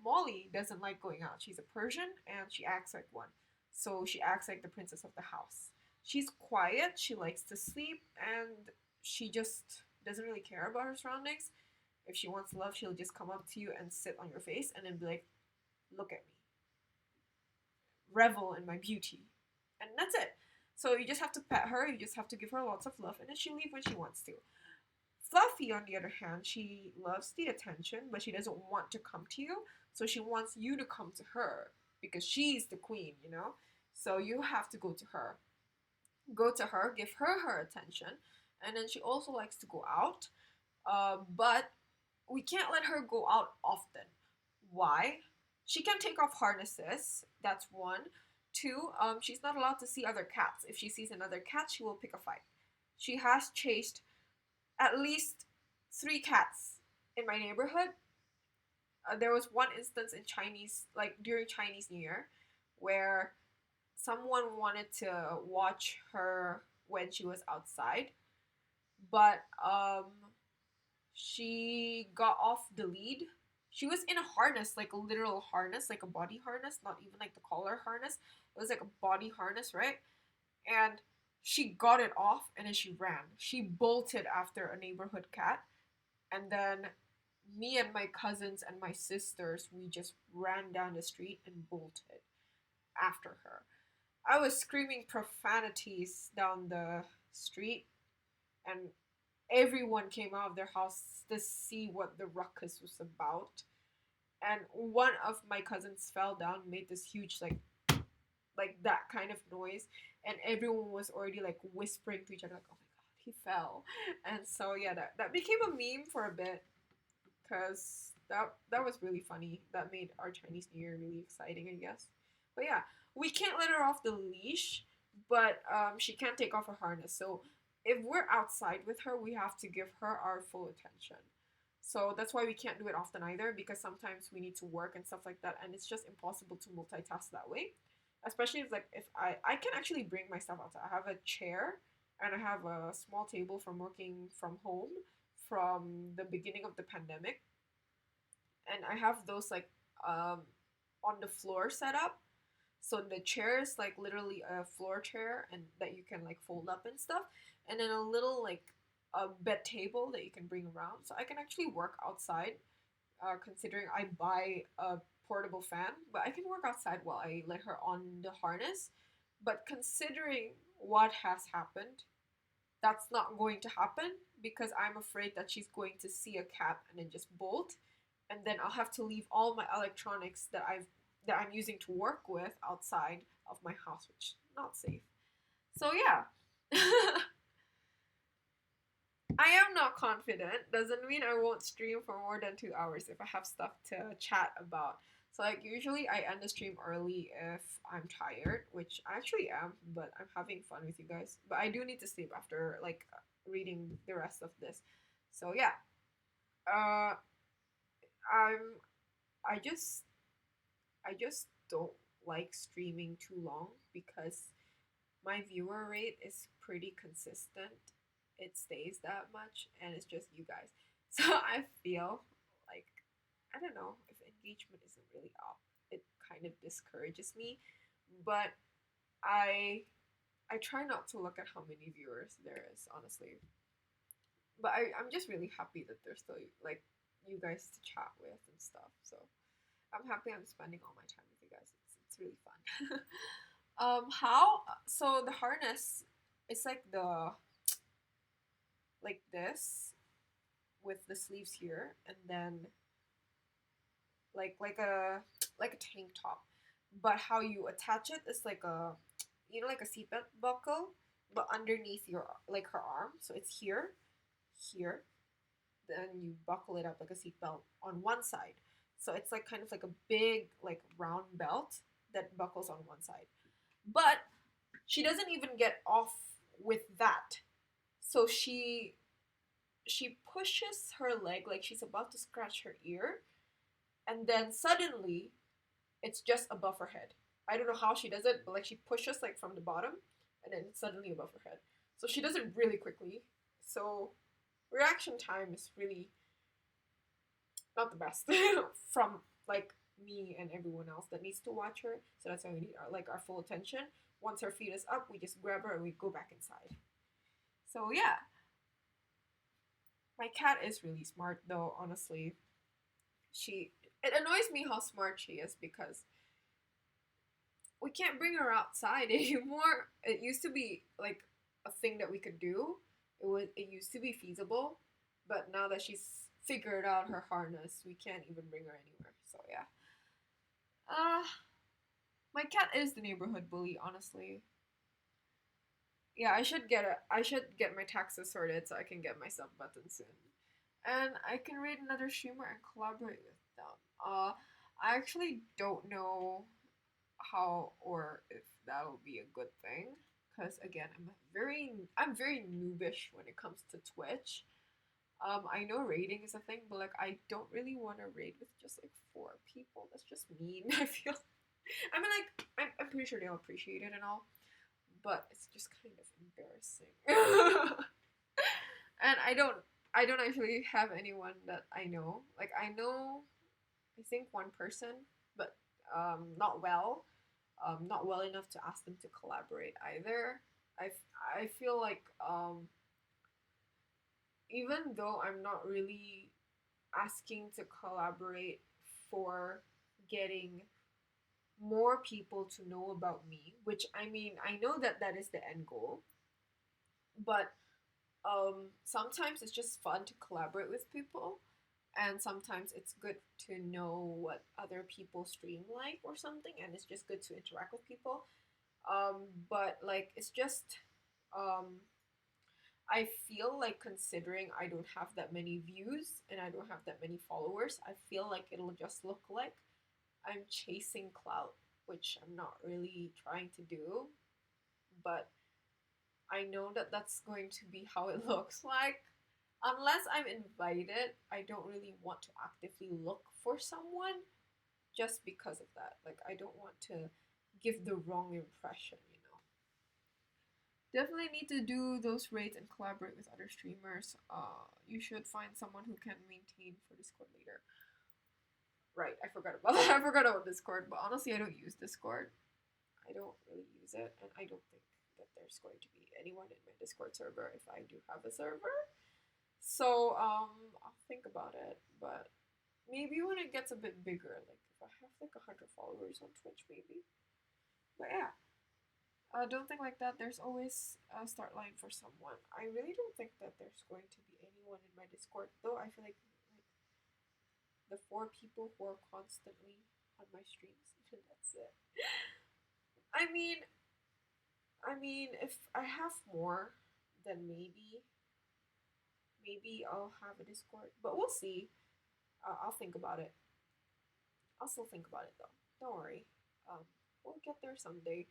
Molly doesn't like going out. She's a Persian and she acts like one. So she acts like the princess of the house. She's quiet, she likes to sleep, and she just doesn't really care about her surroundings. If she wants love, she'll just come up to you and sit on your face and then be like, look at me. Revel in my beauty. And that's it. So you just have to pet her, you just have to give her lots of love, and then she'll leave when she wants to. Fluffy, on the other hand, she loves the attention, but she doesn't want to come to you. So she wants you to come to her because she's the queen, you know? So you have to go to her. Go to her, give her her attention. And then she also likes to go out. But we can't let her go out often. Why? She can take off harnesses. That's one. Two, she's not allowed to see other cats. If she sees another cat, she will pick a fight. She has chased at least 3 cats in my neighborhood. There was one instance in Chinese, like during Chinese New Year, where someone wanted to watch her when she was outside, but she got off the lead. She was in a harness, like a literal harness, like a body harness, not even like the collar harness. It was like a body harness, right? And she got it off and then she ran. She bolted after a neighborhood cat, and then me and my cousins and my sisters, we just ran down the street and bolted after her. I was screaming profanities down the street, and everyone came out of their house to see what the ruckus was about. And one of my cousins fell down, made this huge like that kind of noise, and everyone was already like whispering to each other like, "Oh my god, he fell!" And so yeah, that became a meme for a bit, because that was really funny. That made our Chinese New Year really exciting, I guess. But yeah, we can't let her off the leash, but she can't take off her harness. So if we're outside with her, we have to give her our full attention. So that's why we can't do it often either, because sometimes we need to work and stuff like that, and it's just impossible to multitask that way. Especially if I can actually bring my stuff outside. I have a chair and I have a small table from working from home from the beginning of the pandemic, and I have those like um on the floor set up. So the chair is like literally a floor chair and that you can like fold up and stuff, and then a little like a bed table that you can bring around. So I can actually work outside. Considering I buy a portable fan, but I can work outside while I let her on the harness. But considering what has happened, that's not going to happen, because I'm afraid that she's going to see a cat and then just bolt, and then I'll have to leave all my electronics that I'm using to work with outside of my house, which is not safe. So yeah. I am not confident. Doesn't mean I won't stream for more than 2 hours if I have stuff to chat about. So like usually I end the stream early if I'm tired, which I actually am, but I'm having fun with you guys. But I do need to sleep after like reading the rest of this. So yeah. Uh I'm I just I just don't like streaming too long, because my viewer rate is pretty consistent. It stays that much, and it's just you guys. So I feel like, I don't know, if engagement isn't really up, it kind of discourages me. But I try not to look at how many viewers there is, honestly. But I'm just really happy that there's still like you guys to chat with and stuff. So I'm happy I'm spending all my time with you guys. It's really fun. How so the harness, it's like the like this with the sleeves here, and then like a tank top. But how you attach it is like a, like a seatbelt buckle, but underneath your like her arm. So it's here. Then you buckle it up like a seatbelt on one side. So it's like kind of like a big like round belt that buckles on one side. But she doesn't even get off with that. So she pushes her leg like she's about to scratch her ear, and then suddenly it's just above her head. I don't know how she does it, but like she pushes like from the bottom, and then it's suddenly above her head. So she does it really quickly. So reaction time is really not the best from like me and everyone else that needs to watch her. So that's why we need our full attention. Once her feet is up, we just grab her and we go back inside. So yeah, my cat is really smart though, honestly. It annoys me how smart she is, because we can't bring her outside anymore. It used to be like a thing that we could do. It used to be feasible, but now that she's figured out her harness, we can't even bring her anywhere. So yeah. My cat is the neighborhood bully, honestly. Yeah, I should get my taxes sorted so I can get my sub button soon. And I can read another streamer and collaborate with them. I actually don't know how or if that'll be a good thing, because again, I'm very noobish when it comes to Twitch. I know raiding is a thing, but like I don't really want to raid with just like 4 people. That's just mean. I feel. I mean, like I'm pretty sure they'll appreciate it and all, but it's just kind of embarrassing. And I don't actually have anyone that I know. Like I know, I think one person, but not well enough to ask them to collaborate either. I feel like even though asking to collaborate for getting more people to know about me, which I mean, I know that that is the end goal, but sometimes it's just fun to collaborate with people, and sometimes it's good to know what other people stream like or something, and it's just good to interact with people. But like it's just um I feel like considering I don't have that many views and I don't have that many followers, I feel like it'll just look like I'm chasing clout, which I'm not really trying to do. But I know that that's going to be how it looks like. Unless I'm invited, I don't really want to actively look for someone just because of that. Like, I don't want to give the wrong impression, you know. Definitely need to do those raids and collaborate with other streamers. You should find someone who can maintain for Discord later. Right, I forgot about that. I forgot about Discord, but honestly, I don't use Discord. I don't really use it, and I don't think that there's going to be anyone in my Discord server if I do have a server. So I'll think about it, but maybe when it gets a bit bigger, like if I have like 100 followers on Twitch, maybe. But yeah, don't think like that. There's always a start line for someone. I really don't think that there's going to be anyone in my Discord, though. I feel like the 4 people who are constantly on my streams, and that's it. I mean, if I have more, then maybe I'll have a Discord, but we'll see. I'll think about it. I'll still think about it though. Don't worry. We'll get there someday.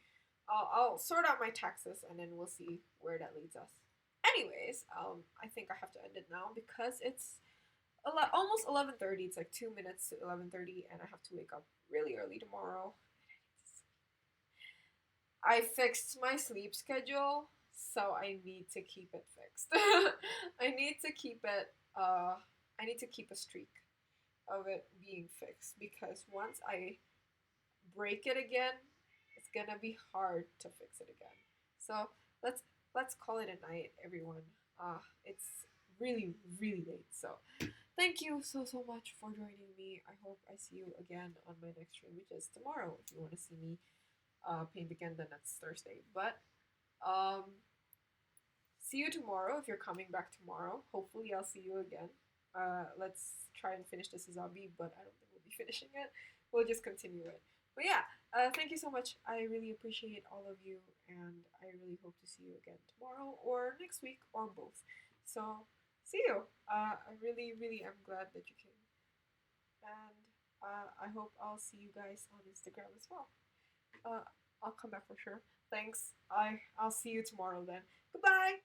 I'll sort out my taxes and then we'll see where that leads us. Anyways, I think I have to end it now because it's almost 11:30. It's like 2 minutes to 11:30, and I have to wake up really early tomorrow. I fixed my sleep schedule, so I need to keep it fixed. I need to keep it. I need to keep a streak of it being fixed because once I break it again, it's gonna be hard to fix it again. So let's call it a night, everyone. It's really late. So thank you so much for joining me. I hope I see you again on my next stream, which is tomorrow. If you want to see me paint again, then that's Thursday. But see you tomorrow if you're coming back tomorrow. Hopefully, I'll see you again. Let's try and finish this zombie, but I don't think we'll be finishing it. We'll just continue it. But yeah, thank you so much. I really appreciate all of you, and I really hope to see you again tomorrow or next week or both. So, see you. I really am glad that you came, and I hope I'll see you guys on Instagram as well. I'll come back for sure. Thanks. I'll see you tomorrow then. Goodbye.